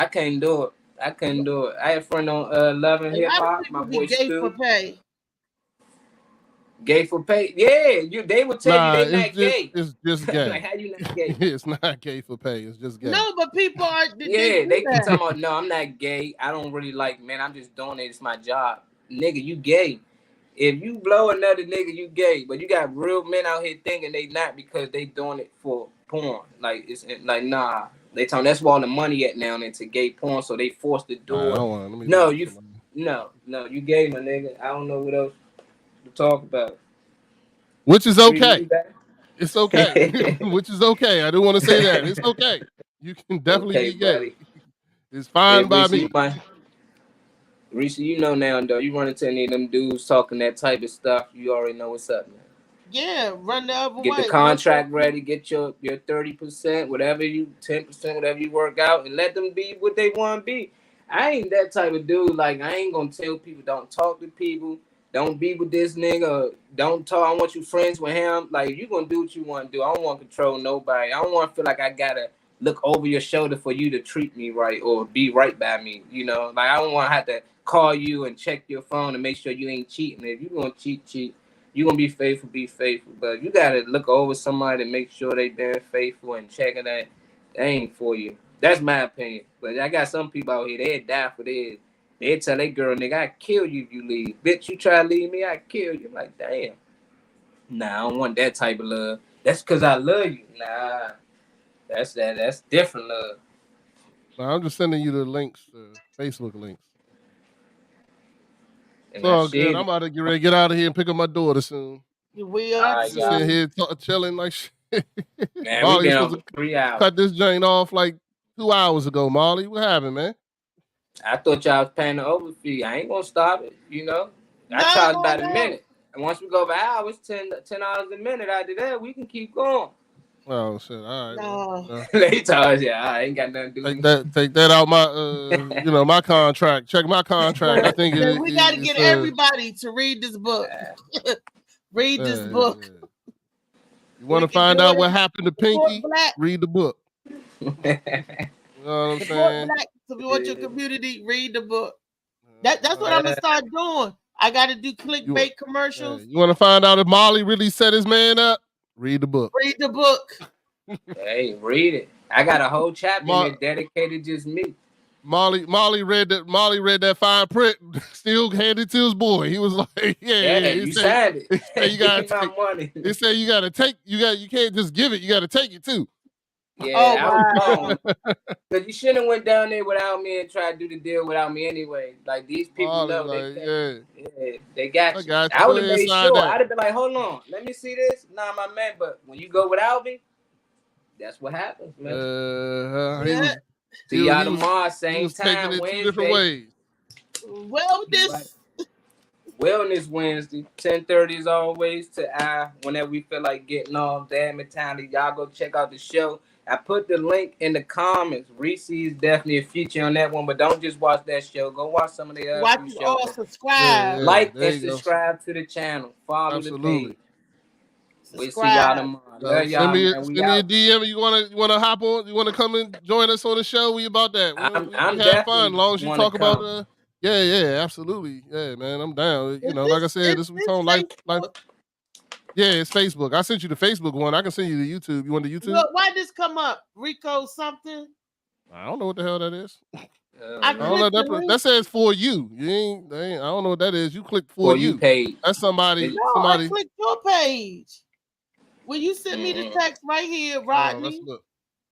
Speaker 3: couldn't do it. I couldn't do it. I had a friend on Love and
Speaker 2: a
Speaker 3: Hip
Speaker 2: lot of
Speaker 3: Hop.
Speaker 2: people
Speaker 3: My
Speaker 2: be
Speaker 3: boy
Speaker 2: gay for
Speaker 3: Stu.
Speaker 2: pay.
Speaker 3: Gay for pay? Yeah, they would tell
Speaker 8: Nah,
Speaker 3: you they not gay.
Speaker 8: it's just gay.
Speaker 3: Like, how you not gay?
Speaker 8: It's not gay for pay. It's just gay.
Speaker 2: No, but people are.
Speaker 3: Yeah,
Speaker 2: do
Speaker 3: they keep
Speaker 2: that.
Speaker 3: talking about, no, I'm not gay. I don't really like men. I'm just doing it. It's my job. Nigga, you gay. If you blow another nigga, you gay. But you got real men out here thinking they not because they doing it for porn. Like, it's like, nah. They talking, that's where all the money at now into gay porn, so they forced to do it.
Speaker 8: Hold on, let me
Speaker 3: No,
Speaker 8: look
Speaker 3: you,
Speaker 8: at somebody.
Speaker 3: no, you gay, my nigga. I don't know what else to talk about.
Speaker 8: Which is okay.
Speaker 3: That?
Speaker 8: It's okay. Which is okay. I do want to say that. It's okay. You can definitely
Speaker 3: Okay,
Speaker 8: be gay.
Speaker 3: buddy.
Speaker 8: It's fine by
Speaker 3: Reese,
Speaker 8: me.
Speaker 3: Reese, you know now, though. You run into any of them dudes talking that type of stuff, you already know what's up, man.
Speaker 2: Yeah, run the other way.
Speaker 3: Get the contract ready, get your 30%, whatever you 10%, whatever you work out, and let them be what they want to be. I ain't that type of dude. Like, I ain't gonna tell people don't talk to people, don't be with this nigga, don't talk. I want you friends with him. Like, you gonna do what you want to do. I don't want to control nobody. I don't want to feel like I gotta look over your shoulder for you to treat me right or be right by me. You know, like I don't want to have to call you and check your phone and make sure you ain't cheating. If you gonna cheat. You gonna be faithful, but you gotta look over somebody to make sure they been faithful and checking that they ain't for you. That's my opinion. But I got some people out here, they'd die for this. They'd tell that girl, nigga, I kill you if you leave. Bitch, you try to leave me, I kill you. I'm like, damn. Nah, I don't want that type of love. That's because I love you. Nah. That's different love.
Speaker 8: No, I'm just sending you the links, Facebook links.
Speaker 3: And
Speaker 8: Oh, good. I'm about to get ready to get out of here and pick up my daughter soon.
Speaker 2: We are
Speaker 8: just sitting here chilling like shit.
Speaker 3: Man,
Speaker 8: Molly
Speaker 3: we been
Speaker 8: supposed
Speaker 3: on
Speaker 8: to
Speaker 3: 3 hours.
Speaker 8: cut this joint off like 2 hours ago, Molly. What happened, man?
Speaker 3: I thought y'all was paying the over fee. I ain't gonna stop it, you know. I charge about a minute. And once we go over hours, $10 a minute. After that, we can keep going.
Speaker 8: Oh shit! All right.
Speaker 2: No.
Speaker 3: They charge, I ain't got nothing to do.
Speaker 8: Take that out my my contract. Check my contract. I think
Speaker 2: we got to get everybody to read this book. Read this book.
Speaker 8: You want to find out what happened to Pinky? Read the book. You know what I'm saying?
Speaker 2: Black, support your community. Read the book. That's what I'm gonna start doing. I got to do clickbait commercials.
Speaker 8: You want to find out if Molly really set his man up? Read the book.
Speaker 2: Read the book.
Speaker 3: Hey, read it. I got a whole chapter in there dedicated just me.
Speaker 8: Molly read that fine print. Still handed to his boy. He was like, "Yeah,
Speaker 3: you signed it.
Speaker 8: You gotta
Speaker 3: my
Speaker 8: take
Speaker 3: money.
Speaker 8: They say you gotta take. You can't just give it. You gotta take it too."
Speaker 3: Yeah, I was wrong. Because you shouldn't have went down there without me and tried to do the deal without me anyway. Like, these people know they got you. I would have made sure. I'd have been like, hold on, let me see this. Nah, my man, but when you go without me, that's what happens, man. See y'all tomorrow, same time,
Speaker 8: taking it
Speaker 3: Wednesday.
Speaker 8: 2 different ways.
Speaker 2: Well, this
Speaker 3: Wellness Wednesday, 10:30 as always to I. Whenever we feel like getting off, damn it, time y'all go check out the show. I put the link in the comments. Reese is definitely a feature on that one, but don't just watch that show. Go watch some of the other
Speaker 2: Watch
Speaker 3: shows.
Speaker 2: you all subscribe.
Speaker 3: Like
Speaker 8: there
Speaker 3: and
Speaker 8: you go.
Speaker 3: subscribe to the channel. Follow the page. We see y'all
Speaker 2: Subscribe.
Speaker 3: tomorrow. Love y'all,
Speaker 8: Send me,
Speaker 3: man. We
Speaker 8: send me a
Speaker 3: out.
Speaker 8: DM. You wanna hop on? You wanna come and join us on the show? We about that.
Speaker 3: I'm
Speaker 8: We have fun. As long as you
Speaker 3: wanna
Speaker 8: talk about
Speaker 3: come.
Speaker 8: yeah, absolutely. Yeah, man, I'm down. You know, like I said, this was on life. Yeah, it's Facebook. I sent you the Facebook one. I can send you the YouTube. You want the YouTube?
Speaker 2: Look, why this come up? Rico something?
Speaker 8: I don't know what the hell that is.
Speaker 2: I
Speaker 8: I don't know
Speaker 2: clicked the link.
Speaker 8: that says for you. You ain't. I don't know what that is. You click for you.
Speaker 3: Page.
Speaker 8: That's somebody.
Speaker 2: No,
Speaker 8: somebody.
Speaker 2: I clicked your page. When you sent me the text right here, Rodney.
Speaker 8: Let's look.